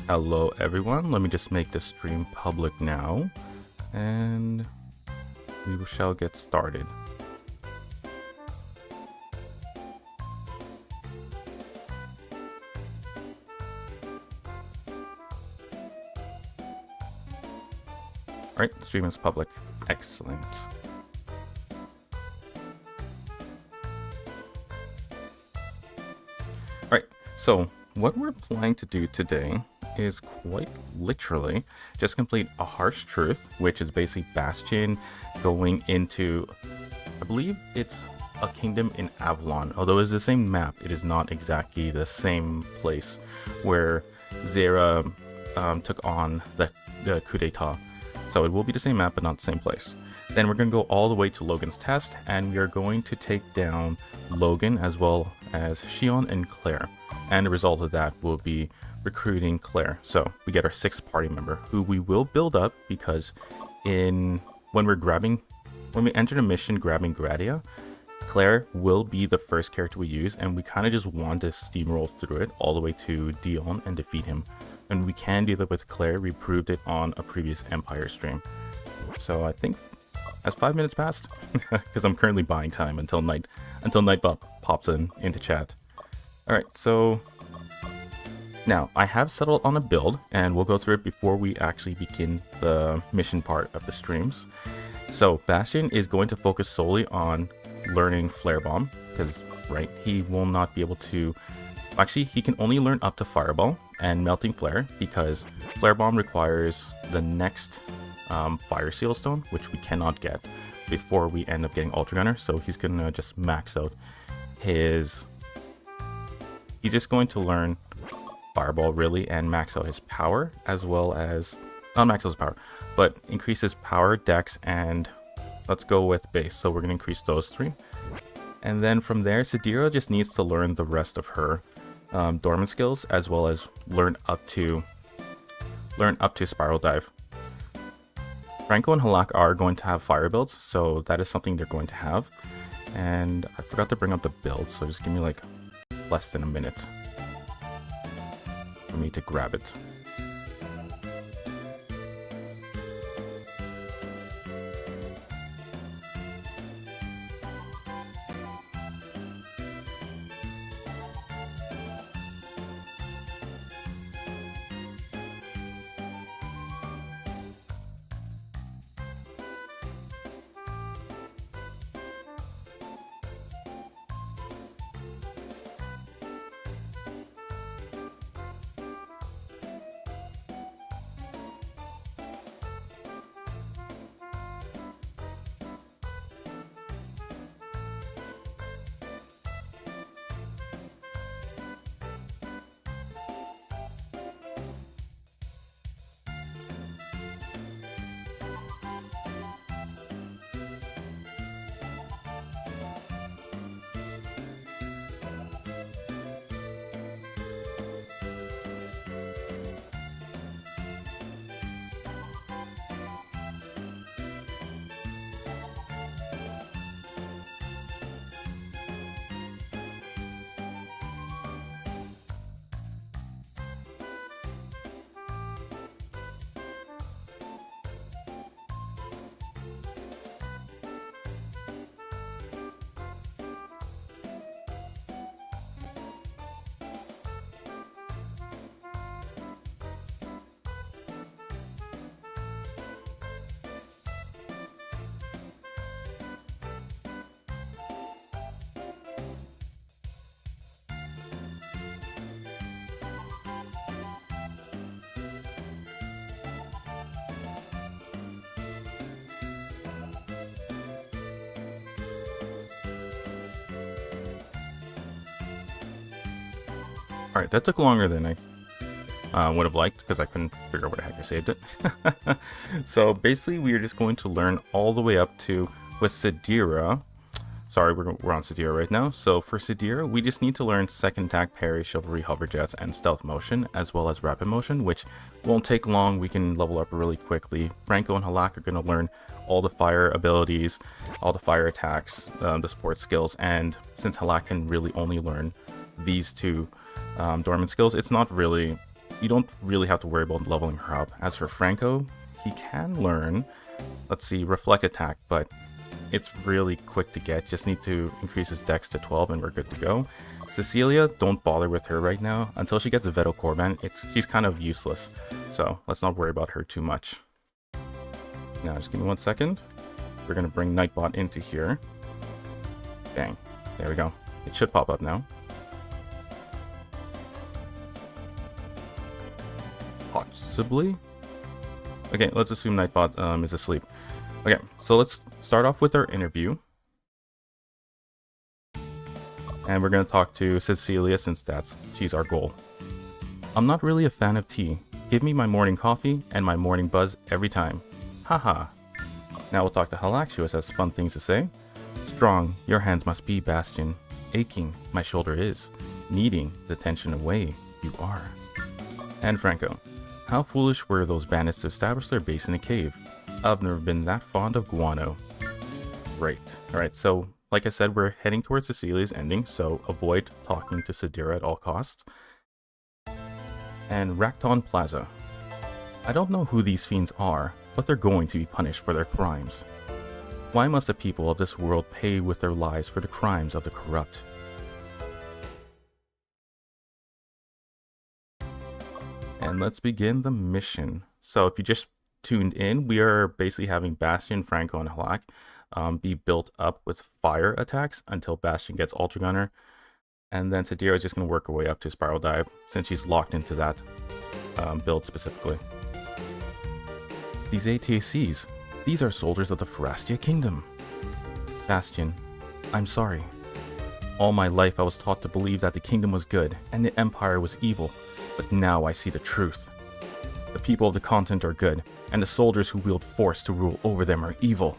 Hello everyone, let me just make the stream public now, and we shall get started. Alright, the stream is public. Excellent. Alright, so what we're planning to do today is quite literally just complete a harsh truth, which is basically Bastion going into, I believe it's a kingdom in Avalon. Although it's the same map, it is not exactly the same place where Zera took on the coup d'etat. So it will be the same map, but not the same place. Then we're going to go all the way to Logan's test, and we are going to take down Logan as well as Xion and Claire. And the result of that will be recruiting Claire. So we get our 6th party member, who we will build up because when we enter the mission grabbing Gradia, Claire will be the first character we use, and we kind of just want to steamroll through it all the way to Dion and defeat him. And we can do that with Claire. We proved it on a previous Empire stream. So I think as 5 minutes passed, because I'm currently buying time until Nightbot pops into chat. Alright, so now I have settled on a build, and we'll go through it before we actually begin the mission part of the streams. So Bastion is going to focus solely on learning Flare Bomb, because he will not be able to, actually he can only learn up to Fireball and Melting Flare, because Flare Bomb requires the next Fire Seal Stone, which we cannot get before we end up getting Ultra Gunner. So he's gonna just max out he's just going to learn Fireball really and max out his power, as well as not max out his power, but increase his power, dex, and let's go with base. So we're gonna increase those 3, and then from there Sadira just needs to learn the rest of her dormant skills, as well as learn up to Spiral Dive. Franco and Halak are going to have fire builds, so that is something they're going to have. And I forgot to bring up the build, so just give me like less than a minute for me to grab it. Alright, that took longer than I would have liked, because I couldn't figure out where the heck I saved it. So basically we are just going to learn all the way up to, with Sadira, sorry, we're on Sadira right now. So for Sadira, we just need to learn second attack, parry, chivalry, hover jets, and stealth motion, as well as rapid motion, which won't take long. We can level up really quickly. Franco and Halak are going to learn all the fire abilities, all the fire attacks, the sports skills, and since Halak can really only learn these 2 dormant skills, it's not really you don't really have to worry about leveling her up. As for Franco, he can learn, let's see, Reflect Attack, but it's really quick to get. Just need to increase his dex to 12 and we're good to go. Cecilia, don't bother with her right now. Until she gets a Veto Korban, she's kind of useless. So let's not worry about her too much. Now, just give me 1 second. We're going to bring Nightbot into here. Bang. There we go. It should pop up now. Possibly? Okay, let's assume Nightbot is asleep. Okay, so let's start off with our interview. And we're going to talk to Cecilia since she's our goal. I'm not really a fan of tea. Give me my morning coffee and my morning buzz every time. Haha. Now we'll talk to Halak. She always has fun things to say. Strong, your hands must be, Bastion. Aching, my shoulder is. Needing the tension away, you are. And Franco. How foolish were those bandits to establish their base in a cave? I've never been that fond of guano. Right. Alright, so like I said, we're heading towards Cecilia's ending, so avoid talking to Sadira at all costs. And Rakton Plaza. I don't know who these fiends are, but they're going to be punished for their crimes. Why must the people of this world pay with their lives for the crimes of the corrupt? And let's begin the mission. So if you just tuned in, we are basically having Bastion, Franco, and Halak be built up with fire attacks until Bastion gets Ultra Gunner. And then Sadira is just going to work her way up to Spiral Dive since she's locked into that build specifically. These ATACs, these are soldiers of the Pharastia Kingdom. Bastion, I'm sorry. All my life I was taught to believe that the kingdom was good and the empire was evil, but now I see the truth. The people of the continent are good, and the soldiers who wield force to rule over them are evil.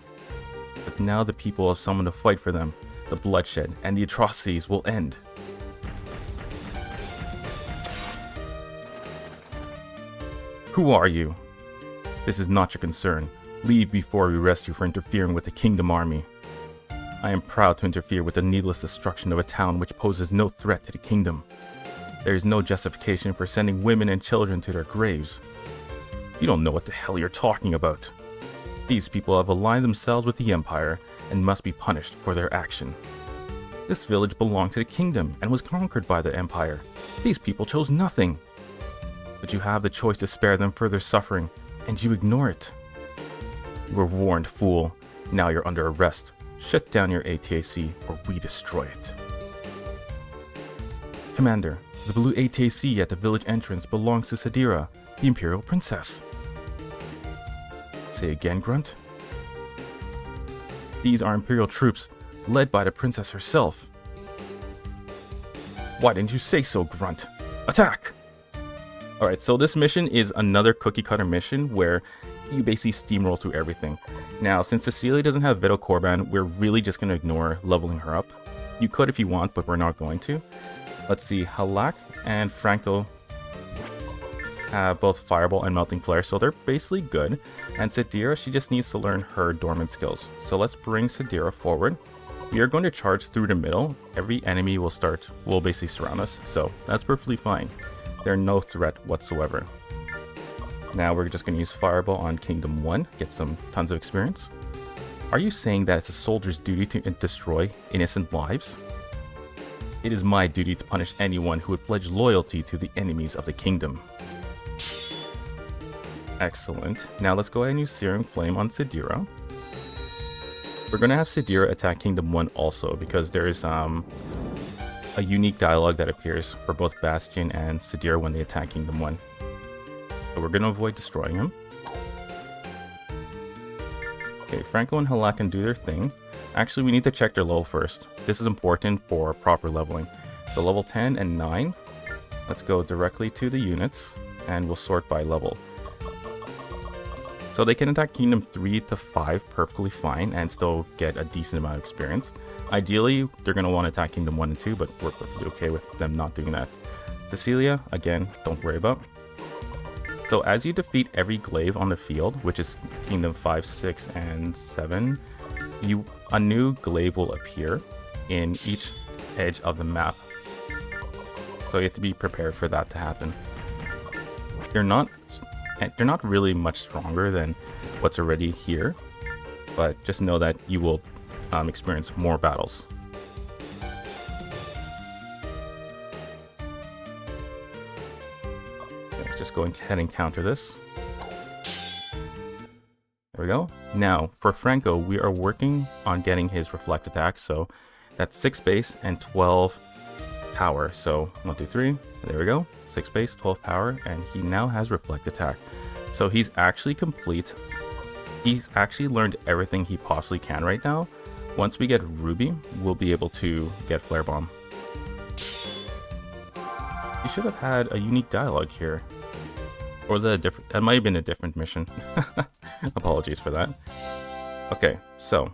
But now the people have someone to fight for them. The bloodshed and the atrocities will end. Who are you? This is not your concern. Leave before we arrest you for interfering with the kingdom army. I am proud to interfere with the needless destruction of a town which poses no threat to the kingdom. There is no justification for sending women and children to their graves. You don't know what the hell you're talking about. These people have aligned themselves with the Empire and must be punished for their action. This village belonged to the kingdom and was conquered by the Empire. These people chose nothing. But you have the choice to spare them further suffering, and you ignore it. You were warned, fool. Now you're under arrest. Shut down your ATAC or we destroy it. Commander, the blue ATAC at the village entrance belongs to Sadira, the Imperial Princess. Say again, Grunt. These are Imperial troops, led by the Princess herself. Why didn't you say so, Grunt? Attack! Alright, so this mission is another cookie cutter mission where you basically steamroll through everything. Now, since Cecilia doesn't have Veto Korban, we're really just going to ignore leveling her up. You could if you want, but we're not going to. Let's see, Halak and Franco have both Fireball and Melting Flare, so they're basically good. And Sadira, she just needs to learn her dormant skills. So let's bring Sadira forward. We are going to charge through the middle. Every enemy will basically surround us, so that's perfectly fine. They're no threat whatsoever. Now we're just going to use Fireball on Kingdom 1, get some tons of experience. Are you saying that it's a soldier's duty to destroy innocent lives? It is my duty to punish anyone who would pledge loyalty to the enemies of the kingdom. Excellent. Now let's go ahead and use Searing Flame on Sadira. We're going to have Sadira attack Kingdom 1 also because there is a unique dialogue that appears for both Bastion and Sadira when they attack Kingdom 1. So we're going to avoid destroying him. Okay, Franco and Halak can do their thing. Actually, we need to check their level first. This is important for proper leveling. So level 10 and 9. Let's go directly to the units and we'll sort by level. So they can attack Kingdom 3 to 5 perfectly fine and still get a decent amount of experience. Ideally, they're going to want to attack Kingdom 1 and 2, but we're perfectly okay with them not doing that. Cecilia, again, don't worry about. So as you defeat every glaive on the field, which is Kingdom 5, 6, and 7, a new glaive will appear in each edge of the map. So you have to be prepared for that to happen. they're not really much stronger than what's already here, but just know that you will experience more battles. Let's just go ahead and counter this. There we go. Now, for Franco, we are working on getting his reflect attack, so that's 6 base and 12 power. So 1, 2, 3, there we go. 6 base, 12 power, and he now has reflect attack. So he's actually complete. He's actually learned everything he possibly can right now. Once we get Ruby, we'll be able to get Flare Bomb. He should have had a unique dialogue here. Or was that a different? That might have been a different mission. Apologies for that. Okay, so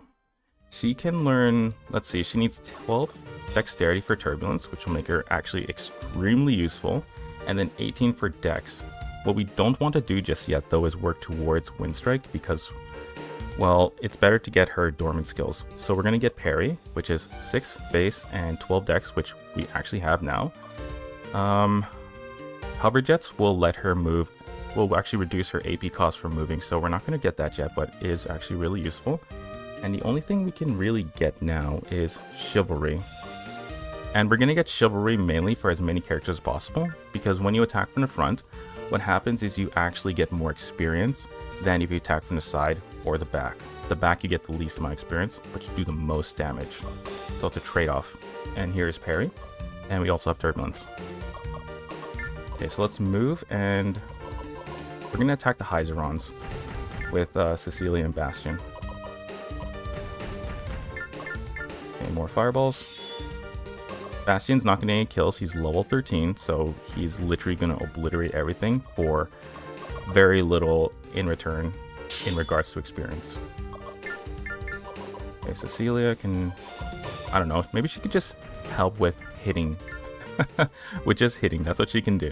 she can learn, let's see, she needs 12 dexterity for turbulence, which will make her actually extremely useful, and then 18 for dex. What we don't want to do just yet, though, is work towards Wind Strike because, well, it's better to get her dormant skills. So we're going to get Parry, which is 6 base and 12 dex, which we actually have now. Hover Jets will let her move, will actually reduce her AP cost for moving, so we're not going to get that yet, but it is actually really useful. And the only thing we can really get now is Chivalry. And we're going to get Chivalry mainly for as many characters as possible, because when you attack from the front, what happens is you actually get more experience than if you attack from the side or the back. The back you get the least amount of experience, but you do the most damage. So it's a trade-off. And here's Parry, and we also have Turbulence. Okay, so let's move, and we're going to attack the Hyzerons with Cecilia and Bastion. Okay, more fireballs. Bastion's not going to get any kills. He's level 13, so he's literally going to obliterate everything for very little in return in regards to experience. Okay, Cecilia can, I don't know, maybe she could just help with hitting. With just hitting, that's what she can do.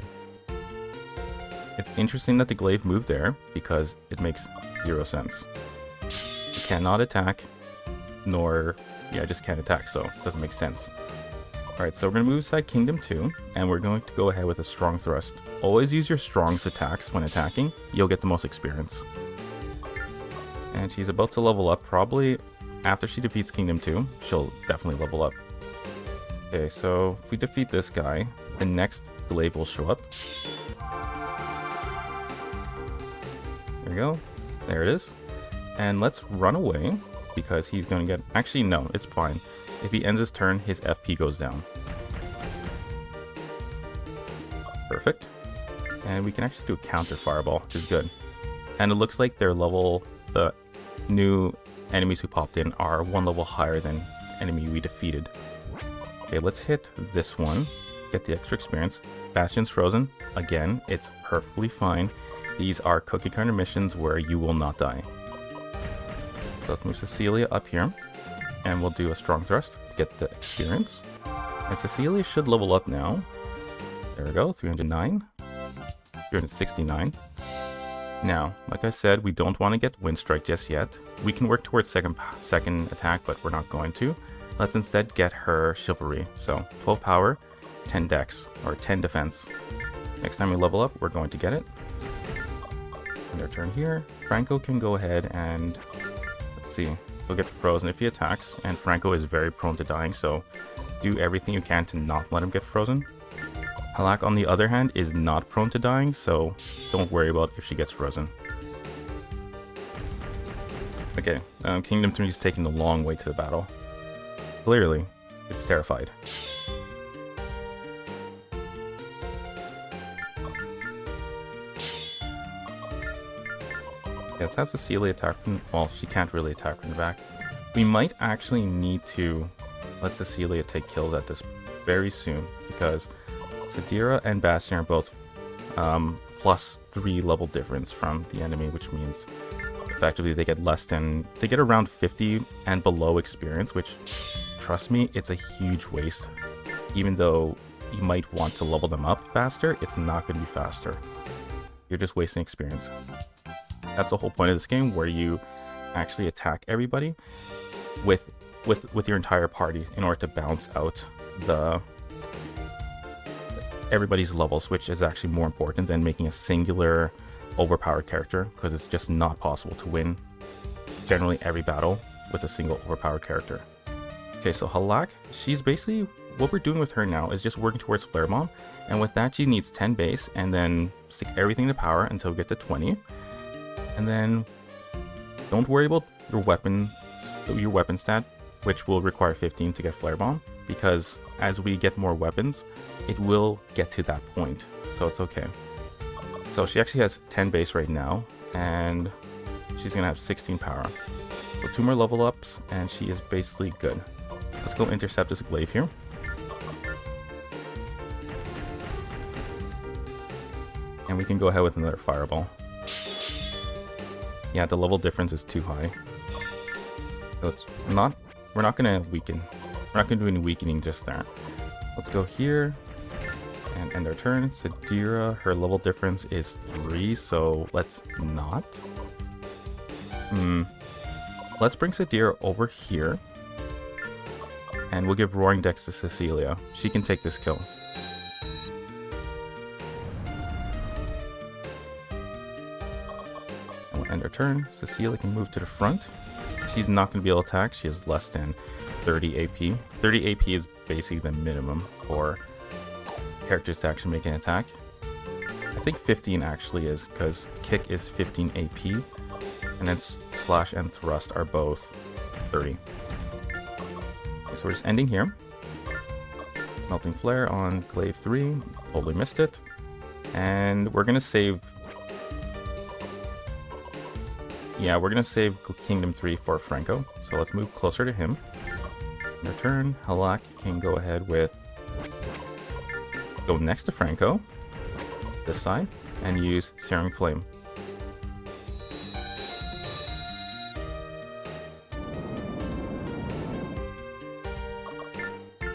It's interesting that the glaive moved there because it makes 0 sense. You cannot attack, nor, yeah, just can't attack, so it doesn't make sense. Alright, so we're going to move aside Kingdom 2, and we're going to go ahead with a Strong Thrust. Always use your strongest attacks when attacking, you'll get the most experience. And she's about to level up, probably after she defeats Kingdom 2, she'll definitely level up. Okay, so if we defeat this guy, the next glaive will show up. There we go. There it is. And let's run away, because he's going to get... Actually, no, it's fine. If he ends his turn, his FP goes down. Perfect. And we can actually do a counter fireball, which is good. And it looks like their level... The new enemies who popped in are 1 level higher than enemy we defeated. Okay, let's hit this one. Get the extra experience. Bastion's frozen. Again, it's perfectly fine. These are cookie cutter missions where you will not die. So let's move Cecilia up here. And we'll do a Strong Thrust to get the experience. And Cecilia should level up now. There we go, 309. 369. Now, like I said, we don't want to get Wind Strike just yet. We can work towards second attack, but we're not going to. Let's instead get her Chivalry. So 12 power, 10 dex, or 10 defense. Next time we level up, we're going to get it. And our turn here. Franco can go ahead and, let's see, he'll get frozen if he attacks, and Franco is very prone to dying, so do everything you can to not let him get frozen. Halak, on the other hand, is not prone to dying, so don't worry about if she gets frozen. Okay, Kingdom 3 is taking the long way to the battle. Clearly, it's terrified. Yeah, let's have Cecilia attack from, well, she can't really attack from the back. We might actually need to let Cecilia take kills at this very soon, because Sadira and Bastion are both +3 level difference from the enemy, which means effectively they get around 50 and below experience, which, trust me, it's a huge waste. Even though you might want to level them up faster, it's not going to be faster. You're just wasting experience. That's the whole point of this game, where you actually attack everybody with your entire party in order to balance out everybody's levels, which is actually more important than making a singular overpowered character, because it's just not possible to win generally every battle with a single overpowered character. Okay, so Halak, she's basically, what we're doing with her now is just working towards Flare Bomb, and with that she needs 10 base, and then stick everything to power until we get to 20, and then don't worry about your weapon stat, which will require 15 to get Flare Bomb, because as we get more weapons, it will get to that point, so it's okay. So she actually has 10 base right now, and she's gonna have 16 power. So 2 more level ups, and she is basically good. Let's go intercept this glaive here. And we can go ahead with another fireball. Yeah, the level difference is too high. So it's not, we're not gonna weaken. We're not gonna do any weakening just there. Let's go here and end our turn. Sadira, her level difference is 3, so let's not. Let's bring Sadira over here. And we'll give Roaring Dex to Cecilia. She can take this kill. And we'll end our turn. Cecilia can move to the front. She's not going to be able to attack. She has less than 30 AP. 30 AP is basically the minimum for characters to actually make an attack. I think 15 actually is, because kick is 15 AP, and then slash and thrust are both 30. Okay, so we're just ending here. Melting Flare on Glaive 3. Totally missed it. And we're going to save... Yeah, we're going to save Kingdom 3 for Franco. So let's move closer to him. In our turn, Halak can go ahead with... Go next to Franco, this side, and use Searing Flame.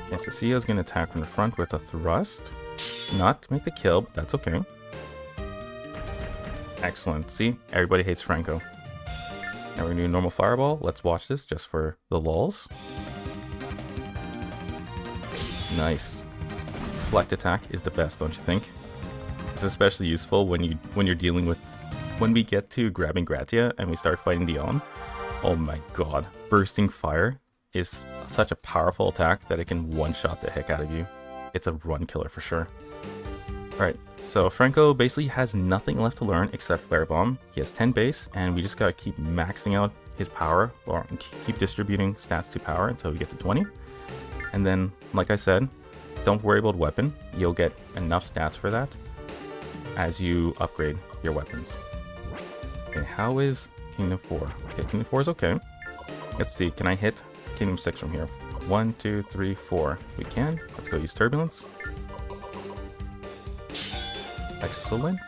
Okay, Cecilia is going to attack from the front with a thrust. Not to make the kill, but that's okay. Excellent. See, everybody hates Franco. Now we're going to do normal fireball. Let's watch this just for the lulz. Nice. Deflect attack is the best, don't you think? It's especially useful when you're dealing with, when we get to grabbing Gratia and we start fighting Dion. Oh my god, bursting fire is such a powerful attack that it can one-shot the heck out of you. It's a run killer for sure. Alright, so Franco basically has nothing left to learn except Flare Bomb. He has 10 base, and we just gotta keep maxing out his power, or keep distributing stats to power until we get to 20. And then, like I said, don't worry about weapon. You'll get enough stats for that as you upgrade your weapons. Okay, how is Kingdom 4? Okay, Kingdom 4 is okay. Let's see, can I hit Kingdom 6 from here? 1, 2, 3, 4. We can. Let's go use Turbulence. Excellent.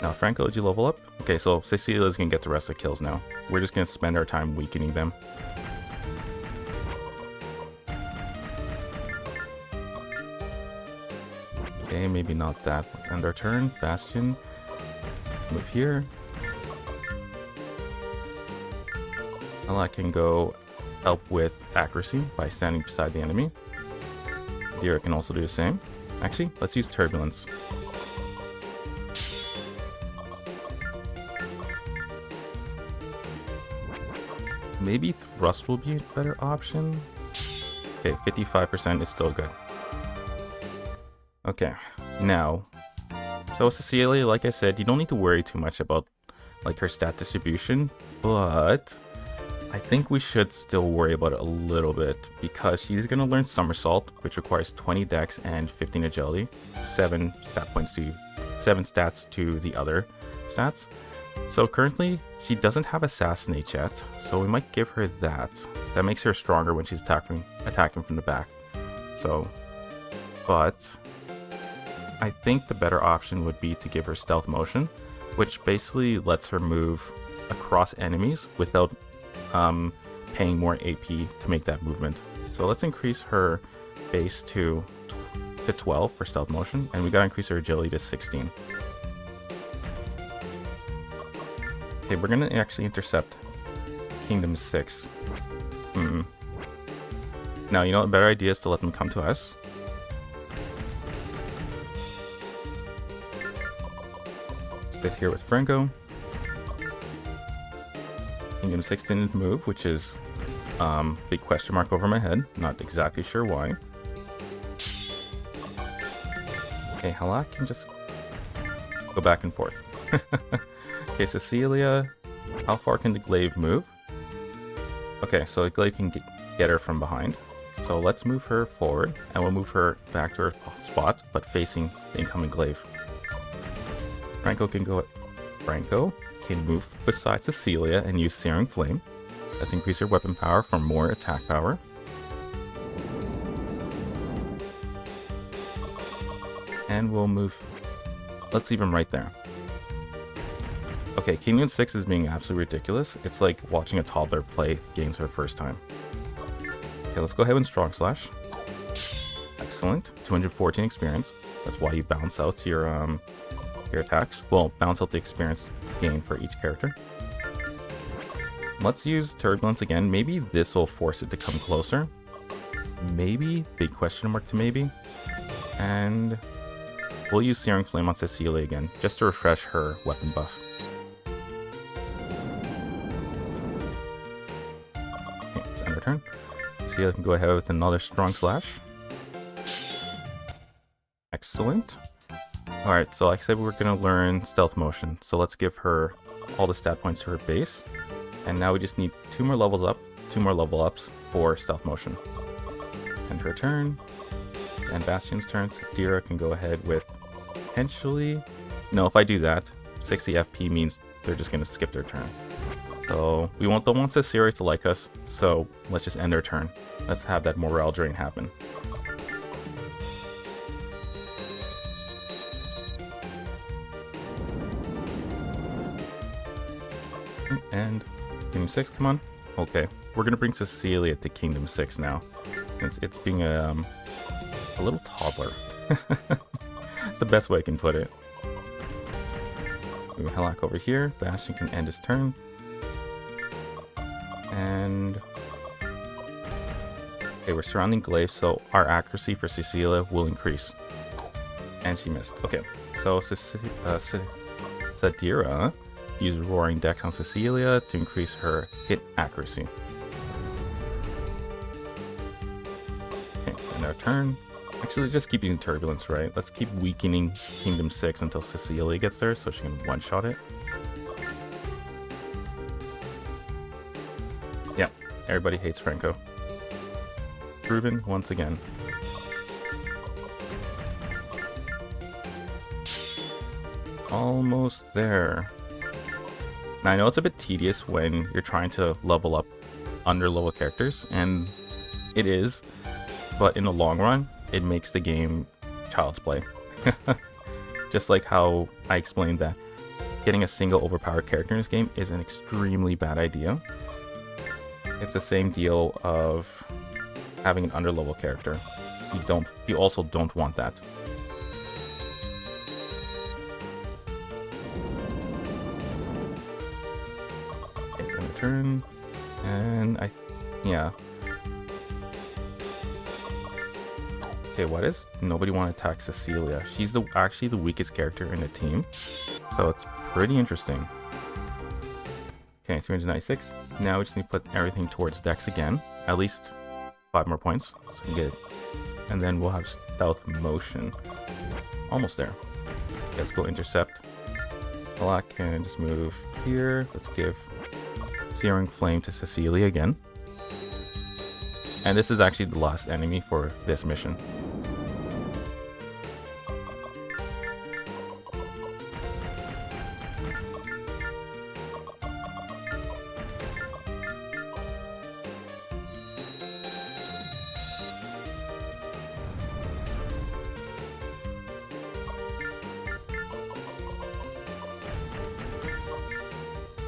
Now, Franco, did you level up? Okay, so Cecilia is going to get the rest of the kills now. We're just going to spend our time weakening them. Okay, maybe not that. Let's end our turn. Bastion. Move here. Well, I can go help with accuracy by standing beside the enemy. Sadira can also do the same. Actually, let's use Turbulence. Maybe Thrust will be a better option. Okay, 55% is still good. Okay, now, so Cecilia, like I said, you don't need to worry too much about like her stat distribution, but I think we should still worry about it a little bit, because she's going to learn Somersault, which requires 20 dex and 15 agility, 7 stats to the other stats. So currently, she doesn't have Assassinate yet, so we might give her that. That makes her stronger when she's attacking from the back. So, but I think the better option would be to give her Stealth Motion, which basically lets her move across enemies without paying more AP to make that movement. So let's increase her base to 12 for Stealth Motion, and we gotta increase her agility to 16. Okay, we're gonna actually intercept Kingdom 6. Now, you know, a better idea is to let them come to us. Sit here with Franco. Kingdom 6 didn't move, which is big question mark over my head. Not exactly sure why. Okay, Halak can just go back and forth. Okay, Cecilia. How far can the glaive move? Okay, so the glaive can get her from behind. So let's move her forward, and we'll move her back to her spot, but facing the incoming glaive. Franco can move beside Cecilia and use Searing Flame. Let's increase her weapon power for more attack power. And we'll move... Let's leave him right there. Okay, Kingdom 6 is being absolutely ridiculous. It's like watching a toddler play games for the first time. Okay, let's go ahead and Strong Slash. Excellent. 214 experience. That's why you bounce out your attacks. Well, bounce out the experience gain for each character. Let's use Turbulence again. Maybe this will force it to come closer. Maybe. Big question mark to maybe. And we'll use Searing Flame on Cecilia again, just to refresh her weapon buff. Okay, let's end our turn. Cecilia can go ahead with another Strong Slash. Excellent. Alright, so like I said, we're going to learn Stealth Motion. So let's give her all the stat points to her base. And now we just need 2 more levels up, 2 more level ups for Stealth Motion. End her turn. And Bastion's turn. Sadira can go ahead with potentially... No, if I do that, 60 FP means they're just going to skip their turn. So we don't want Cecilia to like us, so let's just end their turn. Let's have that morale drain happen. And Kingdom 6, come on. Okay, we're gonna bring Cecilia to Kingdom 6 now. It's being a little toddler. It's the best way I can put it. Move Halak over here. Bastion can end his turn. And okay, we're surrounding glaive, so our accuracy for Cecilia will increase. And she missed. Okay, so Sadira use Roaring Dex on Cecilia to increase her hit accuracy. Okay, end our turn. Actually, just keep using Turbulence, right? Let's keep weakening Kingdom 6 until Cecilia gets there so she can one-shot it. Yeah, everybody hates Franco. Proven once again. Almost there. Now, I know it's a bit tedious when you're trying to level up under-level characters, and it is, but in the long run, it makes the game child's play. Just like how I explained that getting a single overpowered character in this game is an extremely bad idea. It's the same deal of having an under-level character. You also don't want that. It's in turn, and yeah. Okay, what is? Nobody want to attack Cecilia. She's actually the weakest character in the team, so it's pretty interesting. Okay, 396. Now we just need to put everything towards Dex again. At least 5 more points, so we can get it. And then we'll have Stealth Motion. Almost there. Let's go Intercept. Halak can just move here. Let's give Searing Flame to Cecilia again. And this is actually the last enemy for this mission.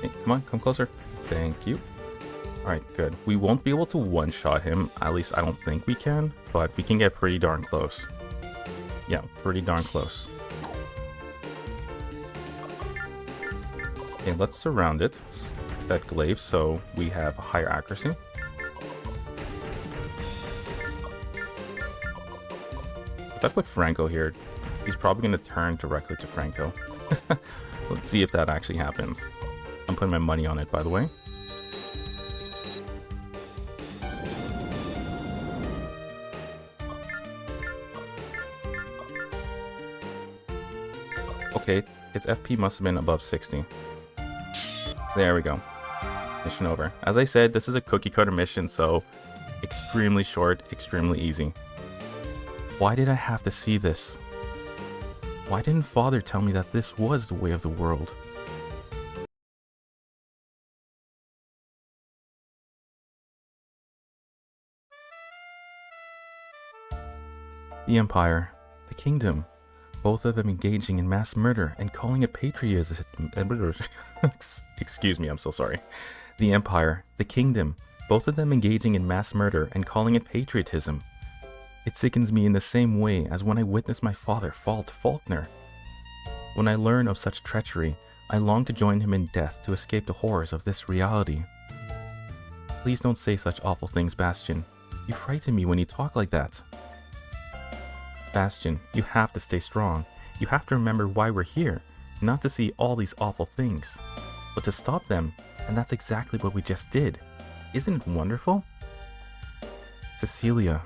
Hey, come on, come closer. Thank you. Alright, good. We won't be able to one-shot him, at least I don't think we can, but we can get pretty darn close. Yeah, pretty darn close. Okay, let's surround it, that glaive, so we have a higher accuracy. If I put Franco here, he's probably going to turn directly to Franco. Let's see if that actually happens. I'm putting my money on it, by the way. Okay, its FP must have been above 60. There we go. Mission over. As I said, this is a cookie cutter mission, so extremely short, extremely easy. Why did I have to see this? Why didn't Father tell me that this was the way of the world? The Empire, the Kingdom, both of them engaging in mass murder and calling it patriotism. Excuse me, I'm so sorry. The Empire, the Kingdom, both of them engaging in mass murder and calling it patriotism. It sickens me in the same way as when I witnessed my father fall to Faulkner. When I learn of such treachery, I long to join him in death to escape the horrors of this reality. Please don't say such awful things, Bastion. You frighten me when you talk like that. Bastion, you have to stay strong. You have to remember why we're here, not to see all these awful things, but to stop them, and that's exactly what we just did. Isn't it wonderful? Cecilia.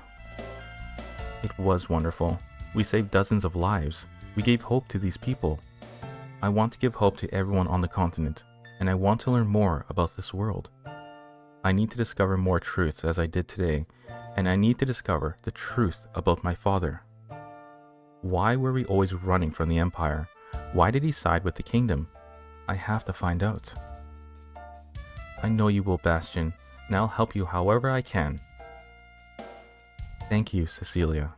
It was wonderful. We saved dozens of lives. We gave hope to these people. I want to give hope to everyone on the continent, and I want to learn more about this world. I need to discover more truths as I did today, and I need to discover the truth about my father. Why were we always running from the Empire? Why did he side with the Kingdom? I have to find out. I know you will, Bastion, and I'll help you however I can. Thank you, Cecilia.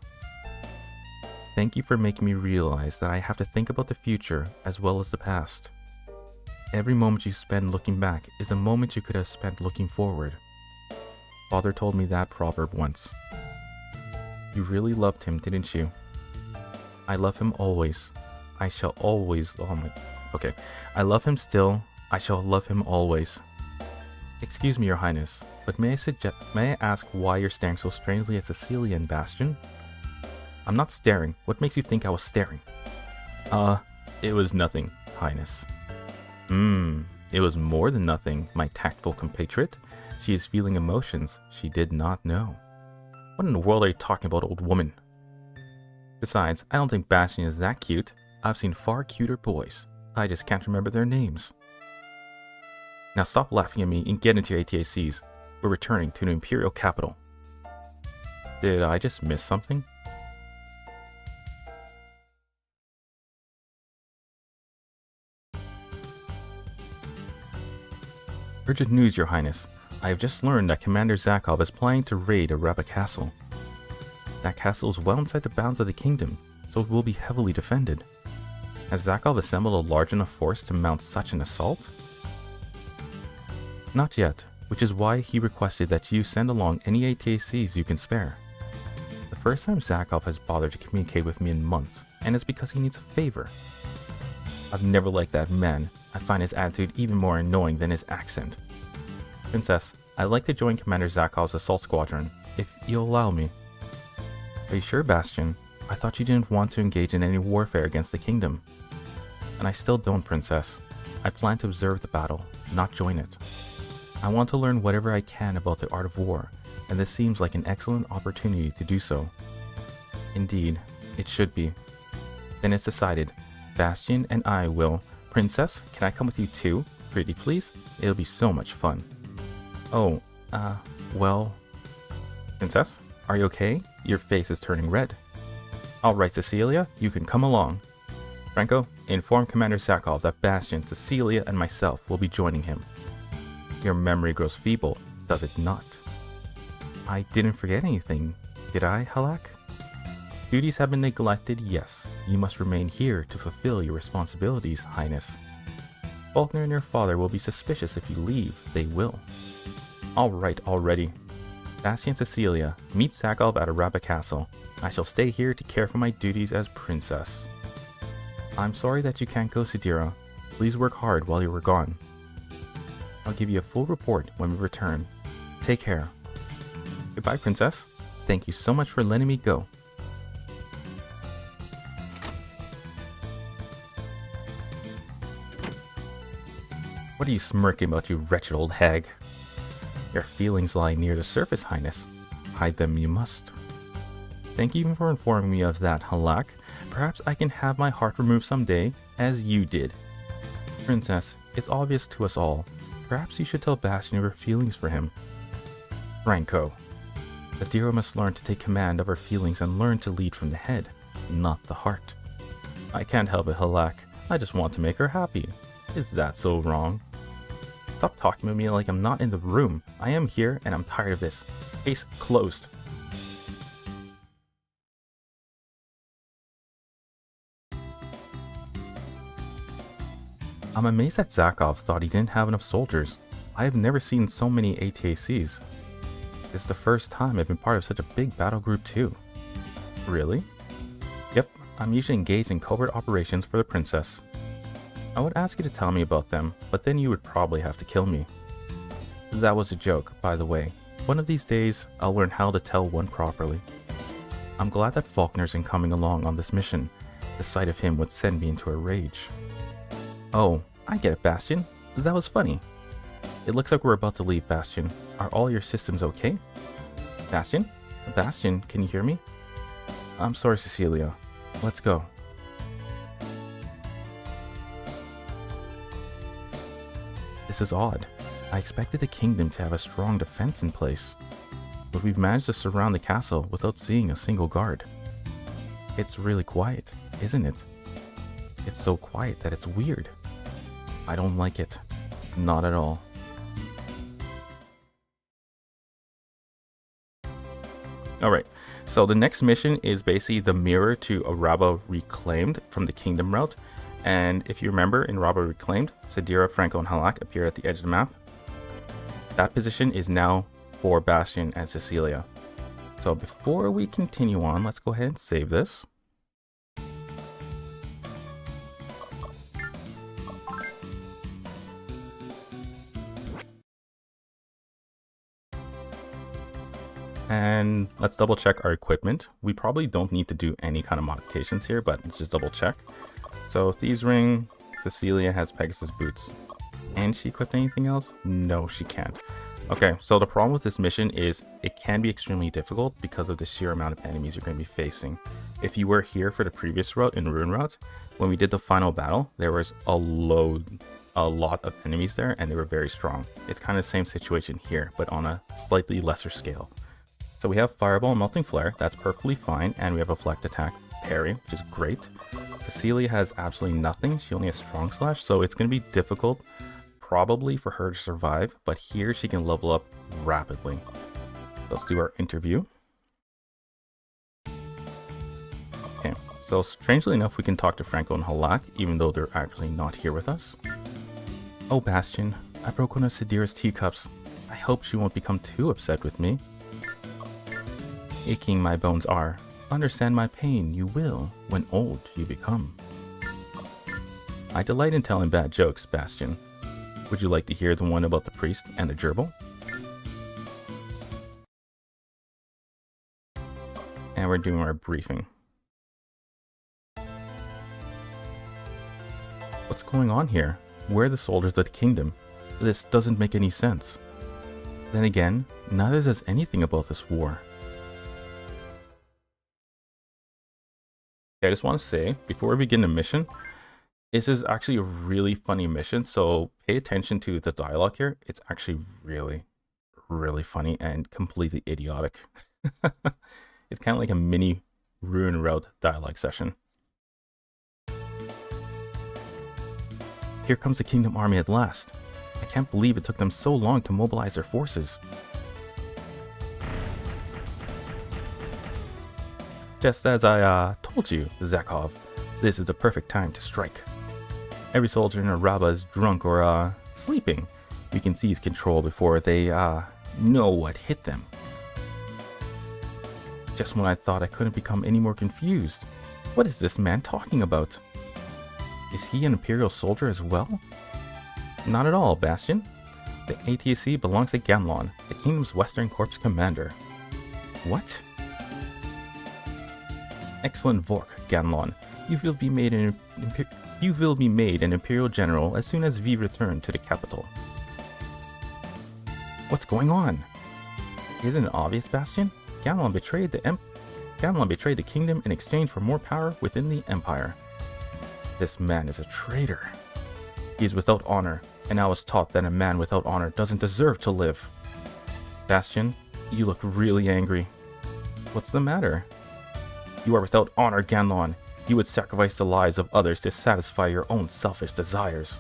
Thank you for making me realize that I have to think about the future as well as the past. Every moment you spend looking back is a moment you could have spent looking forward. Father told me that proverb once. You really loved him, didn't you? I love him always. I shall always... Okay. I love him still. I shall love him always. Excuse me, Your Highness, but may I ask why you're staring so strangely at Cecilia and Bastion? I'm not staring. What makes you think I was staring? It was nothing, Highness. It was more than nothing, my tactful compatriot. She is feeling emotions she did not know. What in the world are you talking about, old woman? Besides, I don't think Bastion is that cute. I've seen far cuter boys. I just can't remember their names. Now stop laughing at me and get into your ATACs. We're returning to the Imperial capital. Did I just miss something? Urgent news, Your Highness. I have just learned that Commander Zakov is planning to raid Araba Castle. That castle is well inside the bounds of the kingdom, so it will be heavily defended. Has Zakov assembled a large enough force to mount such an assault? Not yet, which is why he requested that you send along any ATACs you can spare. The first time Zakov has bothered to communicate with me in months, and it's because he needs a favor. I've never liked that man. I find his attitude even more annoying than his accent. Princess, I'd like to join Commander Zakov's assault squadron, if you'll allow me. Are you sure, Bastion? I thought you didn't want to engage in any warfare against the kingdom. And I still don't, Princess. I plan to observe the battle, not join it. I want to learn whatever I can about the art of war, and this seems like an excellent opportunity to do so. Indeed, it should be. Then it's decided. Bastion and I will... Princess, can I come with you too? Pretty please? It'll be so much fun. Oh, well... Princess, are you okay? Your face is turning red. Alright, Cecilia, you can come along. Franco, inform Commander Zakov that Bastion, Cecilia, and myself will be joining him. Your memory grows feeble, does it not? I didn't forget anything, did I, Halak? Duties have been neglected, yes. You must remain here to fulfill your responsibilities, Highness. Faulkner and your father will be suspicious if you leave, they will. Alright already. Bastion, Cecilia, meet Zakov at Araba Castle. I shall stay here to care for my duties as princess. I'm sorry that you can't go, Sadira. Please work hard while you were gone. I'll give you a full report when we return. Take care. Goodbye, Princess. Thank you so much for letting me go. What are you smirking about, you wretched old hag? Your feelings lie near the surface, Highness. Hide them you must. Thank you for informing me of that, Halak. Perhaps I can have my heart removed someday, as you did. Princess, it's obvious to us all. Perhaps you should tell Bastion your feelings for him. Franco. Sadira must learn to take command of her feelings and learn to lead from the head, not the heart. I can't help it, Halak. I just want to make her happy. Is that so wrong? Stop talking to me like I'm not in the room. I am here and I'm tired of this. Case closed. I'm amazed that Zakov thought he didn't have enough soldiers. I have never seen so many ATACs. This is the first time I've been part of such a big battle group too. Really? Yep, I'm usually engaged in covert operations for the princess. I would ask you to tell me about them, but then you would probably have to kill me. That was a joke, by the way. One of these days, I'll learn how to tell one properly. I'm glad that Faulkner's in coming along on this mission. The sight of him would send me into a rage. Oh, I get it, Bastion. That was funny. It looks like we're about to leave, Bastion. Are all your systems okay? Bastion? Bastion, can you hear me? I'm sorry, Cecilia. Let's go. This is odd. I expected the kingdom to have a strong defense in place, but we've managed to surround the castle without seeing a single guard. It's really quiet, isn't it? It's so quiet that it's weird. I don't like it. Not at all. Alright, so the next mission is basically the mirror to Araba Reclaimed from the Kingdom route. And if you remember, in Araba Reclaimed, Sadira, Franco, and Halak appear at the edge of the map. That position is now for Bastion and Cecilia. So before we continue on, let's go ahead and save this. And let's double check our equipment. We probably don't need to do any kind of modifications here, but let's just double check. So Thieves Ring, Cecilia has Pegasus Boots. Can she equip anything else? No, she can't. Okay, so the problem with this mission is it can be extremely difficult because of the sheer amount of enemies you're going to be facing. If you were here for the previous route in Rune Route, when we did the final battle, there was a lot of enemies there and they were very strong. It's kind of the same situation here, but on a slightly lesser scale. So we have Fireball and Melting Flare, that's perfectly fine, and we have a Flecked Attack parry, which is great. Cecilia has absolutely nothing, she only has Strong Slash, so it's going to be difficult probably for her to survive, but here she can level up rapidly. Let's do our interview. Okay, so strangely enough we can talk to Franco and Halak, even though they're actually not here with us. Oh Bastion, I broke one of Sadira's teacups. I hope she won't become too upset with me. Aching my bones are. Understand my pain, you will, when old you become. I delight in telling bad jokes, Bastion. Would you like to hear the one about the priest and the gerbil? And we're doing our briefing. What's going on here? Where are the soldiers of the kingdom? This doesn't make any sense. Then again, neither does anything about this war. I just want to say, before we begin the mission, this is actually a really funny mission, so pay attention to the dialogue here. It's actually really, really funny and completely idiotic. It's kind of like a mini Rune Route dialogue session. Here comes the Kingdom Army at last. I can't believe it took them so long to mobilize their forces. Just as I told you, Zakov, this is the perfect time to strike. Every soldier in Araba is drunk or sleeping. We can seize control before they know what hit them. Just when I thought I couldn't become any more confused. What is this man talking about? Is he an Imperial soldier as well? Not at all, Bastion. The ATC belongs to Ganlon, the kingdom's Western Corps commander. What? Excellent work, Ganlon. You will be made an You will be made an Imperial General as soon as we return to the capital. What's going on? Isn't it obvious, Bastion? Gamelon betrayed the kingdom in exchange for more power within the Empire. This man is a traitor. He is without honor, and I was taught that a man without honor doesn't deserve to live. Bastion, you look really angry. What's the matter? You are without honor, Gamelon. You would sacrifice the lives of others to satisfy your own selfish desires.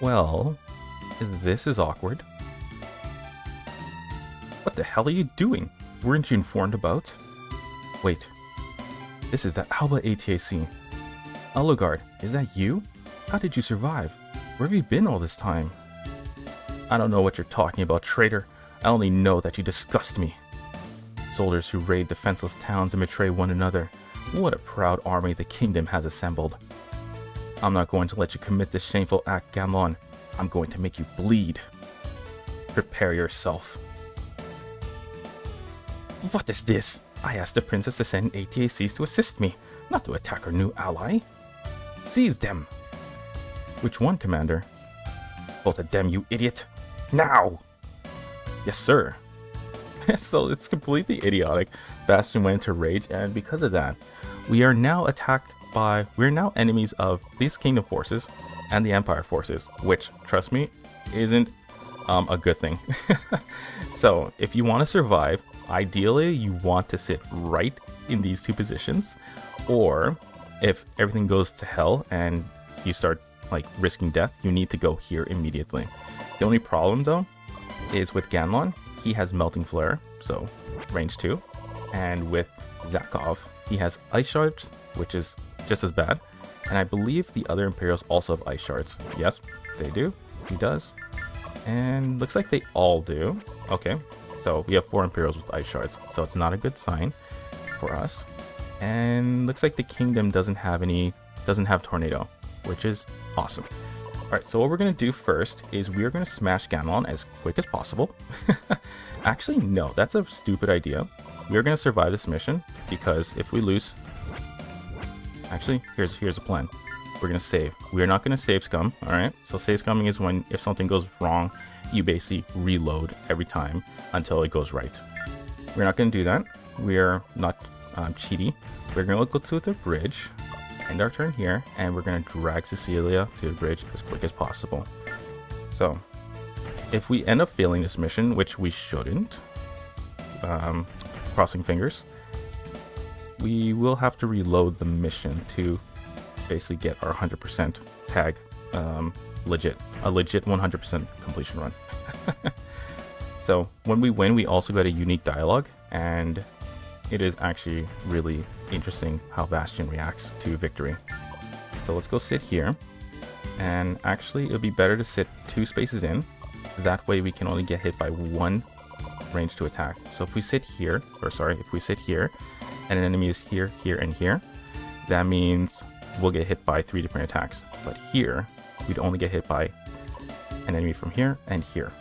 Well, this is awkward. What the hell are you doing? Weren't you informed about? Wait, this is the Alba ATAC. Elogard, is that you? How did you survive? Where have you been all this time? I don't know what you're talking about, traitor. I only know that you disgust me. Soldiers who raid defenseless towns and betray one another. What a proud army the kingdom has assembled. I'm not going to let you commit this shameful act, Gamelon. I'm going to make you bleed. Prepare yourself. What is this? I asked the princess to send ATACs to assist me, not to attack our new ally. Seize them. Which one, Commander? Both of them, you idiot. Now! Yes, sir. So it's completely idiotic. Bastion went into rage, and because of that, we're now enemies of these kingdom forces and the Empire forces, which, trust me, isn't a good thing. So if you want to survive, ideally you want to sit right in these two positions, or if everything goes to hell and you start like risking death, you need to go here immediately. The only problem though is with Gamelon, he has Melting Flare, so range 2, and with Zakov, he has Ice Shards, which is just as bad, and I believe the other Imperials also have Ice Shards. Yes, they do. He does. And looks like they all do. Okay, so we have 4 Imperials with Ice Shards, so it's not a good sign for us. And looks like the kingdom doesn't have Tornado, which is awesome. Alright, so what we're going to do first is we're going to smash Gamelon as quick as possible. Actually, no, that's a stupid idea. We're going to survive this mission, because if we lose... Actually, here's a plan. We're going to save. We're not going to save scum, alright? So save scumming is when, if something goes wrong, you basically reload every time until it goes right. We're not going to do that. We're not cheaty. We're going to go to the bridge, end our turn here, and we're going to drag Cecilia to the bridge as quick as possible. So, if we end up failing this mission, which we shouldn't, crossing fingers, we will have to reload the mission to basically get our 100% tag a legit 100% completion run. So when we win, we also get a unique dialogue, and it is actually really interesting how Bastion reacts to victory. So let's go sit here, and actually it would be better to sit 2 spaces in. That way we can only get hit by 1 range to attack. So if we sit here, if we sit here, and an enemy is here, here, and here, that means we'll get hit by 3 different attacks. But here, we'd only get hit by an enemy from here and here.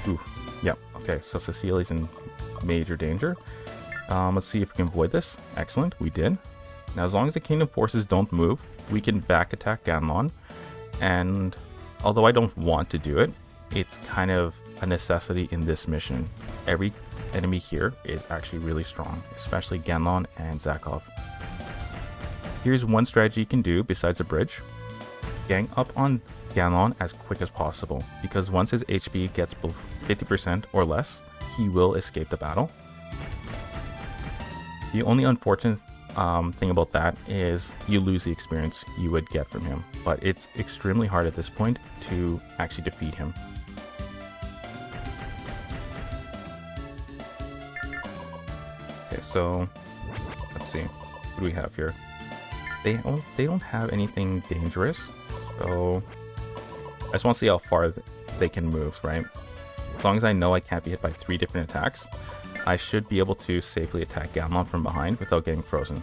Ooh, yeah, okay, so Cecilia's in major danger. Let's see if we can avoid this. Excellent, we did. Now, as long as the kingdom forces don't move, we can back attack Gamelon. And although I don't want to do it, it's kind of a necessity in this mission. Every enemy here is actually really strong, especially Gamelon and Zakov. Here's one strategy you can do besides the bridge. Gang up on Gamelon as quick as possible, because once his HP gets 50% or less, he will escape the battle. The only unfortunate thing about that is you lose the experience you would get from him, but it's extremely hard at this point to actually defeat him. Okay, so let's see, what do we have here? They don't have anything dangerous, so I just want to see how far they can move, right? As long as I know I can't be hit by 3 different attacks, I should be able to safely attack Gamelon from behind without getting frozen.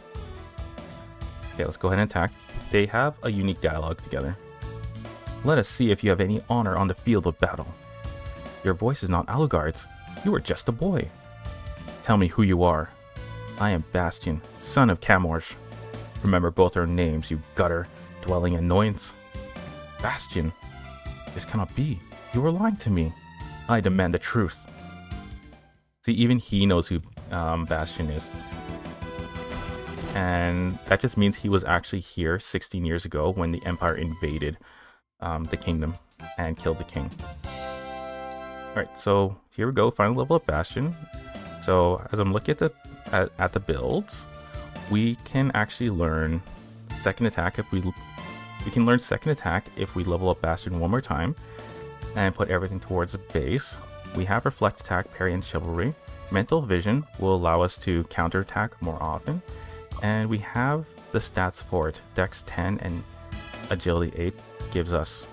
Okay, let's go ahead and attack. They have a unique dialogue together. Let us see if you have any honor on the field of battle. Your voice is not Alucard's. You are just a boy. Tell me who you are. I am Bastion, son of Camorge. Remember both our names, you gutter-dwelling annoyance. Bastion. This cannot be. You are lying to me. I demand the truth. See, even he knows who Bastion is. And that just means he was actually here 16 years ago when the Empire invaded the kingdom and killed the king. Alright, so here we go, final level of Bastion. So as I'm looking at the builds, we can actually learn second attack if we can learn second attack if we level up Bastion one more time and put everything towards the base. We have reflect attack, parry, and chivalry. Mental vision will allow us to counterattack more often, and we have the stats for it. Dex 10 and agility 8 gives us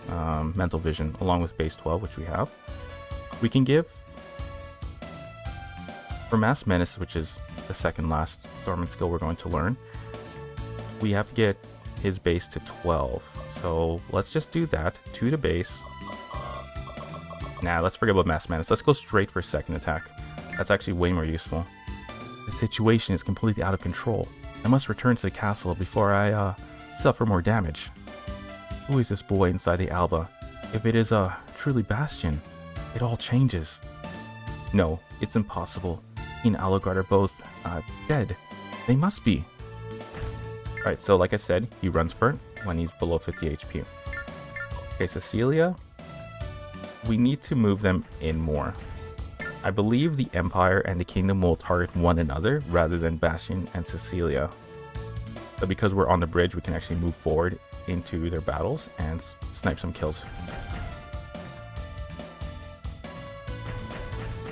mental vision along with base 12, which we have. We can give for Mass Menace, which is the second last dormant skill we're going to learn, we have to get his base to 12. So let's just do that. 2 to base. Nah, let's forget about Mass Menace. Let's go straight for second attack. That's actually way more useful. The situation is completely out of control. I must return to the castle before I suffer more damage. Who is this boy inside the Alba? If it is truly Bastion, it all changes. No, it's impossible. He and Alucard are both dead. They must be. Alright, so like I said, he runs for it when he's below 50 HP. Okay, Cecilia, we need to move them in more. I believe the Empire and the Kingdom will target one another rather than Bastion and Cecilia. But because we're on the bridge, we can actually move forward into their battles and snipe some kills.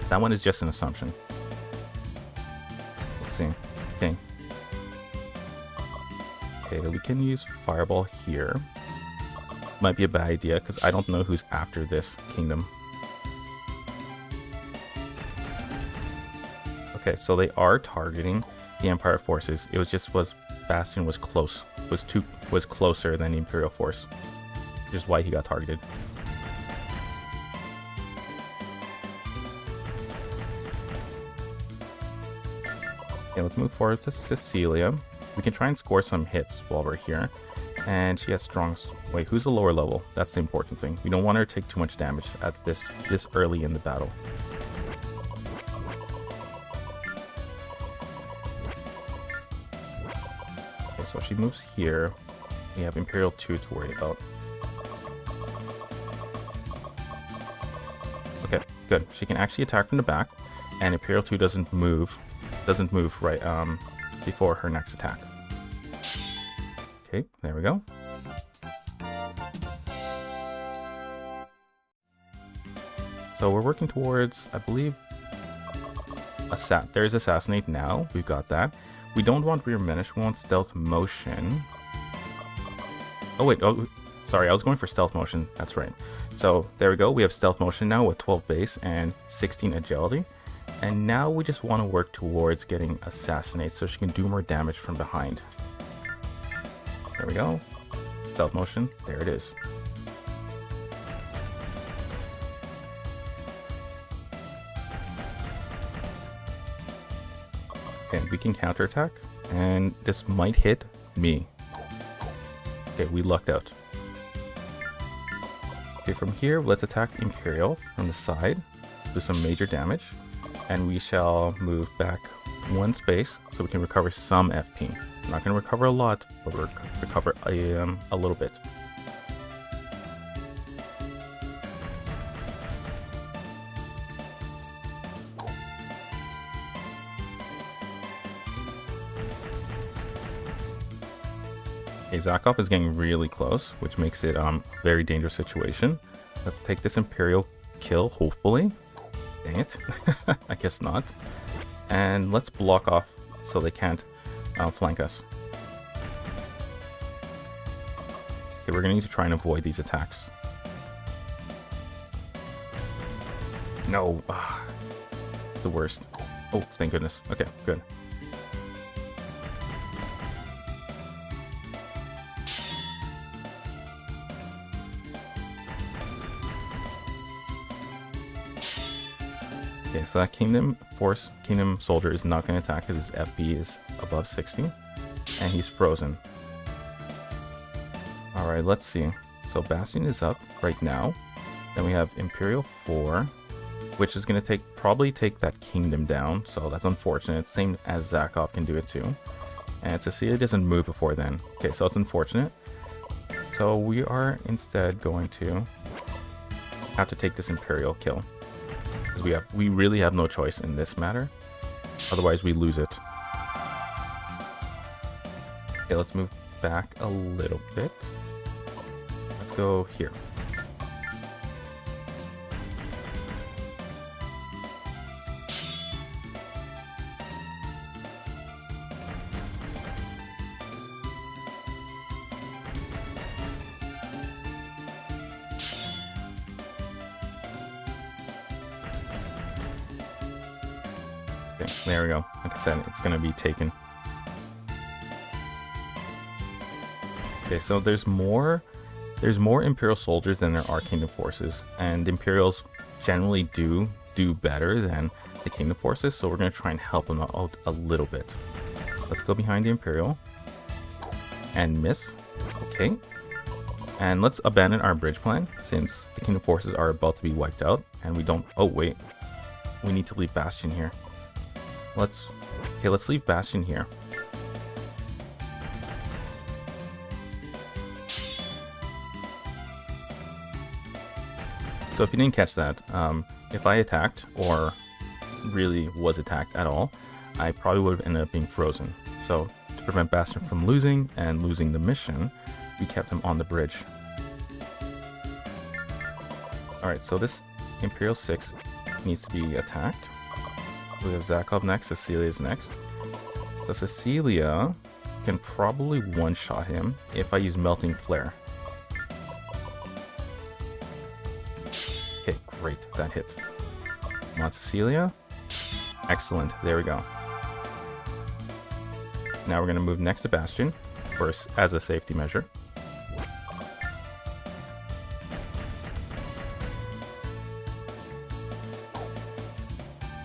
That one is just an assumption. Let's see. Okay. Okay, we can use Fireball here. Might be a bad idea because I don't know who's after this kingdom. Okay, so they are targeting the Empire forces. It was just Bastion was closer than the Imperial force, which is why he got targeted. Okay, let's move forward to Cecilia. We can try and score some hits while we're here. And she has strong... Wait, who's the lower level? That's the important thing. We don't want her to take too much damage at this early in the battle. Okay, so she moves here. We have Imperial 2 to worry about. Okay, good. She can actually attack from the back, and Imperial 2 doesn't move right before her next attack. Okay, there we go. So we're working towards, I believe, there's Assassinate now. We've got that. We don't want Rear Menace. We want Stealth Motion. Oh wait, sorry, I was going for Stealth Motion. That's right. So there we go. We have Stealth Motion now with 12 base and 16 agility. And now we just want to work towards getting Assassinate so she can do more damage from behind. There we go. Stealth Motion. There it is. Okay, we can counterattack, and this might hit me. Okay, we lucked out. Okay, from here, let's attack Imperial from the side, do some major damage, and we shall move back one space so we can recover some FP. We're not going to recover a lot, but we'll recover a little bit. Okay, Zakov is getting really close, which makes it a very dangerous situation. Let's take this Imperial kill, hopefully. Dang it. I guess not. And let's block off so they can't flank us. Okay, we're going to need to try and avoid these attacks. No. The worst. Oh, thank goodness. Okay, good. Okay, so that Kingdom Soldier is not going to attack because his FP is above 60. And he's frozen. Alright, let's see. So Bastion is up right now. Then we have Imperial 4, which is going to probably take that Kingdom down. So that's unfortunate. Same as Zakov can do it too. And Cecilia doesn't move before then. Okay, so it's unfortunate. So we are instead going to have to take this Imperial kill. Because we really have no choice in this matter. Otherwise we lose it. Okay, let's move back a little bit. Let's go here. Okay, there we go. Like I said, it's going to be taken. Okay, so there's more Imperial soldiers than there are Kingdom forces, and Imperials generally do better than the Kingdom forces, so we're going to try and help them out a little bit. Let's go behind the Imperial and miss. Okay, and let's abandon our bridge plan since the Kingdom forces are about to be wiped out, and we don't. Oh wait, we need to leave Bastion here. Let's leave Bastion here. So if you didn't catch that, if I attacked, or really was attacked at all, I probably would have ended up being frozen. So to prevent Bastion from losing and losing the mission, we kept him on the bridge. Alright, so this Imperial 6 needs to be attacked. We have Zakov next, Cecilia is next. So Cecilia can probably one-shot him if I use Melting Flare. Okay, great, that hit. Come on, Cecilia. Excellent, there we go. Now we're going to move next to Bastion, first as a safety measure.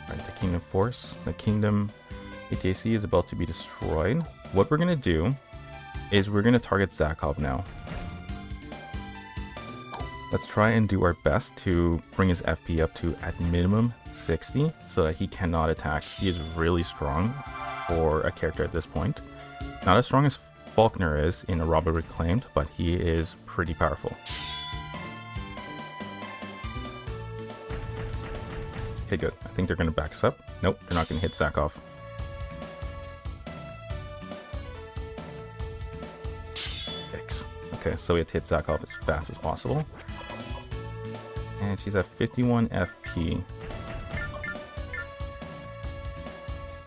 Alright, the Kingdom Force, the Kingdom ATAC is about to be destroyed. What we're going to do is we're going to target Zakov now. Let's try and do our best to bring his FP up to at minimum 60 so that he cannot attack. He is really strong for a character at this point. Not as strong as Faulkner is in A Robber Reclaimed, but he is pretty powerful. Okay, good. I think they're going to back us up. Nope, they're not going to hit Zakov. Yikes. Okay, so we have to hit Zakov as fast as possible. And she's at 51 FP.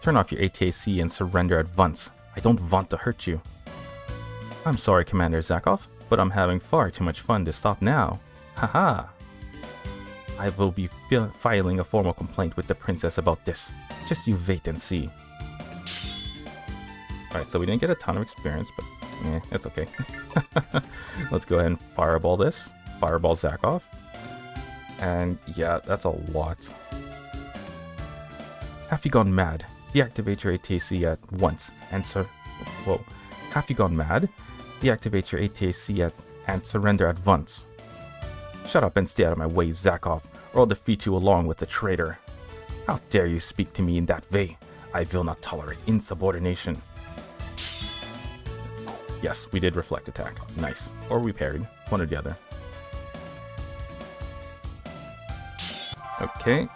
Turn off your ATAC and surrender at once. I don't want to hurt you. I'm sorry, Commander Zakov, but I'm having far too much fun to stop now. Haha. I will be filing a formal complaint with the princess about this. Just you wait and see. Alright, so we didn't get a ton of experience, but it's okay. Let's go ahead and fireball this. Fireball Zakov. And yeah, that's a lot. Have you gone mad? Deactivate your ATAC at once and whoa. Have you gone mad? Deactivate your ATAC and surrender at once. Shut up and stay out of my way, Zakov, or I'll defeat you along with the traitor. How dare you speak to me in that way? I will not tolerate insubordination. Yes, we did reflect attack. Nice. Or we parried. One or the other. Okay.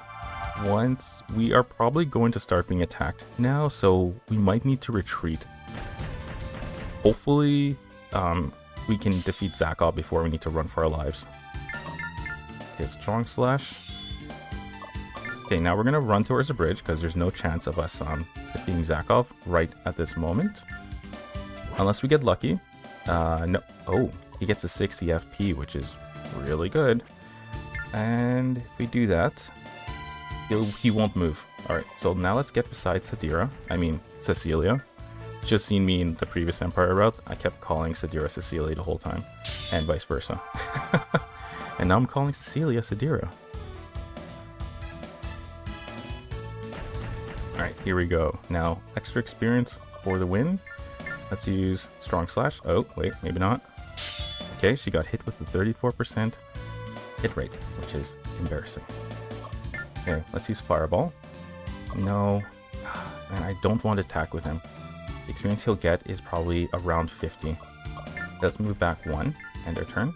Once we are probably going to start being attacked now, so we might need to retreat. Hopefully, we can defeat Zakov before we need to run for our lives. Okay, strong slash. Okay, now we're gonna run towards the bridge because there's no chance of us defeating Zakov right at this moment, unless we get lucky. No. Oh, he gets a 60 FP, which is really good. And if we do that, he won't move. Alright, so now let's get beside Sadira. I mean, Cecilia. Just seen me in the previous Empire route. I kept calling Sadira Cecilia the whole time. And vice versa. And now I'm calling Cecilia Sadira. Alright, here we go. Now, extra experience for the win. Let's use Strong Slash. Oh, wait, maybe not. Okay, she got hit with a 34% hit rate, which is embarrassing. Okay, let's use Fireball. No, and I don't want to attack with him. The experience he'll get is probably around 50. Let's move back 1, end our turn.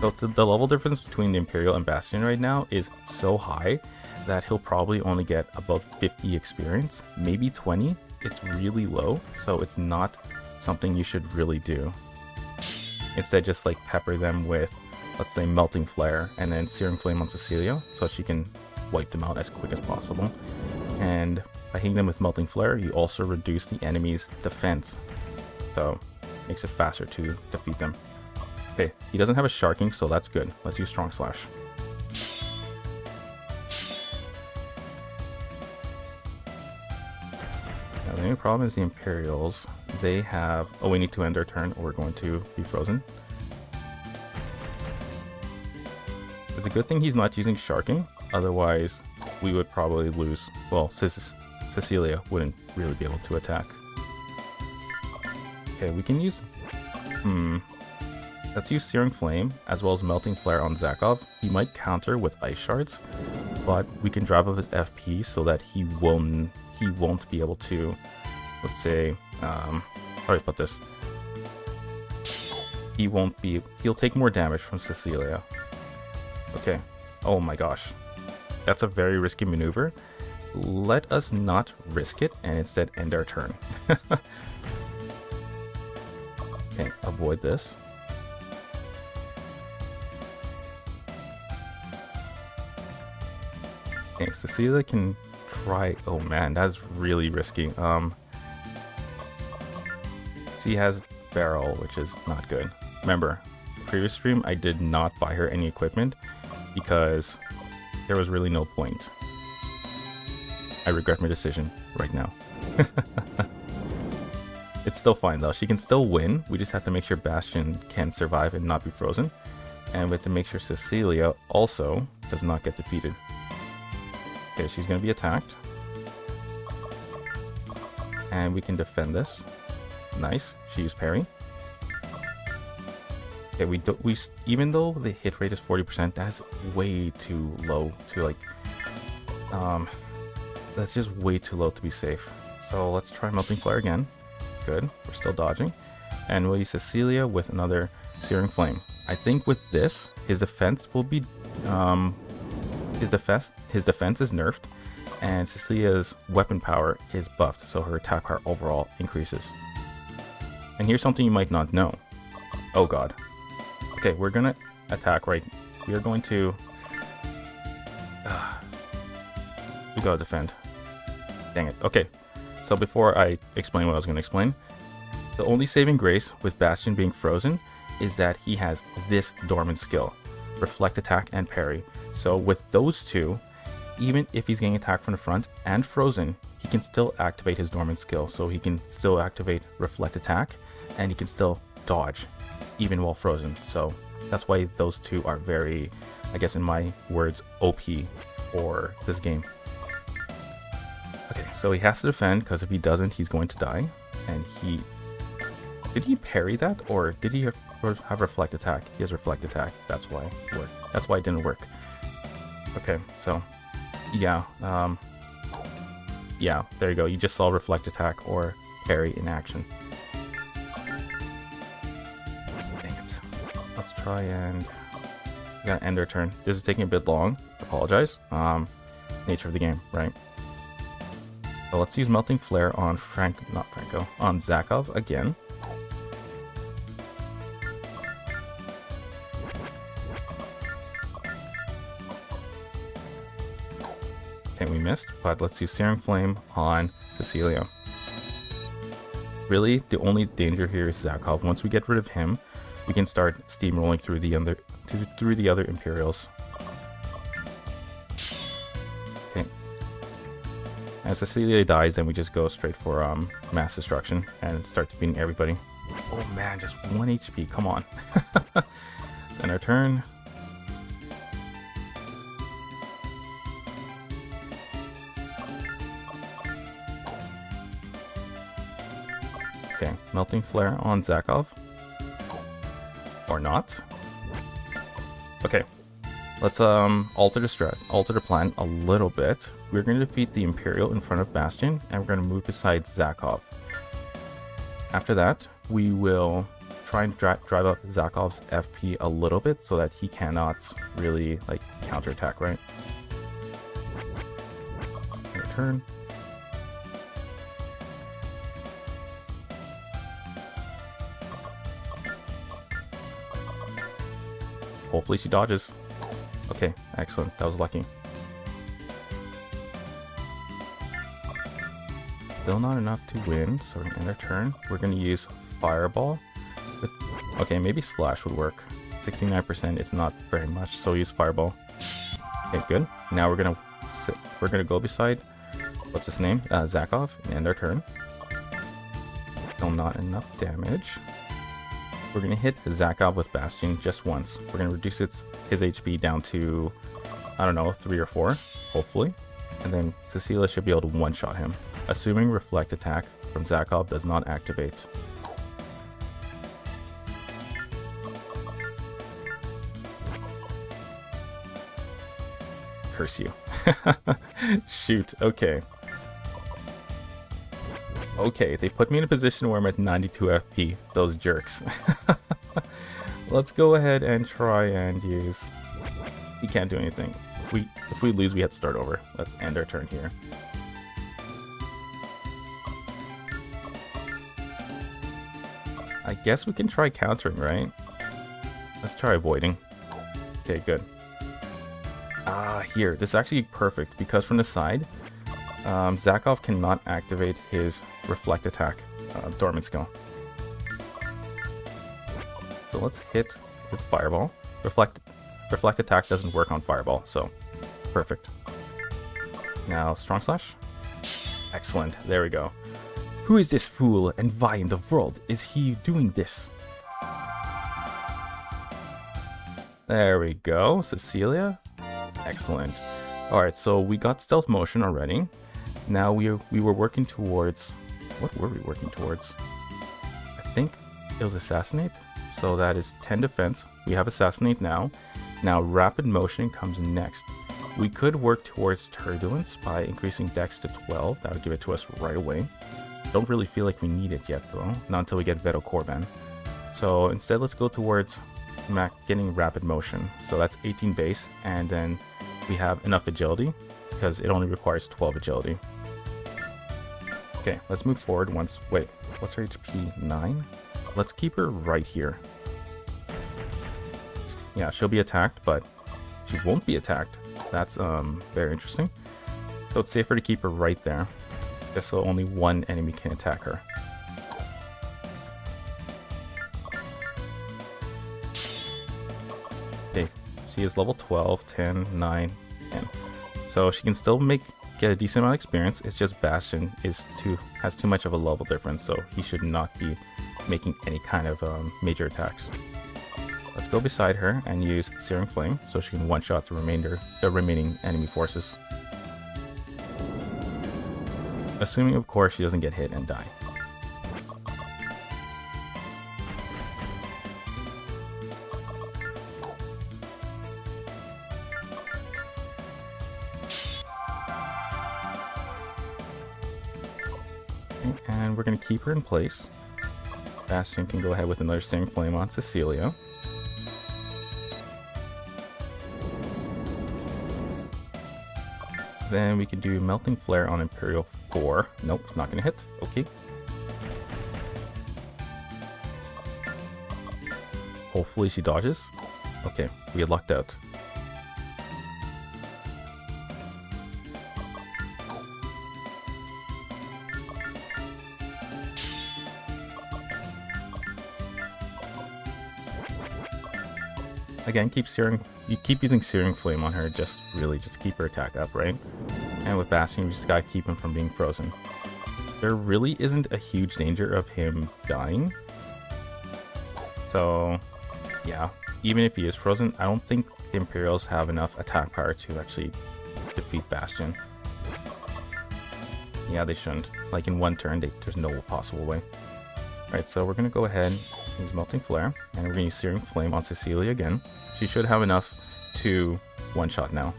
So the level difference between the Imperial and Bastion right now is so high that he'll probably only get about 50 experience, maybe 20. It's really low, so it's not something you should really do. Instead, just like pepper them with, let's say, Melting Flare and then Searing Flame on Cecilia, so she can wipe them out as quick as possible. And by hitting them with Melting Flare, you also reduce the enemy's defense, so makes it faster to defeat them. Okay, he doesn't have a Sharking, so that's good. Let's use Strong Slash. Now the only problem is the Imperials. They have... Oh, we need to end our turn or we're going to be frozen. It's a good thing he's not using Sharking, otherwise we would probably lose. Well, Cecilia wouldn't really be able to attack. Okay, we can use... Let's use Searing Flame as well as Melting Flare on Zakov. He might counter with Ice Shards, but we can drive up his FP so that he won't be able to, let's say, how do I put this? He'll take more damage from Cecilia. Okay. Oh my gosh. That's a very risky maneuver. Let us not risk it and instead end our turn. Okay, avoid this. Okay, Cecilia can try... Oh man, that's really risky. She has Barrel, which is not good. Remember, previous stream I did not buy her any equipment because there was really no point. I regret my decision right now. It's still fine though. She can still win. We just have to make sure Bastion can survive and not be frozen. And we have to make sure Cecilia also does not get defeated. Okay, she's going to be attacked. And we can defend this. Nice. She used parry. Okay, even though the hit rate is 40%, that is way too low to like... that's just way too low to be safe. So let's try Melting Flare again. Good. We're still dodging. And we'll use Cecilia with another Searing Flame. I think with this, his defense will be... his defense is nerfed, and Cecilia's weapon power is buffed, so her attack power overall increases. And here's something you might not know. Oh god. Okay, we're gonna attack right. We are going to... we gotta defend. Dang it. Okay, so before I explain what I was gonna explain, the only saving grace with Bastion being frozen is that he has this dormant skill, Reflect Attack and Parry. So with those two, even if he's getting attacked from the front and frozen, he can still activate his dormant skill. So he can still activate Reflect Attack and he can still dodge even while frozen. So that's why those two are very, I guess in my words, OP for this game. Okay, so he has to defend because if he doesn't, he's going to die. And did he parry that or did he have Reflect Attack? He has Reflect Attack. That's why it worked. That's why it didn't work. Okay, so yeah, yeah, there you go. You just saw Reflect Attack or parry in action. Dang it. Let's try and we gotta end our turn. This is taking a bit long. Apologize. Nature of the game, right? So let's use Melting Flare on on Zakov again. Okay, we missed, but let's use Searing Flame on Cecilia. Really, the only danger here is Zakov. Once we get rid of him, we can start steamrolling through the other Imperials. Okay. As Cecilia dies, then we just go straight for mass destruction and start defeating everybody. Oh man, just 1 HP, come on. Let's end our turn. Melting Flare on Zakov. Or not. Okay. Let's alter the plan a little bit. We're going to defeat the Imperial in front of Bastion, and we're going to move beside Zakov. After that, we will try and drive up Zakov's FP a little bit so that he cannot really like counterattack, right? Return. Hopefully she dodges. Okay, excellent. That was lucky. Still not enough to win, so we're gonna end our turn. We're gonna use Fireball. Okay, maybe Slash would work. 69%, it's not very much, so use Fireball. Okay, good. Now we're gonna go beside, what's his name? Zakov, and end our turn. Still not enough damage. We're gonna hit Zakov with Bastion just once. We're gonna reduce his HP down to, I don't know, 3 or 4, hopefully. And then Cecilia should be able to one-shot him, assuming Reflect Attack from Zakov does not activate. Curse you. Shoot, okay. Okay, they put me in a position where I'm at 92 FP, those jerks. Let's go ahead and try and use... He can't do anything. If we lose, we have to start over. Let's end our turn here. I guess we can try countering, right? Let's try avoiding. Okay, good. Here, this is actually perfect, because from the side, Zakov cannot activate his Reflect Attack dormant skill. So let's hit with Fireball. Reflect Attack doesn't work on Fireball, so perfect. Now Strong Slash. Excellent, there we go. Who is this fool, and why in the world is he doing this? There we go, Cecilia. Excellent. Alright, so we got Stealth Motion already. Now we were working towards... What were we working towards? I think it was Assassinate. So that is 10 defense. We have Assassinate now. Now Rapid Motion comes next. We could work towards Turbulence by increasing Dex to 12. That would give it to us right away. Don't really feel like we need it yet though. Not until we get Veto Korban. So instead let's go towards getting Rapid Motion. So that's 18 base, and then we have enough Agility because it only requires 12 Agility. Okay, let's move forward once. Wait, what's her HP? 9? Let's keep her right here. Yeah, she'll be attacked, but she won't be attacked. That's very interesting. So it's safer to keep her right there, just so only one enemy can attack her. Okay, she is level 12, 10, 9, 10. So she can still get a decent amount of experience. It's just Bastion has too much of a level difference, so he should not be making any kind of major attacks. Let's go beside her and use Searing Flame so she can one-shot the remaining enemy forces. Assuming, of course, she doesn't get hit and die. Okay, and we're going to keep her in place. Bastion can go ahead with another Searing Flame on Cecilia. Then we can do Melting Flare on Imperial 4. Nope, it's not going to hit. Okay. Hopefully she dodges. Okay, we had lucked out. Again, you keep using Searing Flame on her, just keep her attack up, right? And with Bastion, you just gotta keep him from being frozen. There really isn't a huge danger of him dying. So, yeah, even if he is frozen, I don't think the Imperials have enough attack power to actually defeat Bastion. Yeah, they shouldn't. Like in one turn, there's no possible way. Right, so we're going to go ahead and use Melting Flare, and we're going to use Searing Flame on Cecilia again. She should have enough to one-shot now.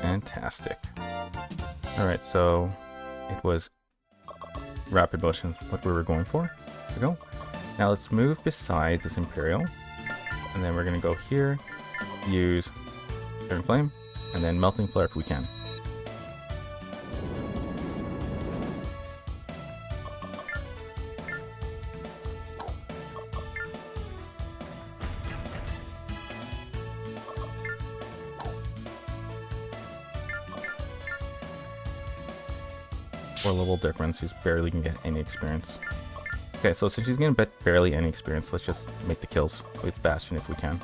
Fantastic. Alright, so it was rapid motion, what we were going for. There we go. Now let's move beside this Imperial. And then we're going to go here, use Searing Flame, and then Melting Flare if we can. Four level difference, he's barely gonna get any experience. Okay, so since he's gonna get barely any experience, let's just make the kills with Bastion if we can.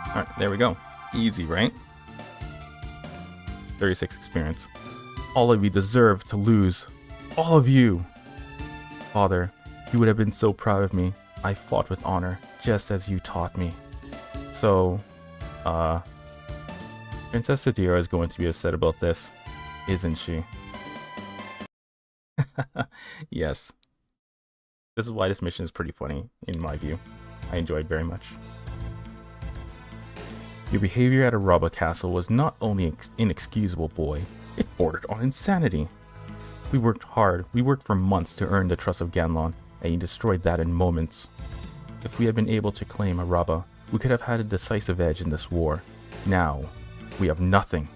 Alright, there we go. Easy, right? 36 experience. All of you deserve to lose. All of you! Father, you would have been so proud of me. I fought with honor, just as you taught me. So, Princess Sadira is going to be upset about this, isn't she? Yes. This is why this mission is pretty funny, in my view. I enjoyed very much. Your behavior at Araba Castle was not only inexcusable, boy, it bordered on insanity. We worked hard, we worked for months to earn the trust of Ganlon, and you destroyed that in moments. If we had been able to claim Araba, we could have had a decisive edge in this war. Now, we have nothing.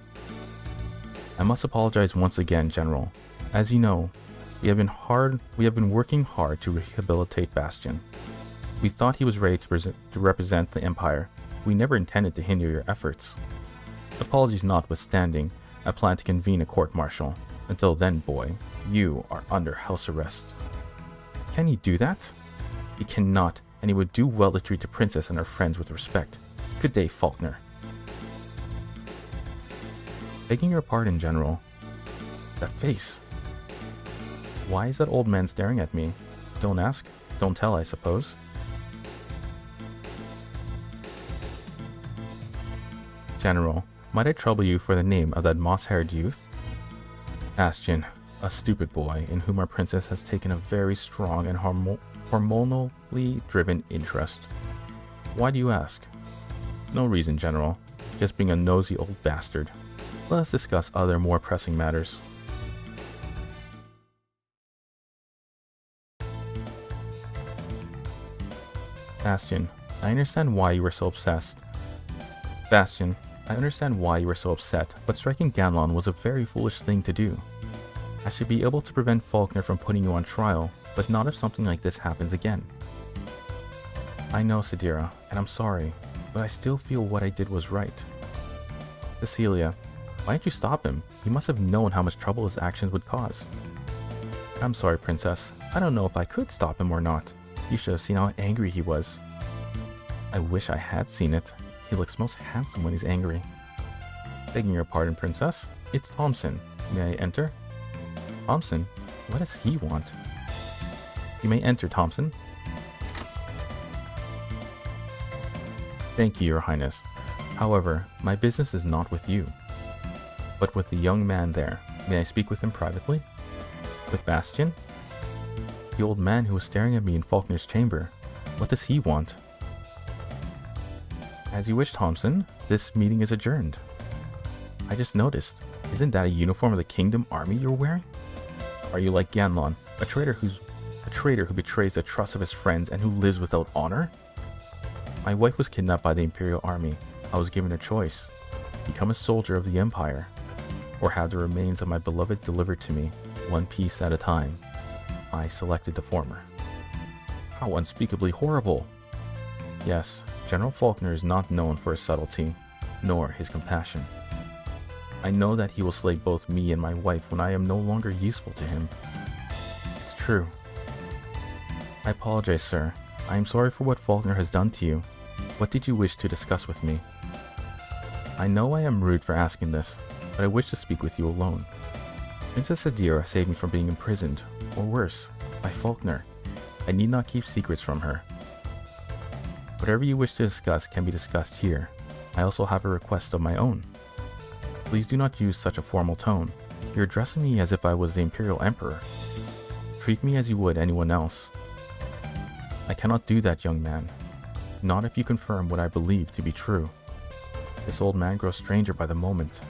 I must apologize once again, General. As you know, we have been working hard to rehabilitate Bastion. We thought he was ready to represent the Empire. We never intended to hinder your efforts. Apologies notwithstanding, I plan to convene a court-martial. Until then, boy, you are under house arrest. Can he do that? He cannot, and he would do well to treat the princess and her friends with respect. Good day, Faulkner. Begging your pardon, General. That face. Why is that old man staring at me? Don't ask, don't tell, I suppose. General, might I trouble you for the name of that moss-haired youth? Bastion, a stupid boy in whom our princess has taken a very strong and hormonally driven interest. Why do you ask? No reason, General. Just being a nosy old bastard. Let us discuss other more pressing matters. Bastion, I understand why you were so obsessed. Bastion, I understand why you were so upset, but striking Ganlon was a very foolish thing to do. I should be able to prevent Faulkner from putting you on trial, but not if something like this happens again. I know, Sadira, and I'm sorry, but I still feel what I did was right. Cecilia, why didn't you stop him? He must have known how much trouble his actions would cause. I'm sorry, Princess. I don't know if I could stop him or not. You should have seen how angry he was. I wish I had seen it. He looks most handsome when he's angry. Begging your pardon, Princess. It's Thompson. May I enter? Thompson? What does he want? You may enter, Thompson. Thank you, Your Highness. However, my business is not with you, but with the young man there. May I speak with him privately? With Bastion? The old man who was staring at me in Faulkner's chamber. What does he want? As you wish, Thompson. This meeting is adjourned. I just noticed. Isn't that a uniform of the Kingdom Army you're wearing? Are you like Ganlon, a traitor who betrays the trust of his friends and who lives without honor? My wife was kidnapped by the Imperial Army. I was given a choice. Become a soldier of the Empire, or have the remains of my beloved delivered to me, one piece at a time. I selected the former. How unspeakably horrible! Yes, General Faulkner is not known for his subtlety, nor his compassion. I know that he will slay both me and my wife when I am no longer useful to him. It's true. I apologize, sir. I am sorry for what Faulkner has done to you. What did you wish to discuss with me? I know I am rude for asking this, but I wish to speak with you alone. Princess Sadira saved me from being imprisoned, or worse, by Faulkner. I need not keep secrets from her. Whatever you wish to discuss can be discussed here. I also have a request of my own. Please do not use such a formal tone. You're addressing me as if I was the Imperial Emperor. Treat me as you would anyone else. I cannot do that, young man. Not if you confirm what I believe to be true. This old man grows stranger by the moment.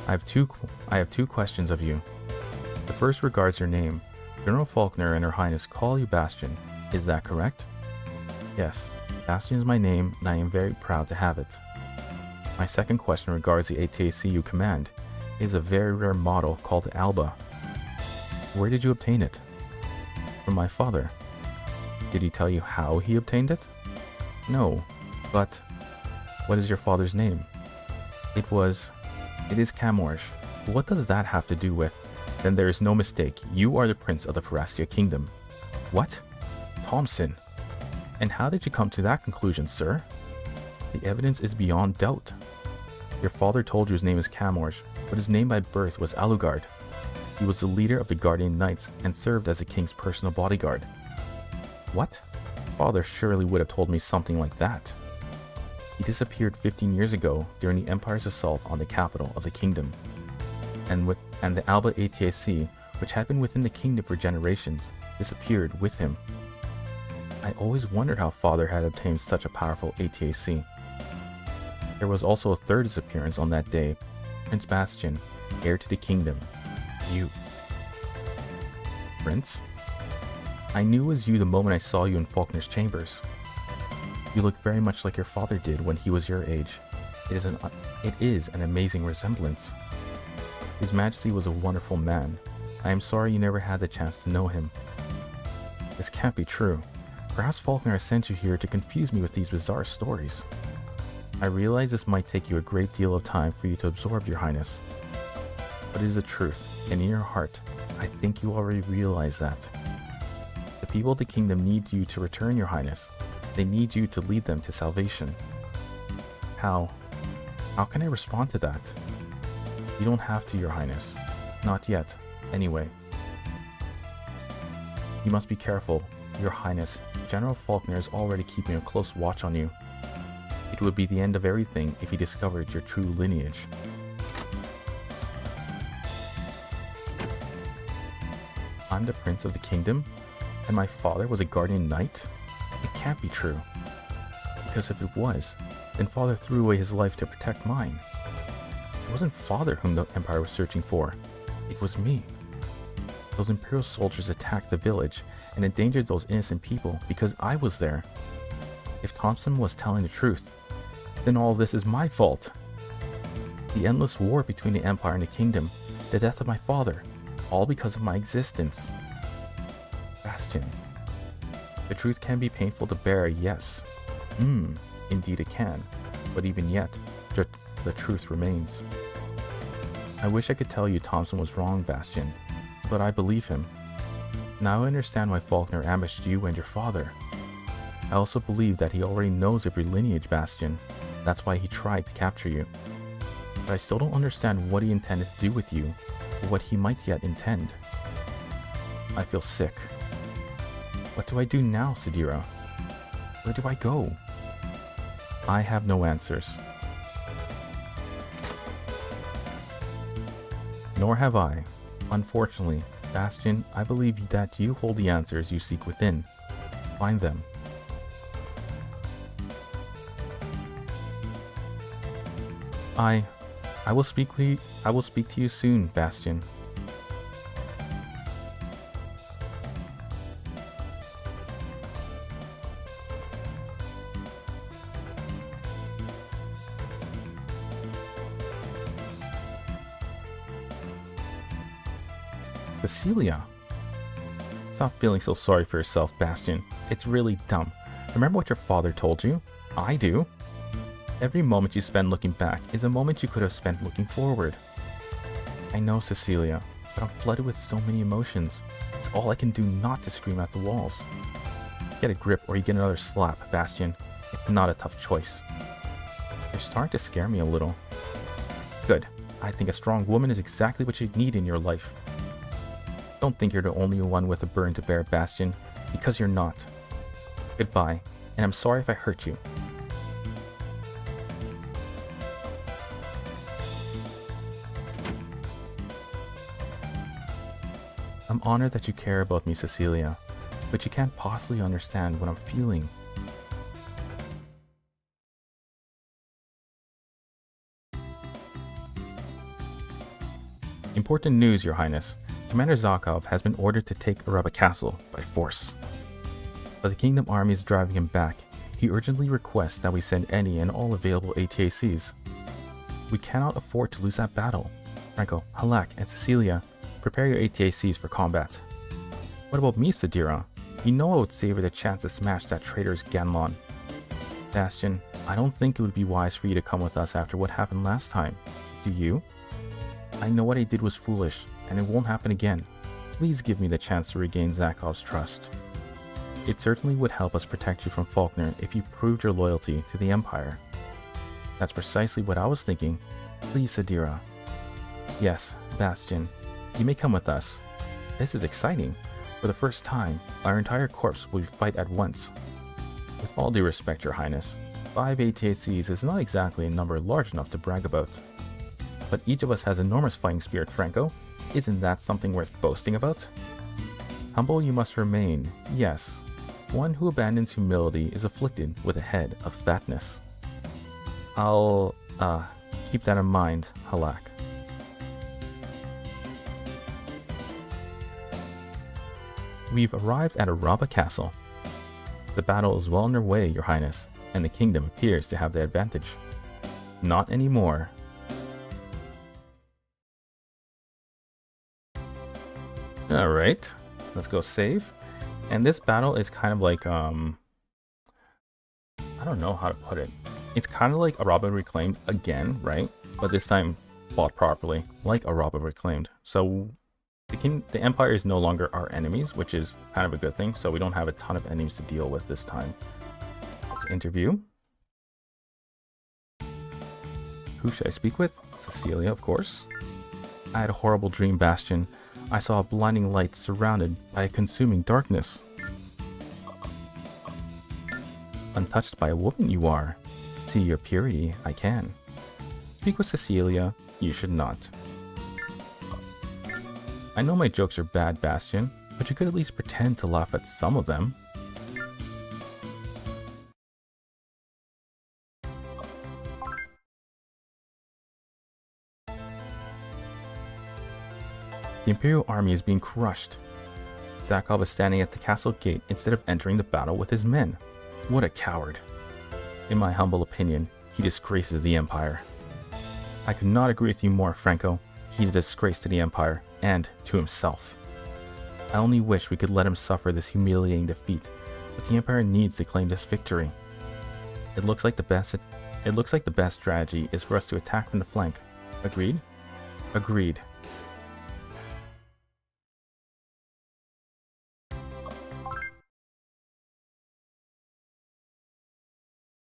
I have two questions of you. The first regards your name. General Faulkner and Her Highness call you Bastion. Is that correct? Yes, Bastion is my name, and I am very proud to have it. My second question regards the ATAC you command. It is a very rare model called Alba. Where did you obtain it? From my father. Did he tell you how he obtained it? No, but what is your father's name? It is Camorge. What does that have to do with? Then there is no mistake. You are the prince of the Pharastia Kingdom. What? Thompson. And how did you come to that conclusion, sir? The evidence is beyond doubt. Your father told you his name is Camorge, but his name by birth was Alucard. He was the leader of the Guardian Knights and served as the king's personal bodyguard. What? Father surely would have told me something like that. He disappeared 15 years ago during the Empire's assault on the capital of the kingdom. And the Alba ATAC, which had been within the kingdom for generations, disappeared with him. I always wondered how Father had obtained such a powerful ATAC. There was also a third disappearance on that day. Prince Bastion, heir to the kingdom. You. Prince? I knew it was you the moment I saw you in Faulkner's chambers. You look very much like your father did when he was your age. It is an amazing resemblance. His Majesty was a wonderful man. I am sorry you never had the chance to know him. This can't be true. Perhaps Faulkner has sent you here to confuse me with these bizarre stories. I realize this might take you a great deal of time for you to absorb, Your Highness. But it is the truth, and in your heart, I think you already realize that. The people of the kingdom need you to return, Your Highness. They need you to lead them to salvation. How can I respond to that? You don't have to, Your Highness. Not yet, anyway. You must be careful, Your Highness. General Faulkner is already keeping a close watch on you. It would be the end of everything if he discovered your true lineage. I'm the prince of the kingdom, and my father was a guardian knight? It can't be true. Because if it was, then Father threw away his life to protect mine. It wasn't Father whom the Empire was searching for. It was me. Those Imperial soldiers attacked the village and endangered those innocent people because I was there. If Thompson was telling the truth, then all this is my fault. The endless war between the Empire and the Kingdom, the death of my father, all because of my existence. Bastion. The truth can be painful to bear, yes. Indeed it can. But even yet, the truth remains. I wish I could tell you Thompson was wrong, Bastion, but I believe him. Now I understand why Faulkner ambushed you and your father. I also believe that he already knows of your lineage, Bastion. That's why he tried to capture you. But I still don't understand what he intended to do with you, or what he might yet intend. I feel sick. What do I do now, Sadira? Where do I go? I have no answers. Nor have I. Unfortunately, Bastion, I believe that you hold the answers you seek within. Find them. I will speak to you soon, Bastion. Cecilia. Stop feeling so sorry for yourself, Bastion. It's really dumb. Remember what your father told you? I do. Every moment you spend looking back is a moment you could have spent looking forward. I know, Cecilia, but I'm flooded with so many emotions. It's all I can do not to scream at the walls. Get a grip or you get another slap, Bastion. It's not a tough choice. You're starting to scare me a little. Good. I think a strong woman is exactly what you need in your life. Don't think you're the only one with a burden to bear, Bastion, because you're not. Goodbye, and I'm sorry if I hurt you. I'm honored that you care about me, Cecilia, but you can't possibly understand what I'm feeling. Important news, Your Highness. Commander Zakov has been ordered to take Araba Castle by force. But the Kingdom Army is driving him back. He urgently requests that we send any and all available ATACs. We cannot afford to lose that battle. Franco, Halak, and Cecilia, prepare your ATACs for combat. What about me, Sadira? You know I would savor the chance to smash that traitorous Ganlon. Bastion, I don't think it would be wise for you to come with us after what happened last time. Do you? I know what I did was foolish, and it won't happen again. Please give me the chance to regain Zakov's trust. It certainly would help us protect you from Faulkner if you proved your loyalty to the Empire. That's precisely what I was thinking. Please, Sadira. Yes, Bastion, you may come with us. This is exciting. For the first time, our entire corps will fight at once. With all due respect, Your Highness, 5 ATACs is not exactly a number large enough to brag about. But each of us has enormous fighting spirit, Franco. Isn't that something worth boasting about? Humble you must remain, yes. One who abandons humility is afflicted with a head of fatness. I'll, keep that in mind, Halak. We've arrived at Araba Castle. The battle is well underway, Your Highness, and the kingdom appears to have the advantage. Not anymore. Alright, let's go save. And this battle is kind of like, I don't know how to put it. It's kind of like Araba Reclaimed again, right? But this time fought properly, like Araba Reclaimed. So the Empire is no longer our enemies, which is kind of a good thing. So we don't have a ton of enemies to deal with this time. Let's interview. Who should I speak with? Cecilia, of course. I had a horrible dream, Bastion. I saw a blinding light surrounded by a consuming darkness. Untouched by a woman you are. See your purity, I can. Speak with Cecilia, you should not. I know my jokes are bad, Bastion, but you could at least pretend to laugh at some of them. The Imperial army is being crushed. Zakov is standing at the castle gate instead of entering the battle with his men. What a coward. In my humble opinion, he disgraces the Empire. I could not agree with you more, Franco. He's a disgrace to the Empire, and to himself. I only wish we could let him suffer this humiliating defeat, but the Empire needs to claim this victory. It looks like the best strategy is for us to attack from the flank. Agreed? Agreed.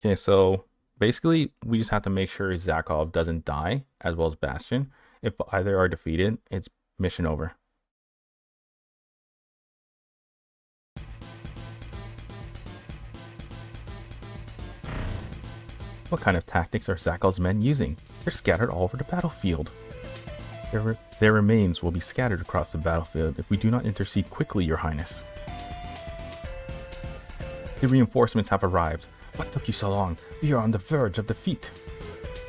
Okay, so basically we just have to make sure Zakov doesn't die, as well as Bastion. If either are defeated, it's mission over. What kind of tactics are Zakov's men using? They're scattered all over the battlefield. Their remains will be scattered across the battlefield if we do not intercede quickly, Your Highness. The reinforcements have arrived. What took you so long? We are on the verge of defeat.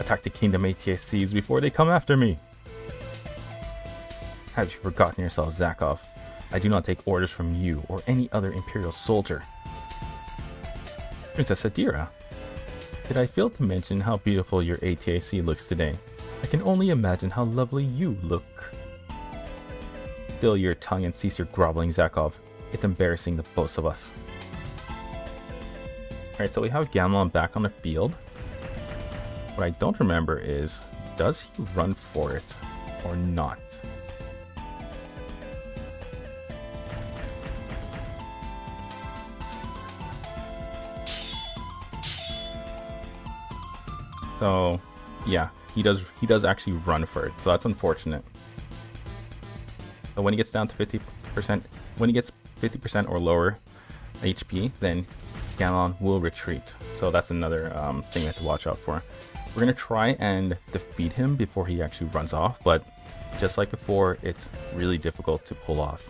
Attack the Kingdom ATSCs before they come after me. Have you forgotten yourself, Zakov? I do not take orders from you or any other Imperial soldier. Princess Sadira, did I fail to mention how beautiful your ATAC looks today? I can only imagine how lovely you look. Still your tongue and cease your groveling, Zakov. It's embarrassing, the both of us. Alright, so we have Gamlon back on the field. What I don't remember is, does he run for it or not? So, yeah, he does actually run for it, so that's unfortunate. But when he gets down to 50%, when he gets 50% or lower HP, then Ganon will retreat. So that's another thing we have to watch out for. We're gonna try and defeat him before he actually runs off, but just like before, it's really difficult to pull off.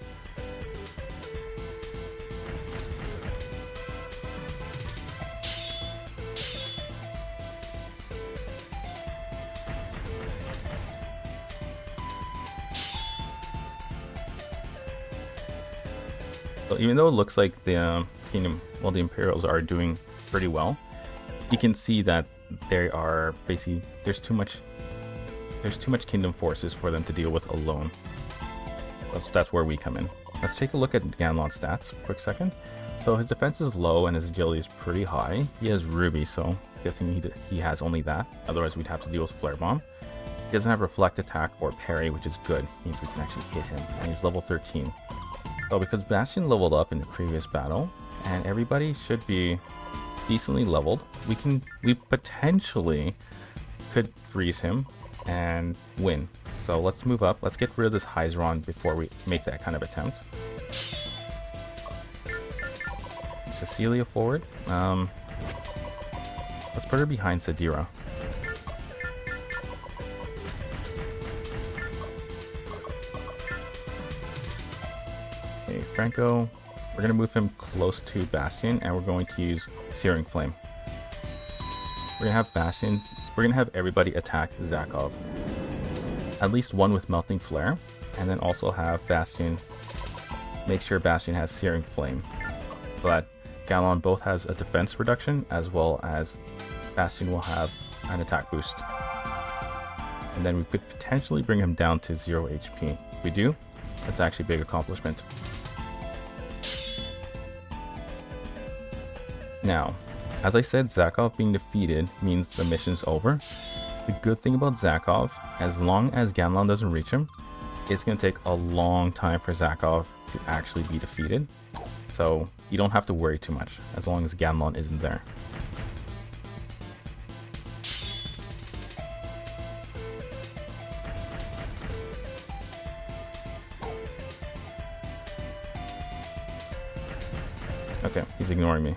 So even though it looks like the Kingdom, well, the Imperials are doing pretty well, you can see that they are basically, there's too much Kingdom forces for them to deal with alone. That's where we come in. Let's take a look at Ganon's stats, quick second. So his defense is low and his agility is pretty high. He has Ruby, so I'm guessing he has only that. Otherwise we'd have to deal with Flare Bomb. He doesn't have Reflect Attack or Parry, which is good. It means we can actually hit him, and he's level 13. So because Bastion leveled up in the previous battle, and everybody should be decently leveled, we potentially could freeze him and win. So let's move up. Let's get rid of this Hyzeron before we make that kind of attempt. Cecilia forward. Let's put her behind Sadira. Okay, Franco. We're going to move him close to Bastion, and we're going to use Searing Flame. We're going to have Bastion. We're going to have everybody attack Zakov. At least one with Melting Flare, and then also have Bastion. Make sure Bastion has Searing Flame, so that Ganon both has a defense reduction, as well as Bastion will have an attack boost. And then we could potentially bring him down to 0 HP. If we do, that's actually a big accomplishment. Now, as I said, Zakov being defeated means the mission's over. The good thing about Zakov, as long as Ganon doesn't reach him, it's going to take a long time for Zakov to actually be defeated. So you don't have to worry too much, as long as Ganon isn't there. Okay, he's ignoring me.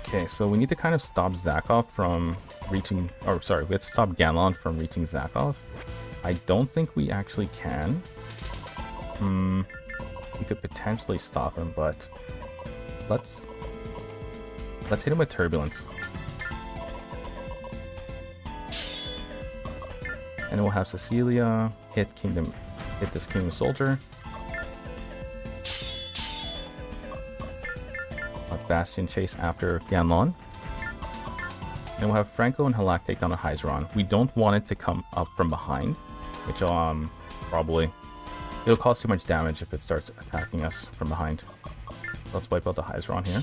Okay, so we need to kind of stop Zakov from reaching, or sorry, we have to stop Ganon from reaching Zakov. I don't think we actually can. We could potentially stop him, but let's hit him with Turbulence. And we'll have Cecilia hit this Kingdom Soldier. Bastion chase after Ganon. And we'll have Franco and Halak take down the Hyzeron. We don't want it to come up from behind, which probably it'll cause too much damage if it starts attacking us from behind. Let's wipe out the Hyzeron here.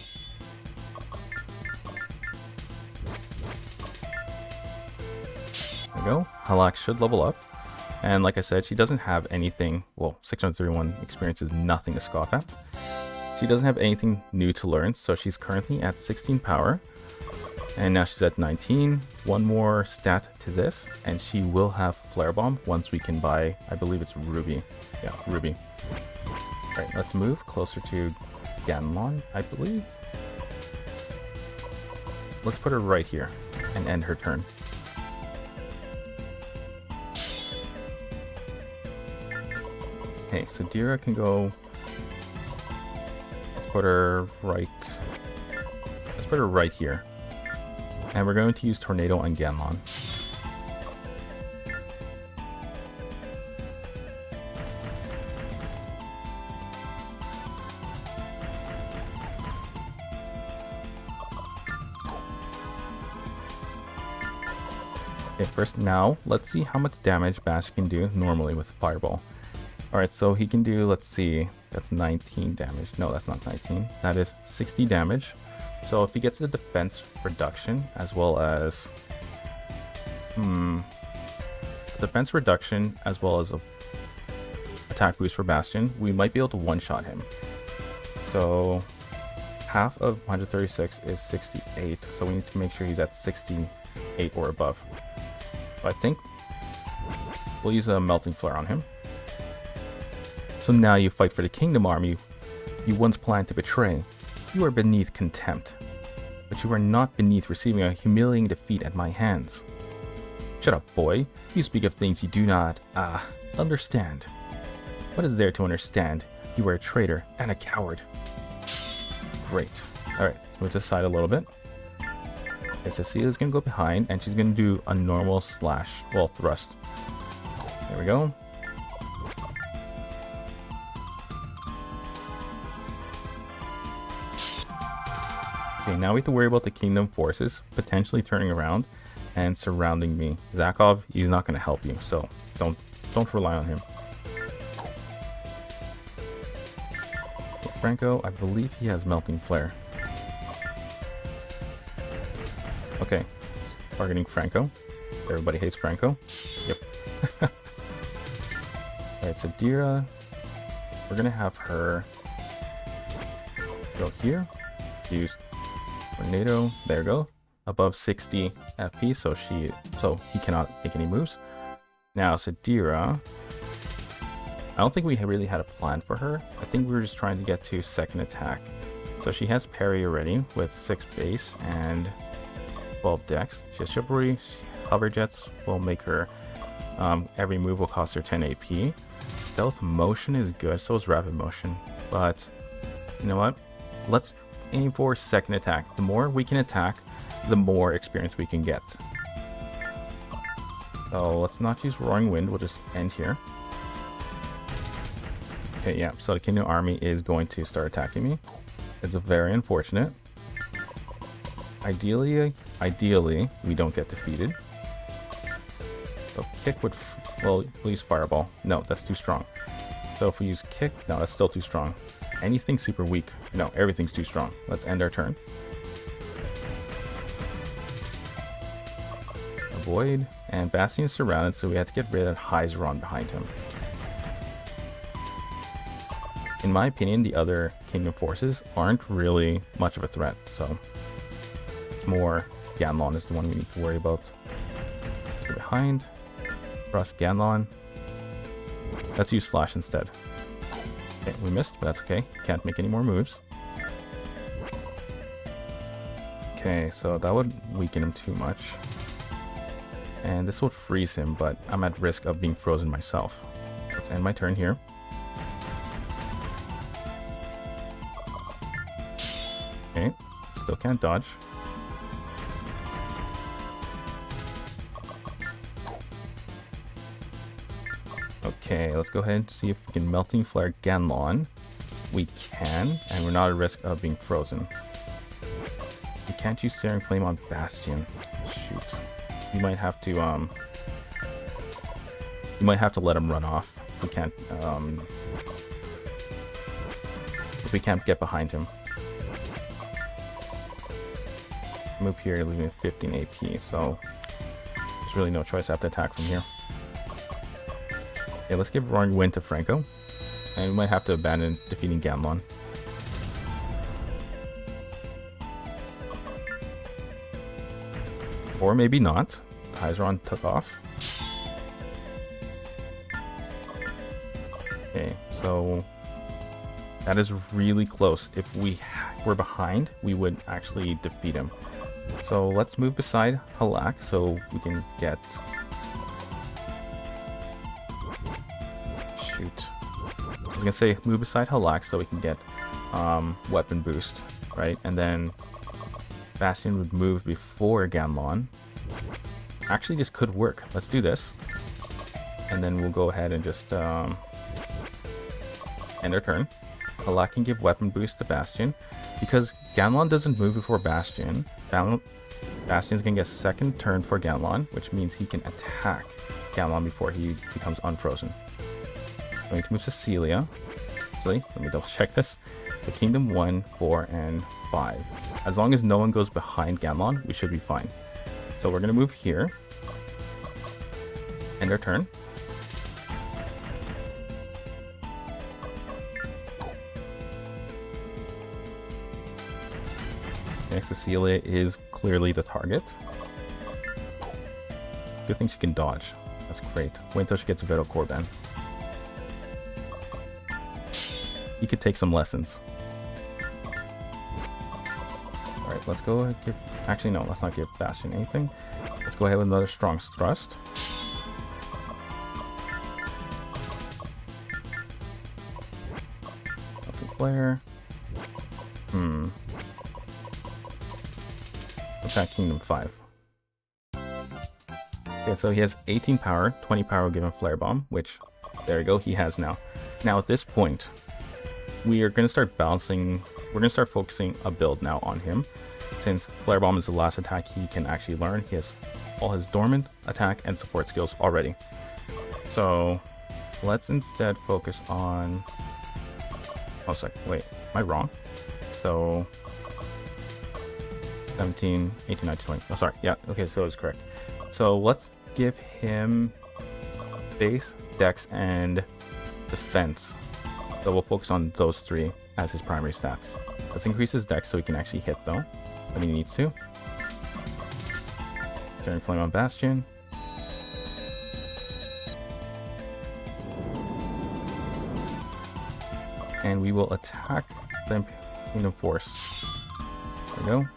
There we go. Halak should level up. And like I said, she doesn't have anything, well, 631 experience is nothing to scoff at. She doesn't have anything new to learn, so she's currently at 16 power. And now she's at 19. One more stat to this, and she will have Flare Bomb once we can buy, I believe it's Ruby. Yeah, Ruby. Alright, let's move closer to Ganon, I believe. Let's put her right here and end her turn. Okay, so Sadira can go. Let's put her right here. And we're going to use Tornado on Ganon. Okay, first now, let's see how much damage Bash can do normally with Fireball. Alright, so he can do, let's see, that's 19 damage. No, that's not 19. That is 60 damage. So if he gets the defense reduction, as well as... defense reduction, as well as a attack boost for Bastion, we might be able to one-shot him. So half of 136 is 68, so we need to make sure he's at 68 or above. So I think we'll use a Melting Flare on him. So now you fight for the Kingdom Army you once planned to betray. You are beneath contempt, but you are not beneath receiving a humiliating defeat at my hands. Shut up, boy. You speak of things you do not, understand. What is there to understand? You are a traitor and a coward. Great. Alright, move to the side a little bit. Okay, Cecilia's gonna go behind, and she's gonna do a normal slash, well, thrust. There we go. Okay, now we have to worry about the Kingdom forces potentially turning around and surrounding me. Zakov, he's not going to help you, so don't rely on him. Okay, Franco, I believe he has Melting Flare. Okay, targeting Franco. Everybody hates Franco. Yep. Alright, Sadira, we're going to have her go here. Use Tornado, there we go, above 60 FP, so he cannot make any moves. Now Sadira, I don't think we really had a plan for her. I think we were just trying to get to second attack. So she has parry already with 6 base and 12 dex. She has chivalry, hover jets will make her, every move will cost her 10 AP. Stealth motion is good, so is rapid motion, but you know what, let's aim for second attack. The more we can attack, the more experience we can get. So let's not use Roaring Wind, we'll just end here. Okay, yeah, so the Kingdom Army is going to start attacking me. It's very unfortunate. Ideally, we don't get defeated. So kick would, well, we'll use Fireball. No, that's too strong. So if we use kick, no, that's still too strong. Anything super weak. No, everything's too strong. Let's end our turn. Avoid. And Bastion is surrounded, so we have to get rid of Hyzeron behind him. In my opinion, the other Kingdom forces aren't really much of a threat, so it's more Ganlon is the one we need to worry about. Let's go behind. Trust Ganlon. Let's use Slash instead. Okay, we missed, but that's okay. Can't make any more moves. Okay, so that would weaken him too much. And this would freeze him, but I'm at risk of being frozen myself. Let's end my turn here. Okay, still can't dodge. Okay, let's go ahead and see if we can Melting Flare Ganlon. We can, and we're not at risk of being frozen. We can't use Searing Flame on Bastion. Shoot. You might have to let him run off. We can't if we can't get behind him. Move here, leaving me 15 AP, so there's really no choice. I have to attack from here. Okay, let's give Roaring Wind to Franco. And we might have to abandon defeating Ganlon. Or maybe not. Hyzeron took off. Okay, so that is really close. If we were behind, we would actually defeat him. So let's move beside Halak so we can get... Shoot. I was gonna say move beside Halak so we can get weapon boost, right? And then Bastion would move before Ganlon. Actually, this could work. Let's do this. And then we'll go ahead and just end our turn. Halak can give weapon boost to Bastion. Because Ganlon doesn't move before Bastion, Bastion's gonna get second turn for Ganlon, which means he can attack Ganlon before he becomes unfrozen. I'm going to move Cecilia. Actually, let me double check this. The Kingdom 1, 4, and 5. As long as no one goes behind Ganlon, we should be fine. So we're going to move here. End our turn. Okay, Cecilia is clearly the target. Good thing she can dodge. That's great. Wait until she gets Vito Corban. He could take some lessons. Alright, let's go and give... Actually, no, let's not give Bastion anything. Let's go ahead with another strong thrust. Player. Attack Kingdom 5. Okay, so he has 18 power, 20 power given Flare Bomb, which, there you go, he has now. Now at this point, we are going to start balancing, we're going to start focusing a build now on him. Since Flare Bomb is the last attack he can actually learn, he has all his dormant, attack, and support skills already. So, let's instead focus on... Oh, sorry, wait, am I wrong? So, 17, 18, 19, 20. Oh, sorry, yeah, okay, so it's correct. So let's give him base, dex, and defense. So we'll focus on those three as his primary stats. Let's increase his dex so he can actually hit though, when he needs to. Searing Flame on Bastion. And we will attack the Kingdom Force. There we go.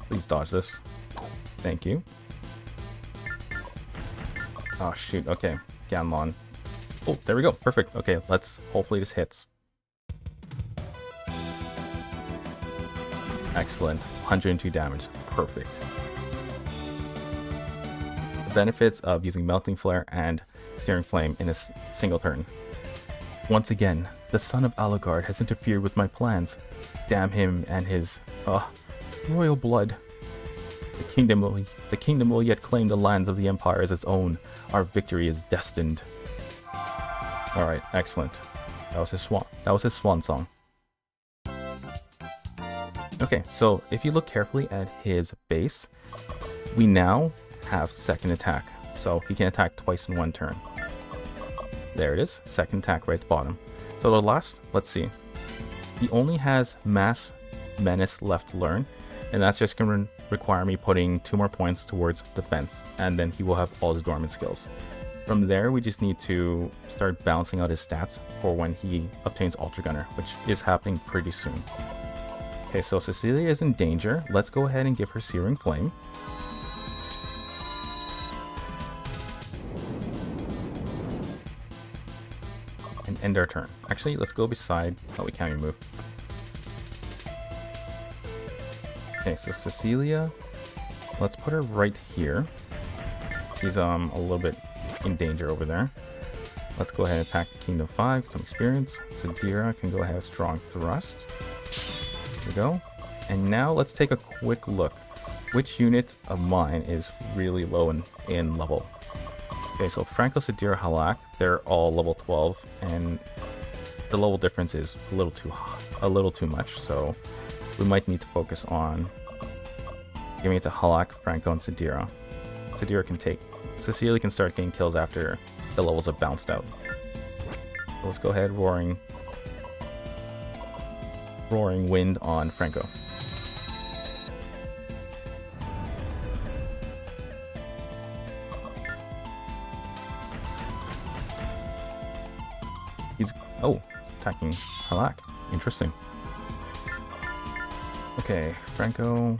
Please dodge this. Thank you. Oh shoot, okay. Ganlon. Oh, there we go. Perfect. Okay, let's... Hopefully this hits. Excellent. 102 damage. Perfect. The benefits of using Melting Flare and Searing Flame in a single turn. Once again, the son of Alucard has interfered with my plans. Damn him and his royal blood. The kingdom will yet claim the lands of the Empire as its own. Our victory is destined. Alright, excellent. That was his swan song. Okay, so if you look carefully at his base, we now have second attack. So he can attack twice in one turn. There it is, second attack right at the bottom. So the last, let's see. He only has Mass Menace left to learn, and that's just going to require me putting 2 more points towards defense, and then he will have all his dormant skills. From there, we just need to start balancing out his stats for when he obtains Ultra Gunner, which is happening pretty soon. Okay, so Cecilia is in danger. Let's go ahead and give her Searing Flame. And end our turn. Actually, let's go beside... Oh, we can't even move. Okay, so Cecilia, let's put her right here. She's a little bit in danger over there. Let's go ahead and attack Kingdom 5, get some experience. Sadira can go ahead, strong thrust. There we go. And now let's take a quick look. Which unit of mine is really low in level? Okay, so Franco, Sadira, Halak, they're all level 12, and the level difference is a little too much, so we might need to focus on giving it to Halak, Franco, and Sadira. Sadira can take... Cecilia can start getting kills after the levels have bounced out. So let's go ahead, Roaring Wind on Franco. He's... Oh, attacking Halak. Interesting. Okay, Franco...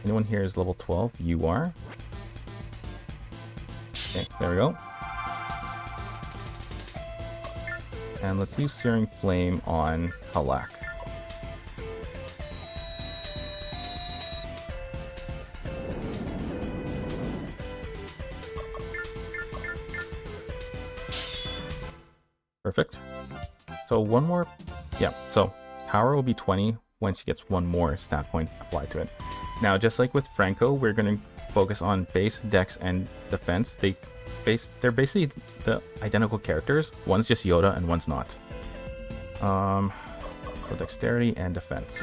Anyone here is level 12? You are. Okay, there we go. And let's use Searing Flame on Halak. Perfect. So one more... Yeah, so power will be 20 when she gets one more stat point applied to it. Now, just like with Franco, we're going to focus on base, dex, and defense. They're basically the identical characters. One's just Yoda and one's not. So dexterity and defense.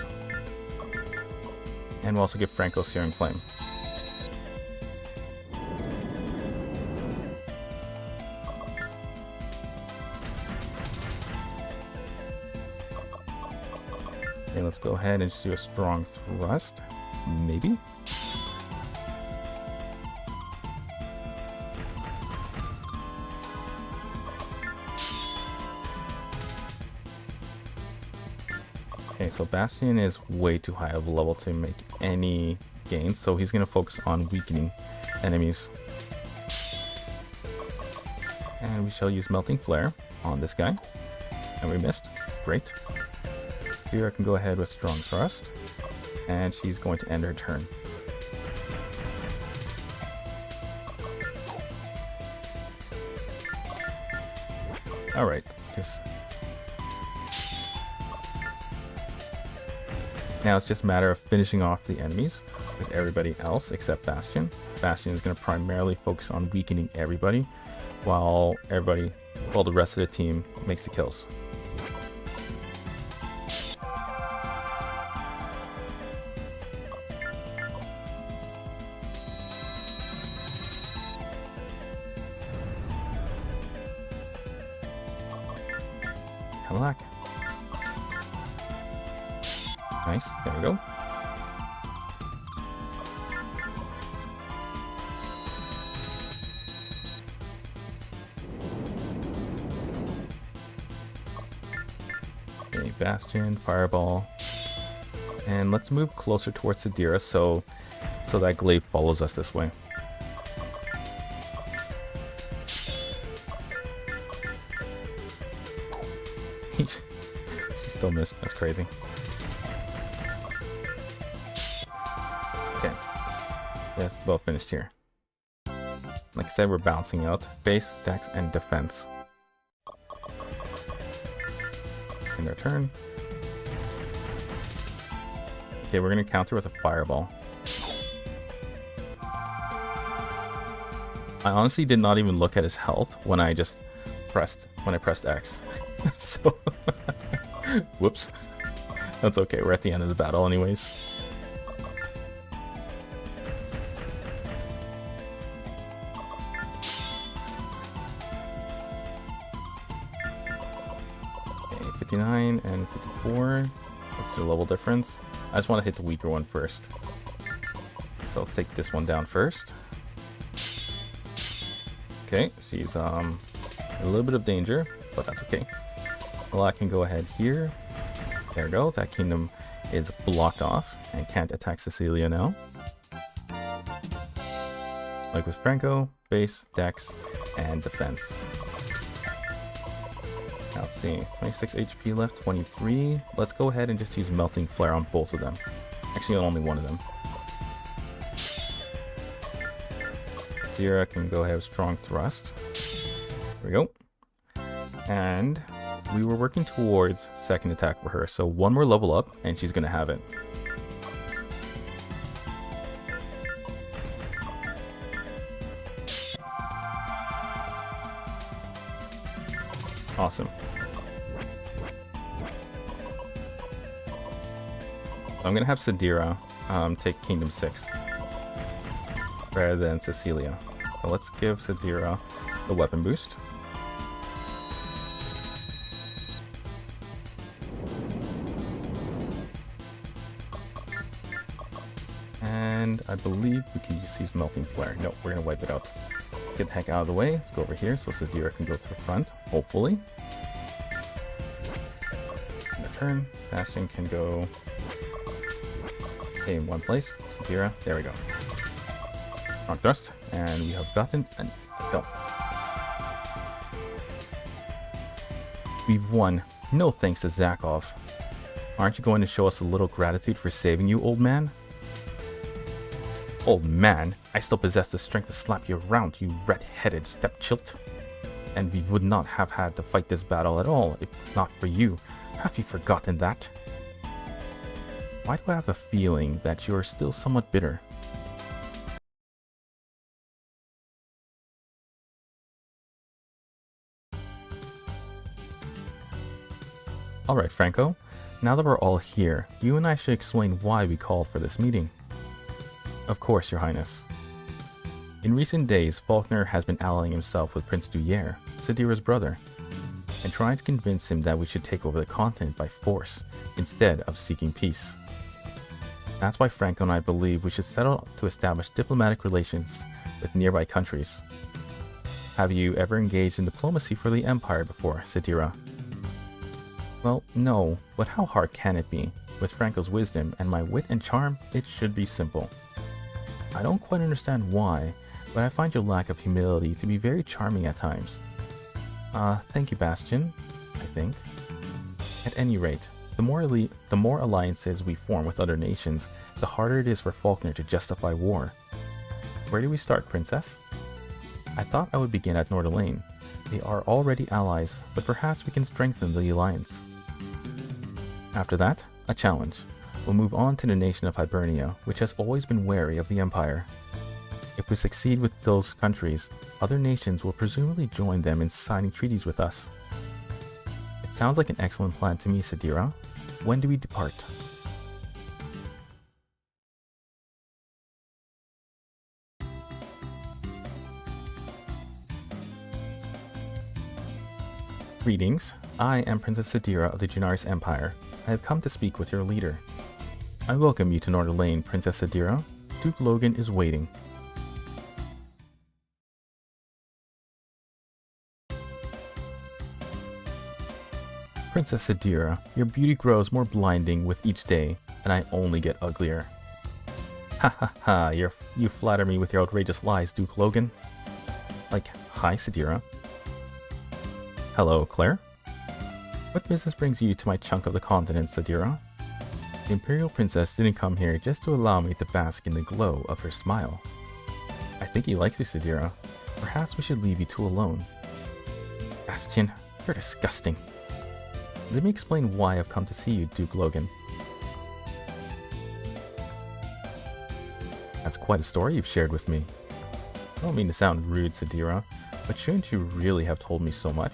And we'll also give Franco Searing Flame. Okay, let's go ahead and just do a strong thrust. Maybe? Okay, so Bastion is way too high of a level to make any gains, so he's going to focus on weakening enemies. And we shall use Melting Flare on this guy. And we missed. Great. Sadira can go ahead with Strong Thrust. And she's going to end her turn. Alright, now it's just a matter of finishing off the enemies with everybody else except Bastion. Bastion is going to primarily focus on weakening everybody while the rest of the team makes the kills. Cadillac. Nice, there we go. Okay, Bastion, Fireball. And let's move closer towards Sadira so that glaive follows us this way. She still missed, that's crazy. Okay, that's about finished here. Like I said, we're bouncing out base, dex, and defense. In their turn. Okay, we're gonna counter with a fireball. I honestly did not even look at his health when I pressed X. So whoops. That's okay, we're at the end of the battle anyways. Okay, 59 and 54. Let's do a level difference. I just want to hit the weaker one first. So let's take this one down first. Okay, she's a little bit of danger, but that's okay. Well, I can go ahead here. There we go. That kingdom is blocked off and can't attack Cecilia now. Like with Franco, base, dex, and defense. Now let's see. 26 HP left, 23. Let's go ahead and just use Melting Flare on both of them. Actually, on only one of them. Sadira can go ahead with Strong Thrust. There we go. And we were working towards second attack for her, so one more level up and she's gonna have it. Awesome. So I'm gonna have Sadira take Kingdom 6 rather than Cecilia. So let's give Sadira the weapon boost. And I believe we can just use Melting Flare. Nope, we're going to wipe it out. Get the heck out of the way. Let's go over here so Sadira can go to the front, hopefully. In the turn, Bastion can go in one place. Sadira, there we go. Strong Thrust, and we have gotten an kill. We've won. No thanks to Zakov. Aren't you going to show us a little gratitude for saving you, old man? Old man, I still possess the strength to slap you around, you red-headed stepchild. And we would not have had to fight this battle at all if not for you. Have you forgotten that? Why do I have a feeling that you are still somewhat bitter? Alright, Franco. Now that we're all here, you and I should explain why we called for this meeting. Of course, Your Highness. In recent days, Faulkner has been allying himself with Prince Duyere, Sadira's brother. and trying to convince him that we should take over the continent by force instead of seeking peace. That's why Franco and I believe we should settle to establish diplomatic relations with nearby countries. Have you ever engaged in diplomacy for the Empire before, Sadira? Well, no, but how hard can it be? With Franco's wisdom and my wit and charm, it should be simple. I don't quite understand why, but I find your lack of humility to be very charming at times. Thank you, Bastion, I think. At any rate, the more alliances we form with other nations, the harder it is for Faulkner to justify war. Where do we start, Princess? I thought I would begin at Nordalane. They are already allies, but perhaps we can strengthen the alliance. After that, a challenge. We'll move on to the nation of Hibernia, which has always been wary of the Empire. If we succeed with those countries, other nations will presumably join them in signing treaties with us. It sounds like an excellent plan to me, Sadira. When do we depart? Greetings. I am Princess Sadira of the Junaris Empire. I have come to speak with your leader. I welcome you to Nordalane, Princess Sadira. Duke Logan is waiting. Princess Sadira, your beauty grows more blinding with each day, and I only get uglier. Ha ha ha, you flatter me with your outrageous lies, Duke Logan. Like, hi Sadira. Hello, Claire? What business brings you to my chunk of the continent, Sadira? The Imperial Princess didn't come here just to allow me to bask in the glow of her smile. I think he likes you, Sadira. Perhaps we should leave you two alone. Bastion, you're disgusting. Let me explain why I've come to see you, Duke Logan. That's quite a story you've shared with me. I don't mean to sound rude, Sadira, but shouldn't you really have told me so much?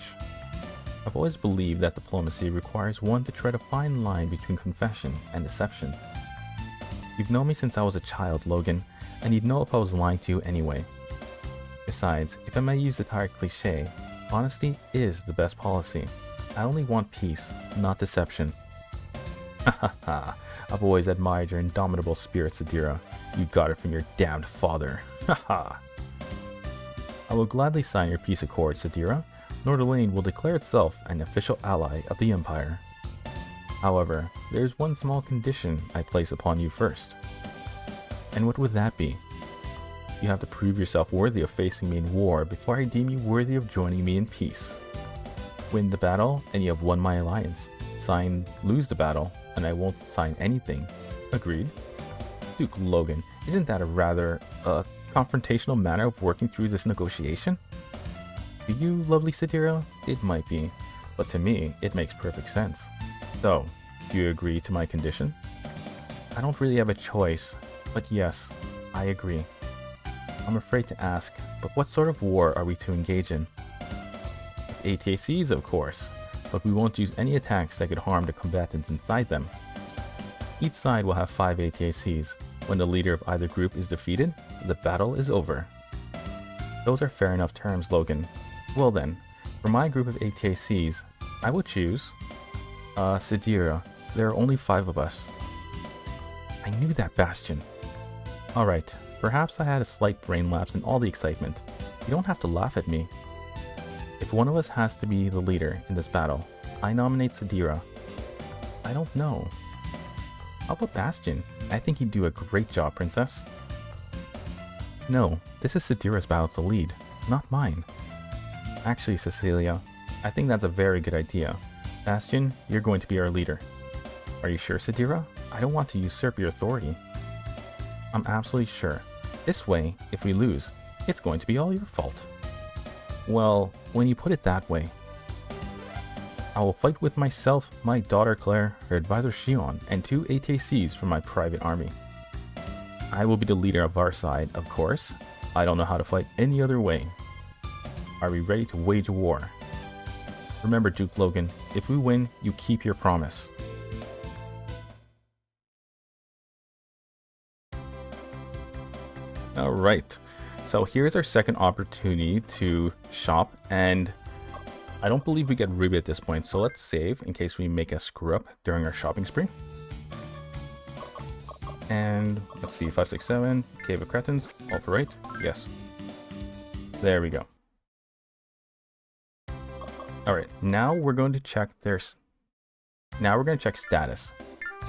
I've always believed that diplomacy requires one to tread a fine line between confession and deception. You've known me since I was a child, Logan, and you'd know if I was lying to you anyway. Besides, if I may use the tired cliché, honesty is the best policy. I only want peace, not deception. Ha ha ha, I've always admired your indomitable spirit, Sadira. You got it from your damned father. Ha ha. I will gladly sign your peace accord, Sadira. Nordalane will declare itself an official ally of the Empire. However, there's one small condition I place upon you first. And what would that be? You have to prove yourself worthy of facing me in war before I deem you worthy of joining me in peace. Win the battle, and you have won my alliance. Lose the battle, and I won't sign anything. Agreed? Duke Logan, isn't that a rather, confrontational manner of working through this negotiation? To you, lovely Sadira, it might be, but to me, it makes perfect sense. So, do you agree to my condition? I don't really have a choice, but yes, I agree. I'm afraid to ask, but what sort of war are we to engage in? ATACs, of course, but we won't use any attacks that could harm the combatants inside them. Each side will have 5 ATACs. When the leader of either group is defeated, the battle is over. Those are fair enough terms, Logan. Well then, for my group of ATACs, I will choose... Sadira. There are only 5 of us. I knew that, Bastion. Alright, perhaps I had a slight brain lapse in all the excitement. You don't have to laugh at me. If one of us has to be the leader in this battle, I nominate Sadira. I don't know. How about Bastion? I think he'd do a great job, Princess. No, this is Sadira's battle to lead, not mine. Actually, Cecilia, I think that's a very good idea. Bastion, you're going to be our leader. Are you sure, Sadira? I don't want to usurp your authority. I'm absolutely sure. This way, if we lose, it's going to be all your fault. Well, when you put it that way. I will fight with myself, my daughter Claire, her advisor Shion, and 2 ATACs from my private army. I will be the leader of our side, of course. I don't know how to fight any other way. Are we ready to wage a war? Remember, Duke Logan, if we win, you keep your promise. Alright, so here's our second opportunity to shop, and I don't believe we get Ruby at this point, so let's save in case we make a screw up during our shopping spree. And let's see, 5, 6, 7, Cave of Cretins, all for right, yes. There we go. Alright, now we're going to check status.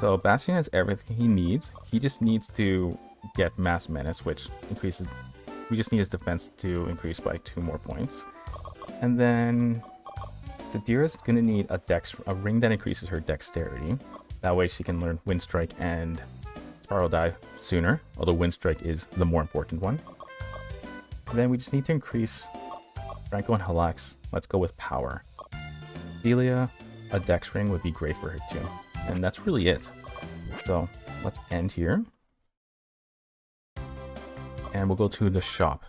So Bastion has everything he needs. He just needs to get Mass Menace, which increases, we just need his defense to increase by 2 more points. And then Sadira's gonna need a ring that increases her dexterity. That way she can learn Wind Strike and Spiral Dive sooner, although Wind Strike is the more important one. And then we just need to increase Franco and Halak's. Let's go with Power. Cecilia, a dex ring would be great for her too. And that's really it. So let's end here. And we'll go to the shop.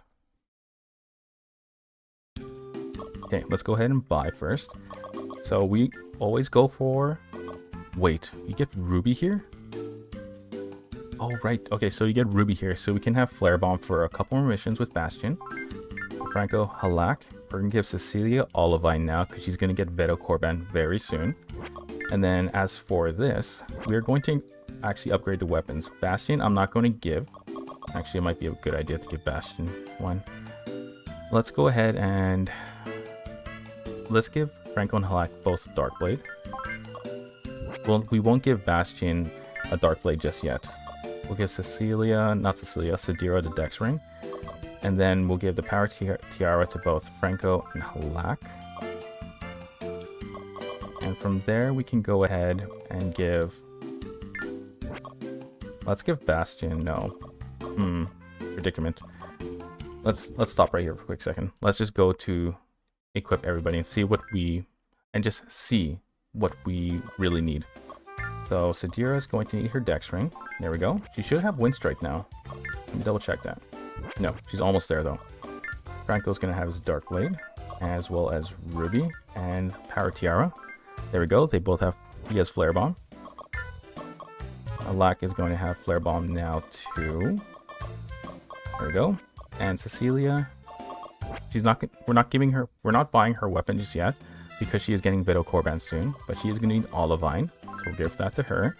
Okay, let's go ahead and buy first. So we always go for... Wait, you get Ruby here? Oh, right. Okay, so you get Ruby here. So we can have Flare Bomb for a couple more missions with Bastion. Franco, Halak. We're going to give Cecilia Olivine now because she's going to get Veto Korban very soon. And then as for this, we're going to actually upgrade the weapons. Bastion, I'm not going to give. Actually, it might be a good idea to give Bastion one. Let's go ahead and... Let's give Franco and Halak both Dark Blade. Well, we won't give Bastion a Dark Blade just yet. We'll give Sadira the Dex Ring. And then we'll give the Power Tiara to both Franco and Halak. And from there, we can go ahead and give... Let's give Bastion, no. Predicament. Let's stop right here for a quick second. Let's just go to equip everybody and see what we... And just see what we really need. So Sadira is going to need her Dex Ring. There we go. She should have Wind Strike now. Let me double check that. No, she's almost there though. Franco's going to have his Dark Blade, as well as Ruby and Power Tiara. There we go. They both have... He has Flare Bomb. Halak is going to have Flare Bomb now too. There we go. And Cecilia... She's not... We're not buying her weapon just yet, because she is getting Veto Korban soon. But she is going to need Olivine. So we'll give that to her.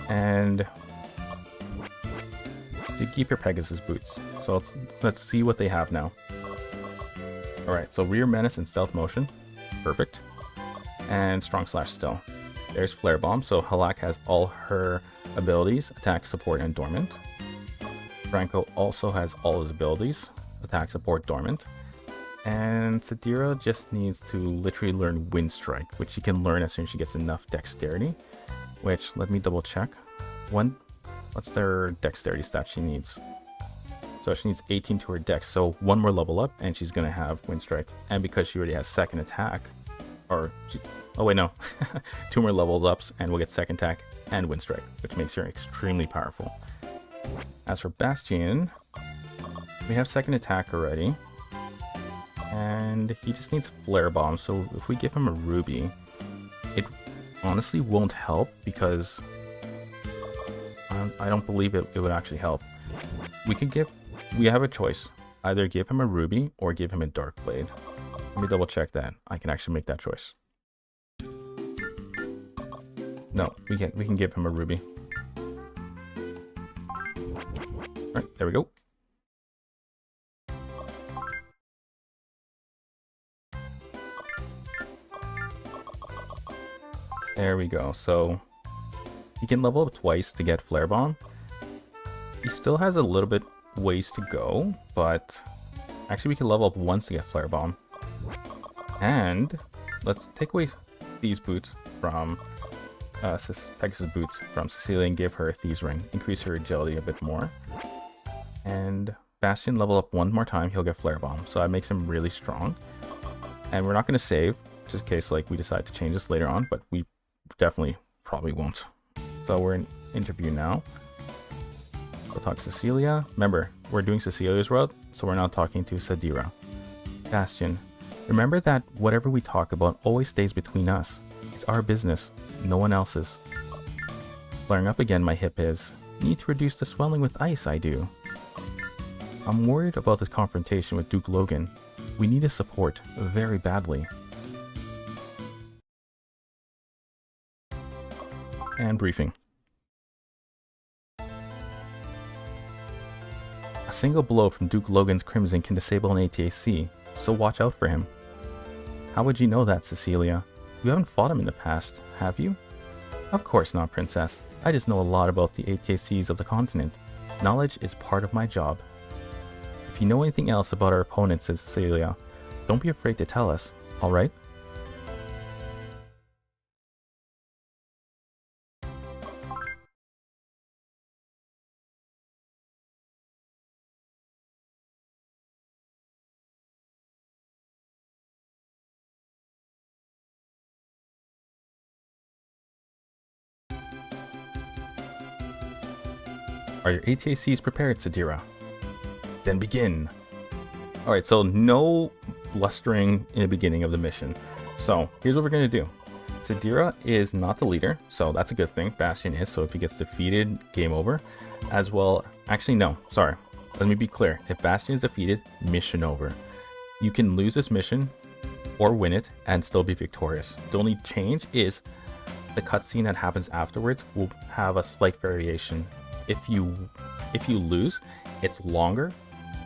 And... You keep your Pegasus boots. So let's see what they have now. Alright, so Rear Menace and Stealth Motion. Perfect. And Strong Slash still. There's Flare Bomb, so Halak has all her abilities, Attack, Support, and Dormant. Franco also has all his abilities, Attack, Support, Dormant. And Sadira just needs to literally learn Wind Strike, which she can learn as soon as she gets enough Dexterity. Which, let me double check. What's their Dexterity stat she needs? So she needs 18 to her Dex, so one more level up, and she's going to have Wind Strike. And because she already has second attack, oh wait, no. 2 more levels ups, and we'll get second attack and Wind Strike, which makes her extremely powerful. As for Bastion, we have second attack already. And he just needs Flare Bomb, so if we give him a Ruby, it honestly won't help because I don't believe it would actually help. We have a choice. Either give him a Ruby or give him a Dark Blade. Let me double check that. I can actually make that choice. No, we can give him a Ruby. Alright, there we go. There we go. So he can level up twice to get Flare Bomb. He still has a little bit ways to go, but actually we can level up once to get Flare Bomb. And let's take away these boots from Pegasus boots from Cecilia and give her a Thieves Ring. Increase her agility a bit more. And Bastion level up one more time, he'll get Flare Bomb. So that makes him really strong. And we're not going to save, just in case like we decide to change this later on, but we definitely probably won't. So we're in interview now. We'll talk to Cecilia. Remember, we're doing Cecilia's route, so we're not talking to Sadira. Bastion, remember that whatever we talk about always stays between us. It's our business, no one else's. Flaring up again, my hip is. Need to reduce the swelling with ice, I do. I'm worried about this confrontation with Duke Logan. We need his support, very badly. And briefing. A single blow from Duke Logan's Crimson can disable an ATAC, so watch out for him. How would you know that, Cecilia? You haven't fought him in the past, have you? Of course not, Princess. I just know a lot about the ATACs of the continent. Knowledge is part of my job. If you know anything else about our opponent, says Cecilia, don't be afraid to tell us, alright? Are your ATACs prepared, Sadira? Then begin. Alright, so no blustering in the beginning of the mission. So here's what we're going to do. Sadira is not the leader, so that's a good thing. Bastion is, so if he gets defeated, game over. As well, actually no, sorry. Let me be clear. If Bastion is defeated, mission over. You can lose this mission or win it and still be victorious. The only change is the cutscene that happens afterwards will have a slight variation. If you lose, it's longer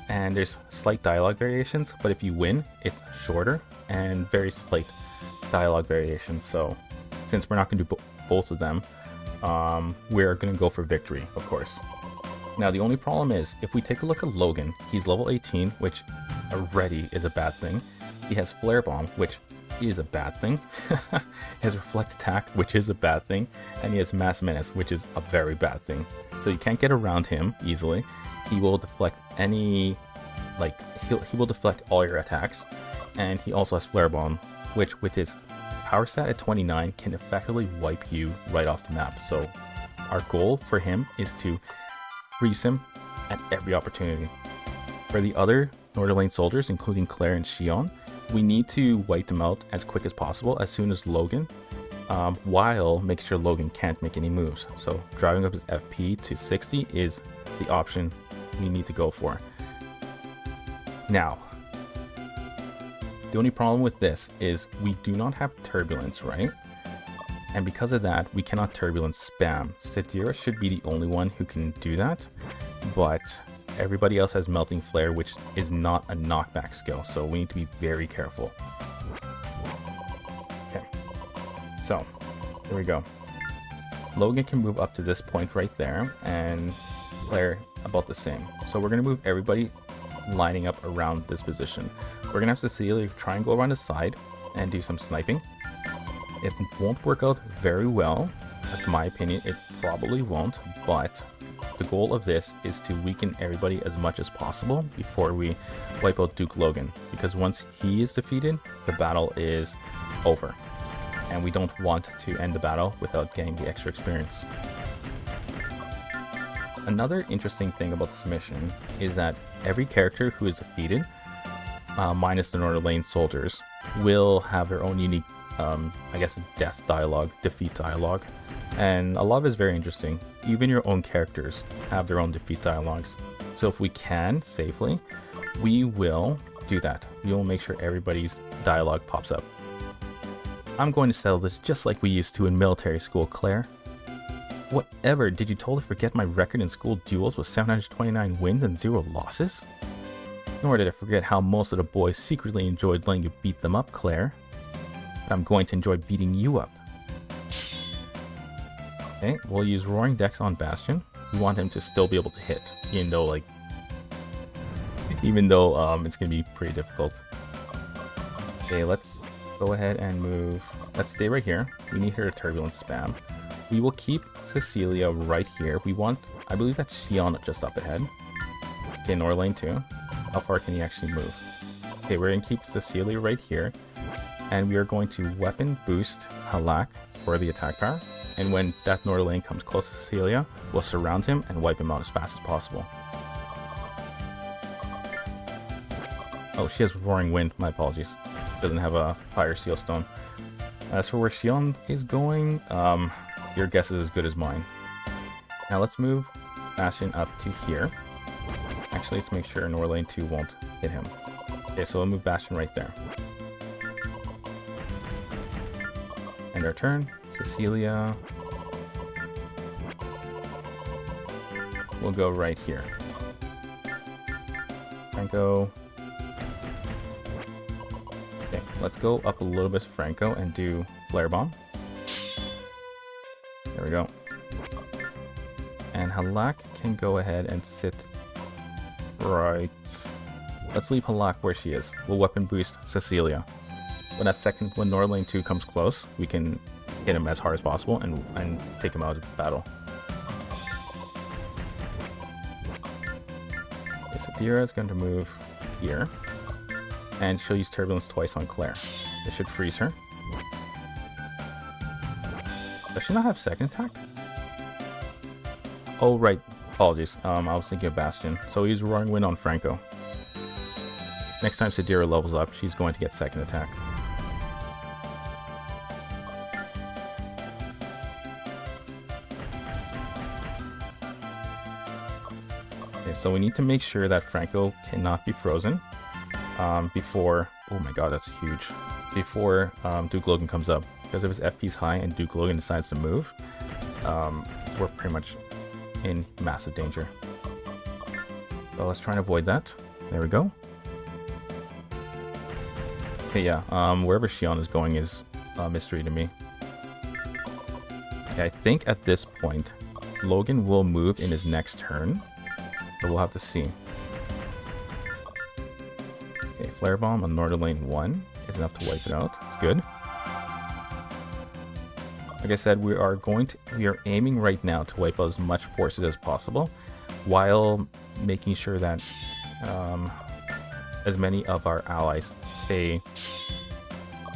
and there's slight dialogue variations, but if you win, it's shorter and very slight dialogue variations. So since we're not going to do both of them, we're going to go for victory, of course. Now the only problem is, if we take a look at Logan, he's level 18, which already is a bad thing. He has Flare Bomb, which is a bad thing. He has Reflect Attack, which is a bad thing. And he has Mass Menace, which is a very bad thing. So you can't get around him easily. He will deflect any, he will deflect all your attacks. And he also has Flare Bomb, which with his power stat at 29 can effectively wipe you right off the map. So our goal for him is to freeze him at every opportunity. For the other Northern Lane soldiers, including Claire and Xion, we need to wipe them out as quick as possible as soon as Logan, while make sure Logan can't make any moves. So driving up his FP to 60 is the option we need to go for. Now, the only problem with this is we do not have Turbulence, right? And because of that, we cannot Turbulence spam. Sadira should be the only one who can do that, but everybody else has Melting Flare, which is not a knockback skill, so we need to be very careful. Okay, so here we go. Logan can move up to this point right there, and Claire about the same. So we're going to move everybody lining up around this position. We're going to have Cecilia try and go around the side and do some sniping. It won't work out very well. That's my opinion. It probably won't, but the goal of this is to weaken everybody as much as possible before we wipe out Duke Logan, because once he is defeated, the battle is over, and we don't want to end the battle without getting the extra experience. Another interesting thing about this mission is that every character who is defeated, minus the Northern Lane soldiers, will have their own unique, I guess, death dialogue, defeat dialogue. And a lot of it is very interesting. Even your own characters have their own defeat dialogues. So if we can safely, we will do that. We will make sure everybody's dialogue pops up. I'm going to settle this just like we used to in military school, Claire. Whatever, did you totally forget my record in school duels with 729 wins and 0 losses? Nor did I forget how most of the boys secretly enjoyed letting you beat them up, Claire. But I'm going to enjoy beating you up. Okay, we'll use Roaring Dex on Bastion. We want him to still be able to hit, even though it's gonna be pretty difficult. Okay, let's go ahead and move. Let's stay right here. We need her to Turbulence spam. We will keep Cecilia right here. We want, I believe that's Xion just up ahead. Okay, Northern Lane too. How far can he actually move? Okay, we're gonna keep Cecilia right here, and we are going to weapon boost Halak for the attack power. And when that Northern Lane comes close to Cecilia, we'll surround him and wipe him out as fast as possible. Oh, she has Roaring Wind. My apologies. Doesn't have a Fire Seal Stone. As for where Xion is going, your guess is as good as mine. Now let's move Bastion up to here. Actually, let's make sure Northern Lane 2 won't hit him. Okay, so we'll move Bastion right there. End our turn. Cecilia. we'll go right here. Franco. Okay, let's go up a little bit, Franco, and do Flare Bomb. There we go. And Halak can go ahead and sit right. Let's leave Halak where she is. We'll weapon boost Cecilia. When Nord Lane 2 comes close, we can hit him as hard as possible and take him out of battle. Okay, Sadira is going to move here. And she'll use Turbulence twice on Claire. This should freeze her. Does she not have second attack? Oh, right. Apologies. I was thinking of Bastion. So he's Roaring Wind on Franco. Next time Sadira levels up, she's going to get second attack. Okay, so we need to make sure that Franco cannot be frozen before... Oh my god, that's huge. Before Duke Logan comes up. Because if his FP is high and Duke Logan decides to move, we're pretty much in massive danger. So let's try and avoid that. There we go. Okay, yeah, wherever Shion is going is a mystery to me. Okay, I think at this point, Logan will move in his next turn. So we'll have to see. Okay, Flare Bomb on Northern Lane 1 is enough to wipe it out. It's good. Like I said, we are aiming right now to wipe out as much forces as possible, while making sure that as many of our allies stay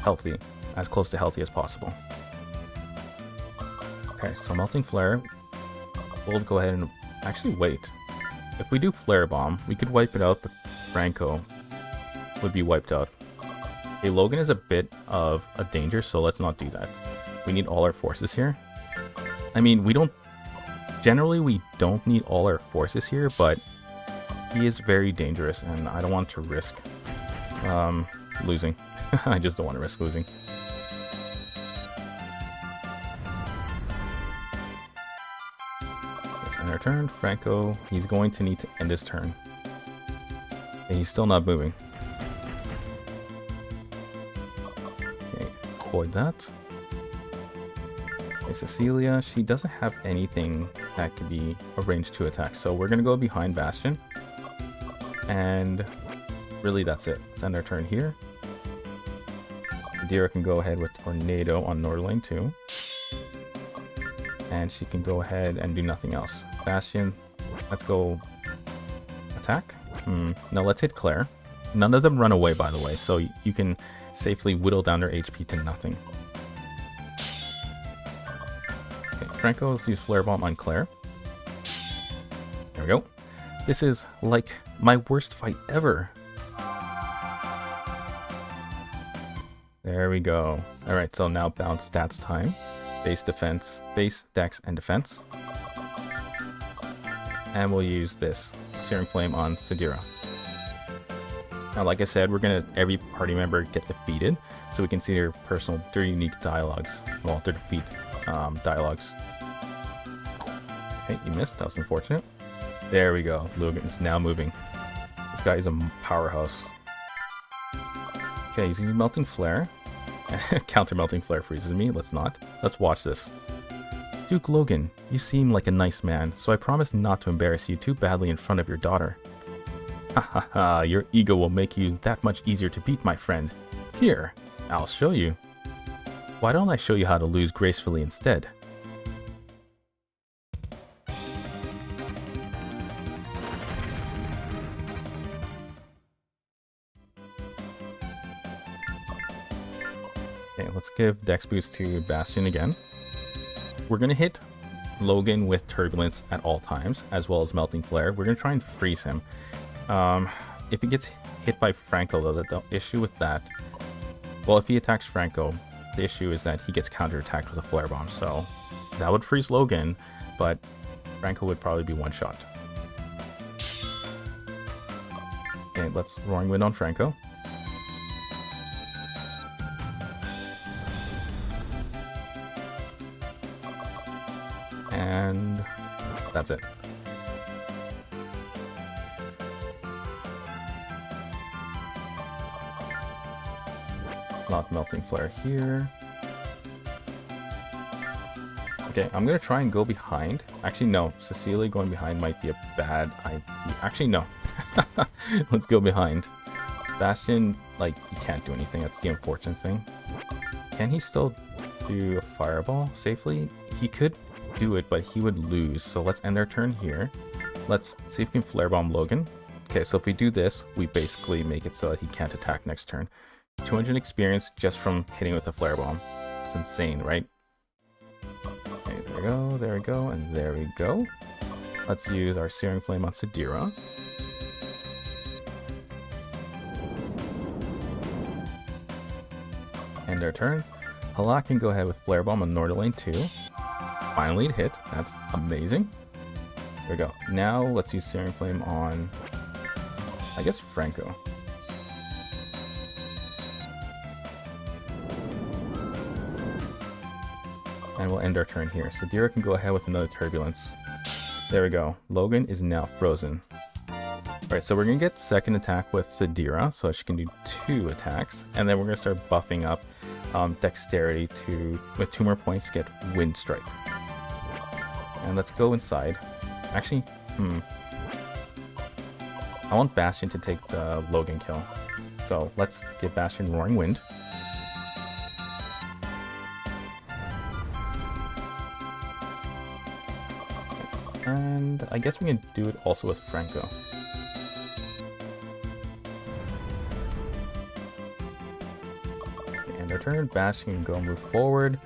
healthy, as close to healthy as possible. Okay, so Melting Flare, we'll go ahead and actually wait. If we do Flare Bomb, we could wipe it out, but Franco would be wiped out. Okay, Logan is a bit of a danger, so let's not do that. We need all our forces here. I mean, generally we don't need all our forces here, but he is very dangerous and I don't want to risk losing. I just don't want to risk losing. It's end our turn. Franco, he's going to need to end his turn. And he's still not moving. Okay, avoid that. Cecilia, she doesn't have anything that could be a range 2 attack, so we're gonna go behind Bastion, and really that's it. Let's end our turn here. Sadira can go ahead with Tornado on North Lane 2, and she can go ahead and do nothing else. Bastion, let's go attack. Now let's hit Claire. None of them run away, by the way, so you can safely whittle down their HP to nothing. Franco, let's use Flare Bomb on Claire. There we go. This is like my worst fight ever. There we go. Alright, so now bounce stats time. Base defense, base, dex, and defense. And we'll use this Searing Flame on Sadira. Now, like I said, we're gonna every party member get defeated, so we can see their their unique dialogues. Well, their defeat dialogues. Okay, you missed. That was unfortunate. There we go. Logan is now moving. This guy is a powerhouse. Okay, he's using Melting Flare. Counter Melting Flare freezes me. Let's not. Let's watch this. Duke Logan, you seem like a nice man, so I promise not to embarrass you too badly in front of your daughter. Ha ha ha, your ego will make you that much easier to beat, my friend. Here, I'll show you. Why don't I show you how to lose gracefully instead? Okay, let's give Dex Boost to Bastion again. We're going to hit Logan with Turbulence at all times, as well as Melting Flare. We're going to try and freeze him. If he gets hit by Franco, though, the issue with that... Well, if he attacks Franco, the issue is that he gets counterattacked with a Flare Bomb, so that would freeze Logan, but Franco would probably be one-shot. Okay, let's Roaring Wind on Franco. And that's it. not melting flare here. Okay, I'm gonna try and go behind. Actually, no. Cecilia going behind might be a bad idea. Actually, no. Let's go behind. Bastion, like, he can't do anything. That's the unfortunate thing. Can he still do a fireball safely? He could do it, but he would lose. So let's end our turn here. Let's see if we can flare bomb Logan. Okay, so if we do this, we basically make it so that he can't attack next turn. 200 experience just from hitting with a flare bomb. It's insane, right? Okay, there we go, and there we go. Let's use our Searing Flame on Sadira. End our turn. Halak can go ahead with Flare Bomb on Nordalane too. Finally it hit. That's amazing. There we go. Now let's use Searing Flame on, I guess, Franco. And we'll end our turn here. Sadira can go ahead with another Turbulence. There we go. Logan is now frozen. Alright, so we're going to get second attack with Sadira, so she can do 2 attacks. And then we're going to start buffing up Dexterity with 2 more points to get Wind Strike. And let's go inside. Actually, I want Bastion to take the Logan kill. So let's give Bastion Roaring Wind. And I guess we can do it also with Franco. And our turn, Bastion can go move forward.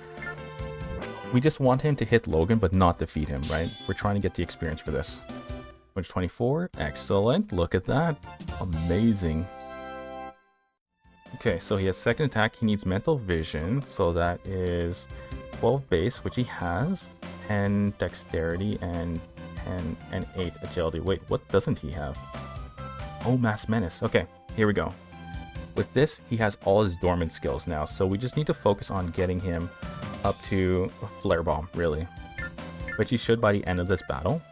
We just want him to hit Logan, but not defeat him, right? We're trying to get the experience for this. 24, excellent. Look at that. Amazing. Okay, so he has second attack. He needs Mental Vision, so that is 12 base, which he has. 10 dexterity and 8 agility. Wait, what doesn't he have? Oh, Mass Menace. Okay, here we go. With this, he has all his dormant skills now, so we just need to focus on getting him up to Flare Bomb, really. Which he should by the end of this battle.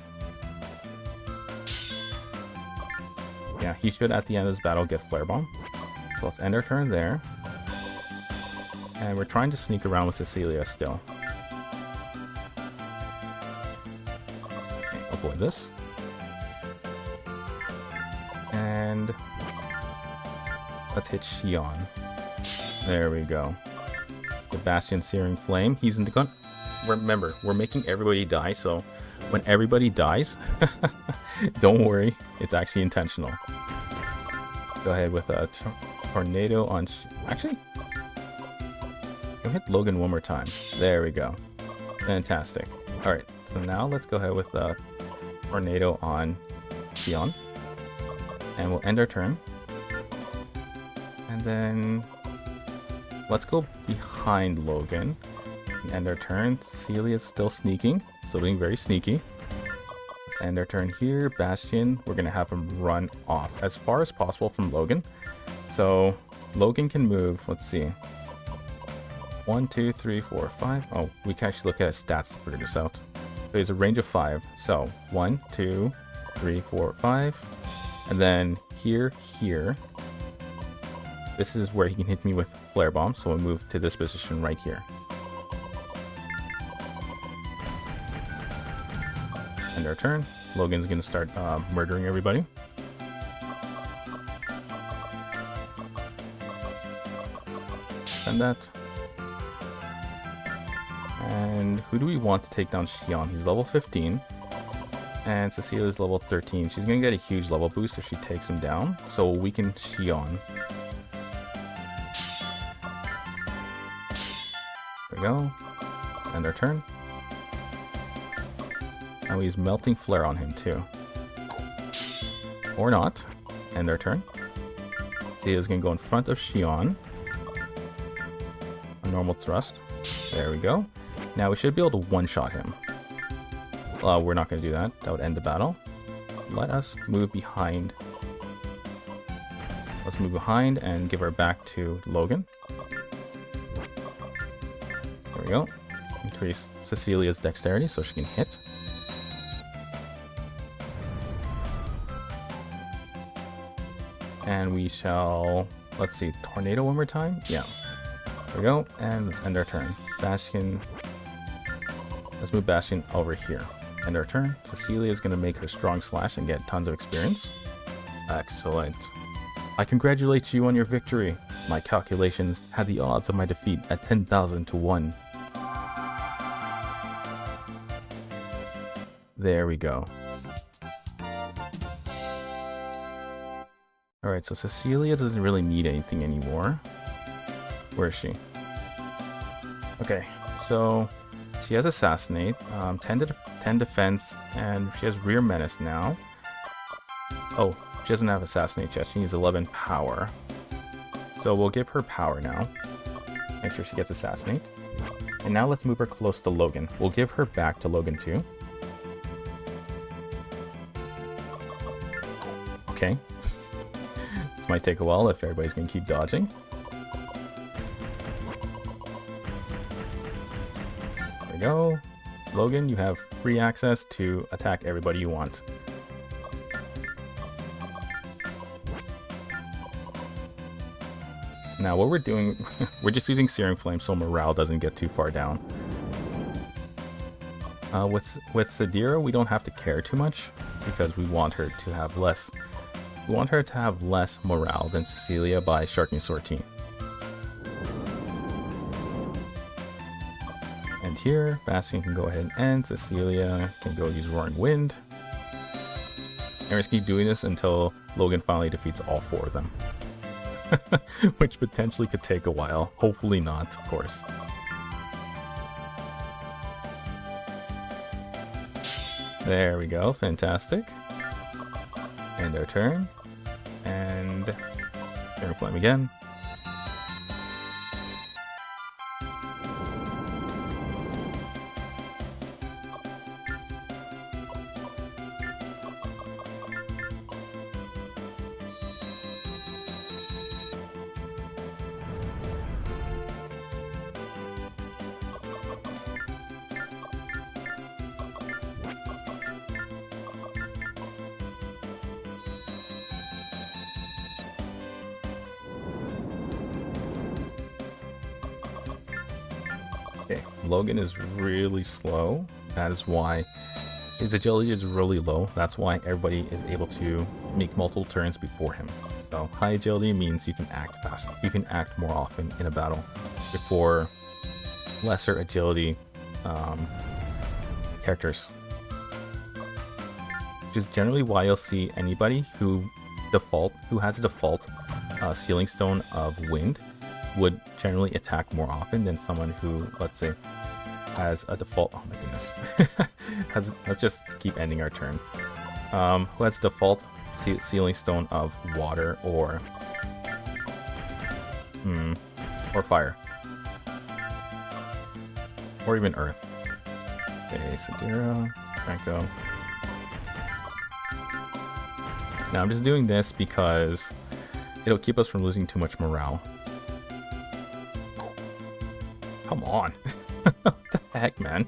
Yeah, he should at the end of this battle get Flare Bomb. So let's end our turn there. And we're trying to sneak around with Cecilia still. Avoid this. And let's hit Xion. There we go. The Bastion Searing Flame. He's in the gun. Remember, we're making everybody die, so when everybody dies, don't worry, it's actually intentional. Go ahead with a Tornado on... Actually, can we hit Logan one more time? There we go. Fantastic. Alright, so now let's go ahead with a Tornado on Xion. And we'll end our turn. And then let's go behind Logan and end our turn. Cecilia is still sneaking, still being very sneaky. Let's end our turn here. Bastion, we're going to have him run off as far as possible from Logan. So Logan can move, let's see. 1, 2, 3, 4, 5. Oh, we can actually look at his stats to figure this out. So he has a range of 5. So 1, 2, 3, 4, 5. And then here. This is where he can hit me with Flare Bomb, so we'll move to this position right here. End our turn. Logan's going to start murdering everybody. Send that. And who do we want to take down Xion? He's level 15. And Cecilia is level 13. She's going to get a huge level boost if she takes him down. So we can Xion. There we go. End our turn. Now we use Melting Flare on him too. Or not. End our turn. Cecilia's going to go in front of Xion. A normal thrust. There we go. Now we should be able to one-shot him. We're not going to do that. That would end the battle. Let us move behind. Let's move behind and give our back to Logan. There we go. Increase Cecilia's dexterity so she can hit. And we shall, let's see, Tornado one more time? Yeah. There we go, and let's end our turn. Bastion. Let's move Bastion over here. End our turn. Cecilia is going to make her strong slash and get tons of experience. Excellent. I congratulate you on your victory. My calculations had the odds of my defeat at 10,000 to 1. There we go. Alright, so Cecilia doesn't really need anything anymore. Where is she? Okay, so she has Assassinate, 10 defense, and she has Rear Menace now. Oh, she doesn't have Assassinate yet. She needs 11 power. So we'll give her power now. Make sure she gets Assassinate. And now let's move her close to Logan. We'll give her back to Logan too. Okay. This might take a while if everybody's going to keep dodging. There we go. Logan, you have free access to attack everybody you want. Now what we're doing, we're just using Searing Flame so morale doesn't get too far down. With Sadira, we don't have to care too much because we want her to have less. We want her to have less morale than Cecilia by Sharpening Sword Team. And here, Bastion can go ahead and end. Cecilia can go use Roaring Wind. And we're just keep doing this until Logan finally defeats all 4 of them. Which potentially could take a while. Hopefully not, of course. There we go. Fantastic. End our turn. And Searing Flame again. Okay, Logan is really slow. That is why his agility is really low. That's why everybody is able to make multiple turns before him. So high agility means you can act fast. You can act more often in a battle before lesser agility characters. Which is generally why you'll see anybody who has a default Sealing Stone of Wind would generally attack more often than someone who, let's say, has a default. Oh my goodness. Let's just keep ending our turn. Who has default Sealing Stone of Water or Fire, or even Earth. Okay, Sadira, Franco. Now I'm just doing this because it'll keep us from losing too much morale. Come on. What the heck, man?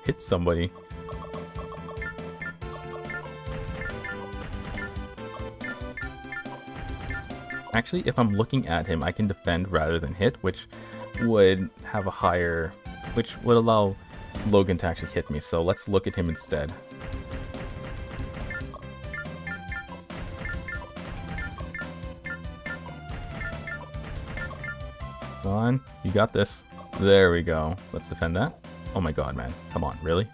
Hit somebody. Actually, if I'm looking at him, I can defend rather than hit, which would have a higher... which would allow Logan to actually hit me. So let's look at him instead. Come on, you got this. There we go. Let's defend that. Oh my god, man. Come on, really?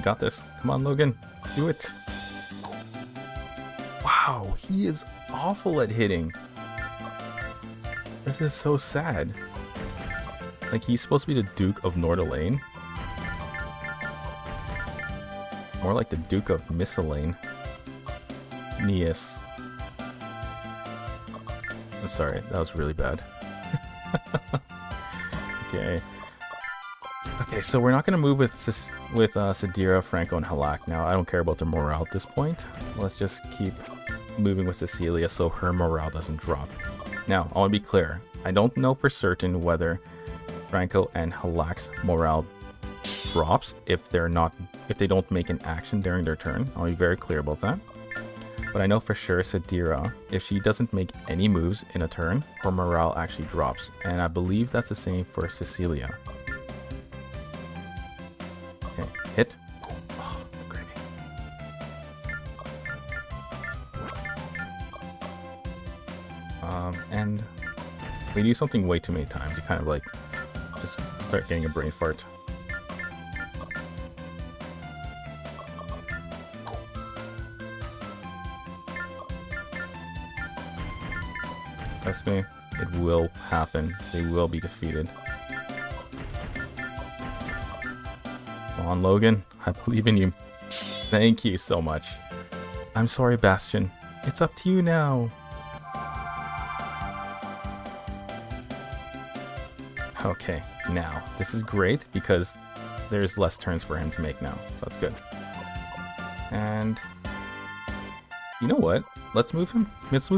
Got this. Come on, Logan. Do it. Wow, he is awful at hitting. This is so sad. Like, he's supposed to be the Duke of Nordalane. More like the Duke of Miscellane. Neas. I'm sorry, that was really bad. Okay. Okay, so we're not going to move with Sadira, Franco, and Halak now. I don't care about their morale at this point. Let's just keep moving with Cecilia so her morale doesn't drop. Now, I want to be clear. I don't know for certain whether Franco and Halak's morale drops if they don't make an action during their turn. I'll be very clear about that. But I know for sure Sadira, if she doesn't make any moves in a turn, her morale actually drops. And I believe that's the same for Cecilia. Okay, hit. Oh, great. And we do something way too many times. You kind of like just start getting a brain fart. Trust me, it will happen. They will be defeated. Come on, Logan. I believe in you. Thank you so much. I'm sorry, Bastion. It's up to you now. Okay, now. This is great because there's less turns for him to make now. So that's good. And you know what? Let's move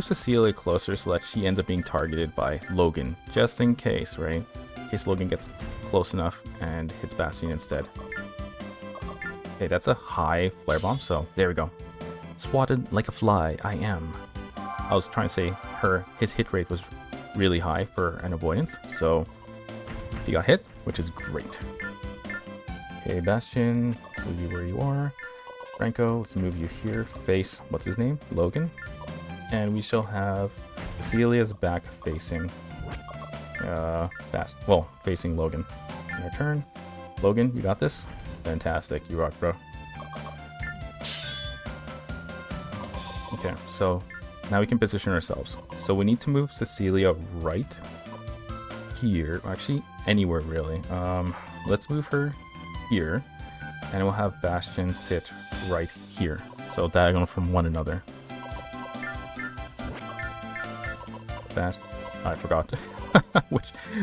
Cecilia closer so that she ends up being targeted by Logan. Just in case, right? In case Logan gets close enough and hits Bastion instead. Okay, that's a high flare bomb, so there we go. Swatted like a fly, I am. I was trying to say his hit rate was really high for an avoidance, so he got hit, which is great. Okay, Bastion, let's leave you where you are. Franco, let's move you here. Face, what's his name? Logan. And we shall have Cecilia's back facing facing Logan. In our turn. Logan, you got this? Fantastic, you rock, bro. Okay, so now we can position ourselves. So we need to move Cecilia right here. Actually, anywhere really. Let's move her here. And we'll have Bastion sit right here. So diagonal from one another. I forgot.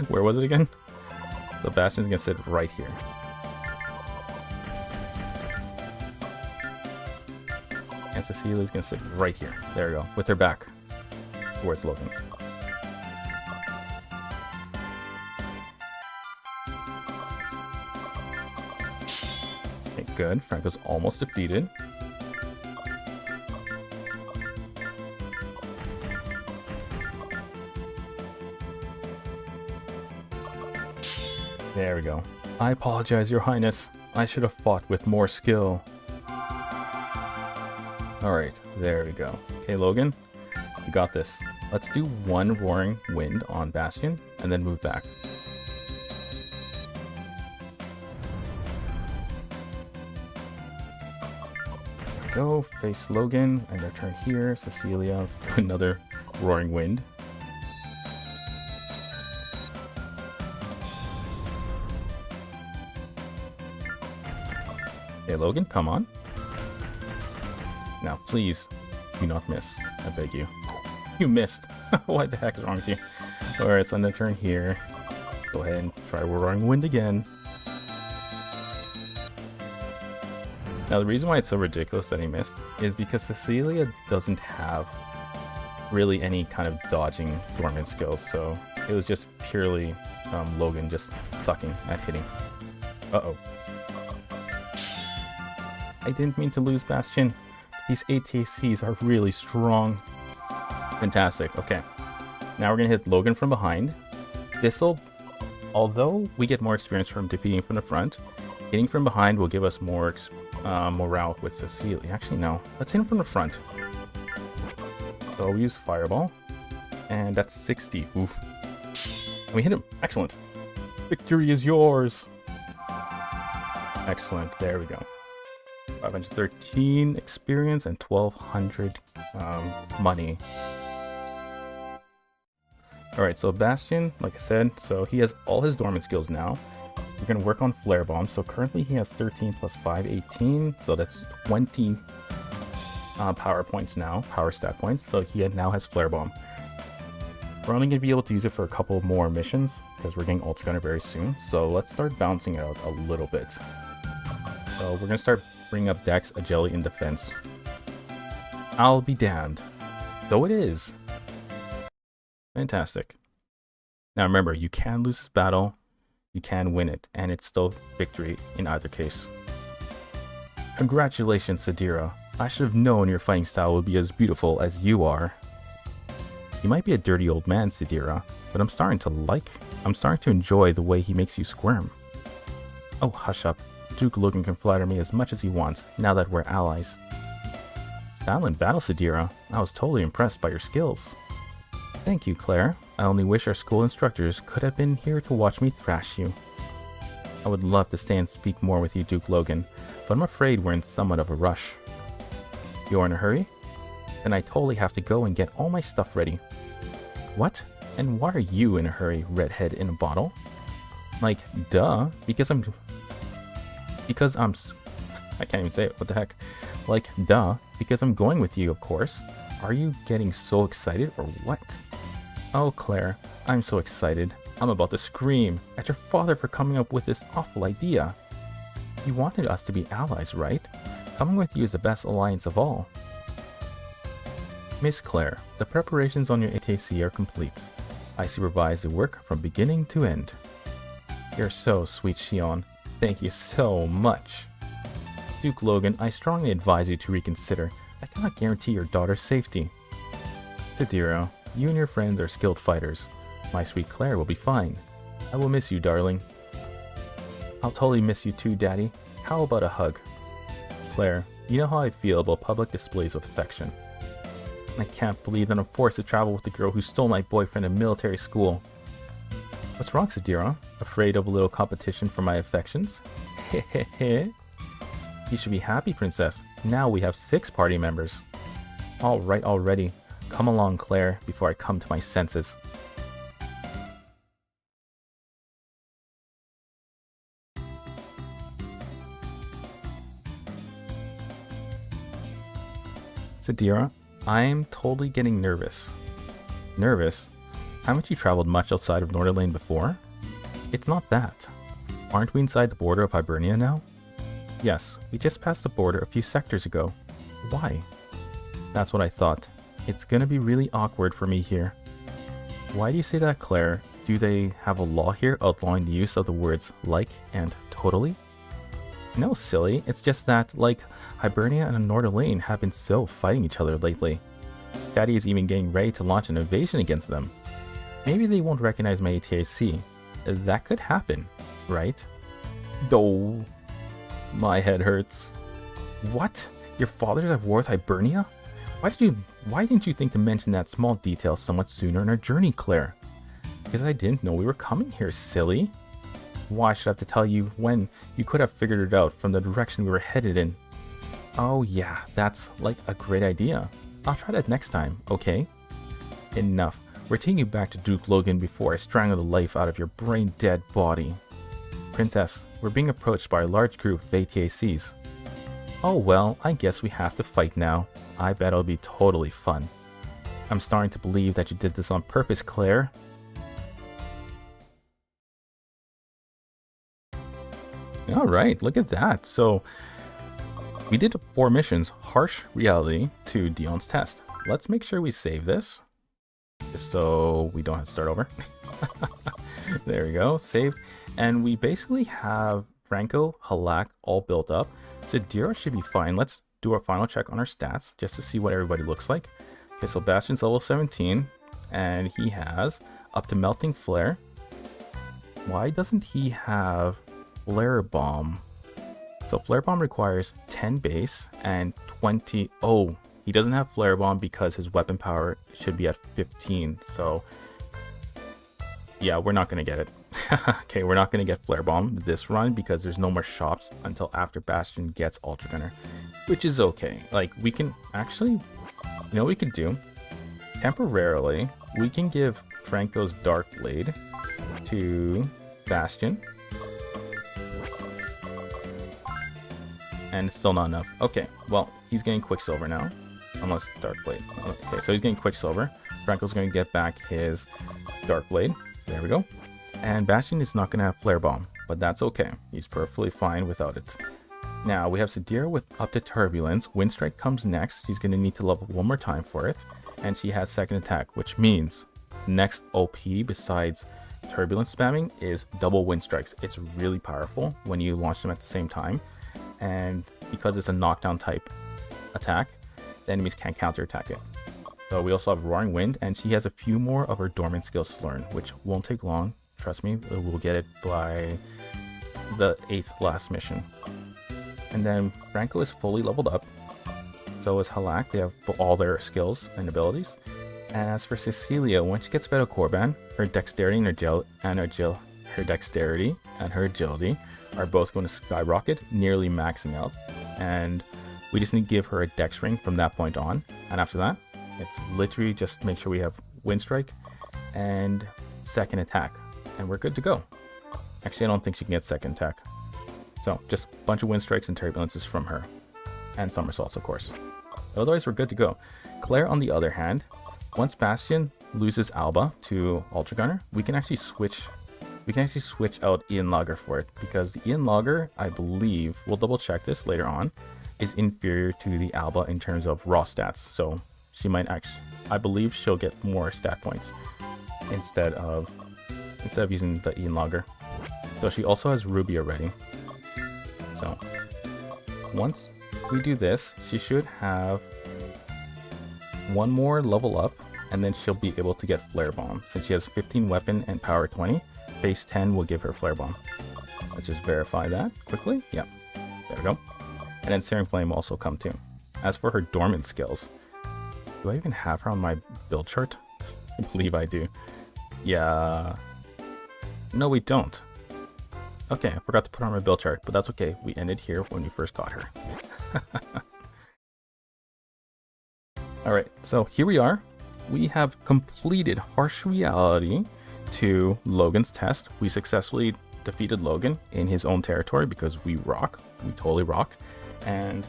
Where was it again? So Bastion's gonna sit right here. And Cecilia's gonna sit right here. There we go. With her back towards Logan. Okay, good. Franco's almost defeated. There we go. I apologize, Your Highness. I should have fought with more skill. Alright, there we go. Okay, Logan, you got this. Let's do one Roaring Wind on Bastion, and then move back. There we go, face Logan, and their turn here. Cecilia, let's do another Roaring Wind. Okay, Logan, come on. Now, please, do not miss. I beg you. You missed. What the heck is wrong with you? Alright, so on the turn here. Go ahead and try Roaring Wind again. Now, the reason why it's so ridiculous that he missed is because Cecilia doesn't have really any kind of dodging dormant skills, so it was just purely Logan just sucking at hitting. Uh-oh. I didn't mean to lose Bastion. These ATCs are really strong. Fantastic. Okay. Now we're going to hit Logan from behind. This'll, although we get more experience from defeating from the front, hitting from behind will give us more morale with Cecilia. Actually, no. Let's hit him from the front. So we'll use Fireball. And that's 60. Oof. And we hit him. Excellent. Victory is yours. Excellent. There we go. 513 experience and 1200 money. Alright, so Bastion, like I said, so he has all his dormant skills now. We're going to work on Flare Bomb. So currently he has 13 plus 5, 18. So that's 20 power points now, power stat points. So he now has Flare Bomb. We're only going to be able to use it for a couple more missions because we're getting Ultra Gunner very soon. So let's start bouncing it out a little bit. So we're going to start bringing up Dex, Agility, and Defense. I'll be damned. Though it is. Fantastic. Now remember, you can lose this battle. you can win it, and it's still victory in either case. Congratulations, Sadira. I should have known your fighting style would be as beautiful as you are. You might be a dirty old man, Sadira, but I'm starting to enjoy the way he makes you squirm. Oh, hush up. Duke Logan can flatter me as much as he wants, now that we're allies. Style in battle, Sadira. I was totally impressed by your skills. Thank you, Claire. I only wish our school instructors could have been here to watch me thrash you. I would love to stay and speak more with you, Duke Logan, but I'm afraid we're in somewhat of a rush. You're in a hurry? Then I totally have to go and get all my stuff ready. What? And why are you in a hurry, redhead in a bottle? Like, duh, because I'm... I can't even say it, what the heck? Like, duh, because I'm going with you, of course. Are you getting so excited, or what? Oh, Claire, I'm so excited. I'm about to scream at your father for coming up with this awful idea. You wanted us to be allies, right? Coming with you is the best alliance of all. Miss Claire, the preparations on your ATC are complete. I supervise the work from beginning to end. You're so sweet, Shion. Thank you so much. Duke Logan, I strongly advise you to reconsider. I cannot guarantee your daughter's safety. Sadira, you and your friends are skilled fighters. My sweet Claire will be fine. I will miss you, darling. I'll totally miss you too, Daddy. How about a hug? Claire, you know how I feel about public displays of affection. I can't believe that I'm forced to travel with the girl who stole my boyfriend in military school. What's wrong, Sadira? Afraid of a little competition for my affections? Hehehe. You should be happy, Princess. Now we have 6 party members. Alright already. Come along, Claire, before I come to my senses. Sadira, I'm totally getting nervous. Nervous? Haven't you traveled much outside of Norderlane before? It's not that. Aren't we inside the border of Hibernia now? Yes, we just passed the border a few sectors ago. Why? That's what I thought. It's gonna be really awkward for me here. Why do you say that, Claire? Do they have a law here outlawing the use of the words like and totally? No, silly. It's just that, like, Hibernia and Norderlane have been so fighting each other lately. Daddy is even getting ready to launch an invasion against them. Maybe they won't recognize my ATAC. That could happen, right? Oh, my head hurts. What? Your father's at war with Hibernia? Why didn't you think to mention that small detail somewhat sooner in our journey, Claire? Because I didn't know we were coming here, silly. Why should I have to tell you when you could have figured it out from the direction we were headed in? Oh yeah, that's like a great idea. I'll try that next time, okay? Enough. We're taking you back to Duke Logan before I strangle the life out of your brain-dead body. Princess, we're being approached by a large group of ATACs. Oh well, I guess we have to fight now. I bet it'll be totally fun. I'm starting to believe that you did this on purpose, Claire. Alright, look at that. So, we did 4 missions, harsh reality to Dion's test. Let's make sure we save this, just so we don't have to start over. There we go, save. And we basically have Franco, Halak all built up. Sadira should be fine. Let's do our final check on our stats, just to see what everybody looks like. Okay, so Bastion's level 17, and he has up to Melting Flare. Why doesn't he have Flare Bomb? So Flare Bomb requires 10 base and 20... Oh, he doesn't have Flare Bomb because his weapon power should be at 15. So, yeah, we're not going to get it. Okay, we're not going to get Flare Bomb this run because there's no more shops until after Bastion gets Ultra Gunner, which is okay. Like, we can actually... You know what we can do? Temporarily, we can give Franco's Dark Blade to Bastion. And it's still not enough. Okay, well, he's getting Quicksilver now. Unless Dark Blade. Okay, so he's getting Quicksilver. Franco's going to get back his Dark Blade. There we go. And Bastion is not going to have Flare Bomb, but that's okay. He's perfectly fine without it. Now, we have Sadira with up to Turbulence. Wind Strike comes next. She's going to need to level 1 more time for it. And she has second attack, which means next OP besides Turbulence spamming is double wind strikes. It's really powerful when you launch them at the same time, and because it's a knockdown type attack, the enemies can't counterattack it. So we also have Roaring Wind, and she has a few more of her dormant skills to learn, which won't take long. Trust me, we'll get it by the 8th last mission. And then Franco is fully leveled up. So is Halak. They have all their skills and abilities. And as for Cecilia, when she gets fed a Korban, her dexterity and her dexterity and her agility are both going to skyrocket, nearly maxing out. And we just need to give her a dex ring from that point on. And after that, it's literally just make sure we have Wind Strike and second attack, and we're good to go. Actually, I don't think she can get second attack. So just a bunch of Wind Strikes and Turbulences from her. And somersaults, of course. Otherwise, we're good to go. Claire, on the other hand, once Bastion loses Alba to Ultra Gunner, we can actually switch out Ian Lager for it, because the Ian Lager, I believe, we'll double check this later on, is inferior to the Alba in terms of raw stats. So she might actually, I believe she'll get more stat points instead of using the Ian Lager. So she also has Ruby already. So once we do this, she should have one more level up, and then she'll be able to get Flare Bomb. Since she has 15 weapon and power 20, base 10 will give her Flare Bomb. Let's just verify that quickly. Yep, there we go. And then Searing Flame will also come too. As for her dormant skills, do I even have her on my build chart? I believe I do. Yeah. No, we don't. Okay, I forgot to put her on my build chart, but that's okay. We ended here when we first got her. Alright, so here we are. We have completed Harsh Reality to Logan's test. We successfully defeated Logan in his own territory because we rock. We totally rock. And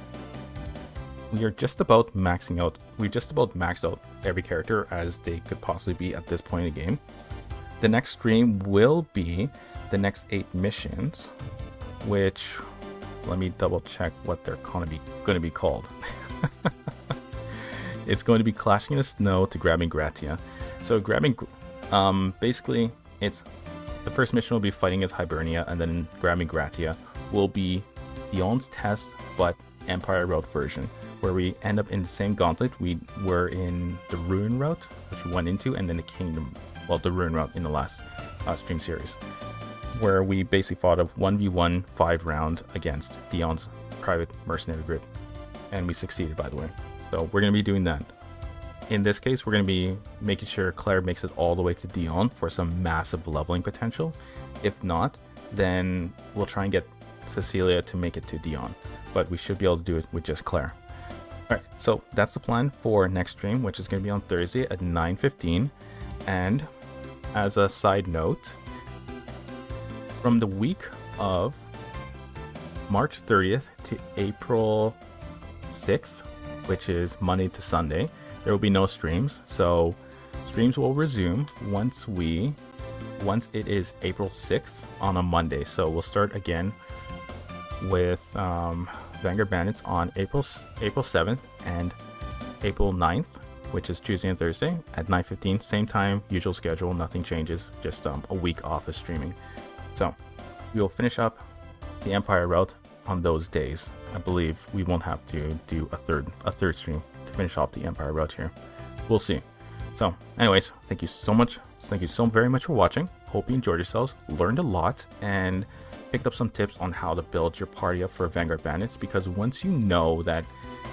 we are just about maxing out. We just about maxed out every character as they could possibly be at this point in the game. The next stream will be the next 8 missions, which, let me double check what they're going to be called. It's going to be Clashing in the Snow to Grabbing Gratia. So basically, it's the first mission will be fighting as Hibernia, and then Grabbing Gratia will be Dion's test, but Empire Route version, where we end up in the same gauntlet we were in the Ruin Route, which we went into, and then the Kingdom, well, the Ruin Route in the last stream series, where we basically fought a 1v1 5-round against Dion's private mercenary group, and we succeeded, by the way. So we're going to be doing that. In this case, we're going to be making sure Claire makes it all the way to Dion for some massive leveling potential. If not, then we'll try and get Cecilia to make it to Dion, but we should be able to do it with just Claire. Alright, so that's the plan for next stream, which is going to be on Thursday at 9:15. And as a side note, from the week of March 30th to April 6th, which is Monday to Sunday, there will be no streams. So streams will resume once it is April 6th on a Monday. So we'll start again with Vanguard Bandits on April 7th and April 9th, which is Tuesday and Thursday at 9:15. Same time, usual schedule, nothing changes, just a week off of streaming. So we will finish up the Empire Route on those days. I believe we won't have to do a third stream to finish off the Empire Route here. We'll see. So anyways, thank you so much. Thank you so very much for watching. Hope you enjoyed yourselves, learned a lot, and picked up some tips on how to build your party up for Vanguard Bandits, because once you know that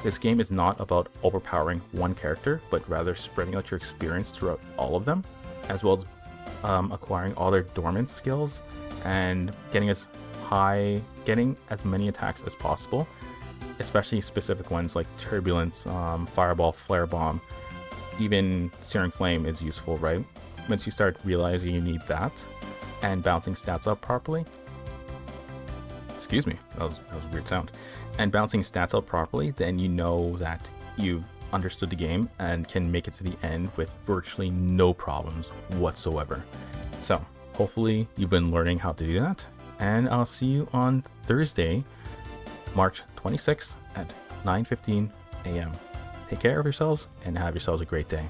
this game is not about overpowering one character, but rather spreading out your experience throughout all of them, as well as acquiring all their dormant skills and getting as many attacks as possible, especially specific ones like Turbulence, Fireball, Flare Bomb, even Searing Flame is useful, right? Once you start realizing you need that, and bouncing stats up properly, excuse me, that was a weird sound, and bouncing stats up properly, then you know that you've understood the game and can make it to the end with virtually no problems whatsoever. So hopefully you've been learning how to do that, and I'll see you on Thursday, March 26th at 9:15 a.m. Take care of yourselves and have yourselves a great day.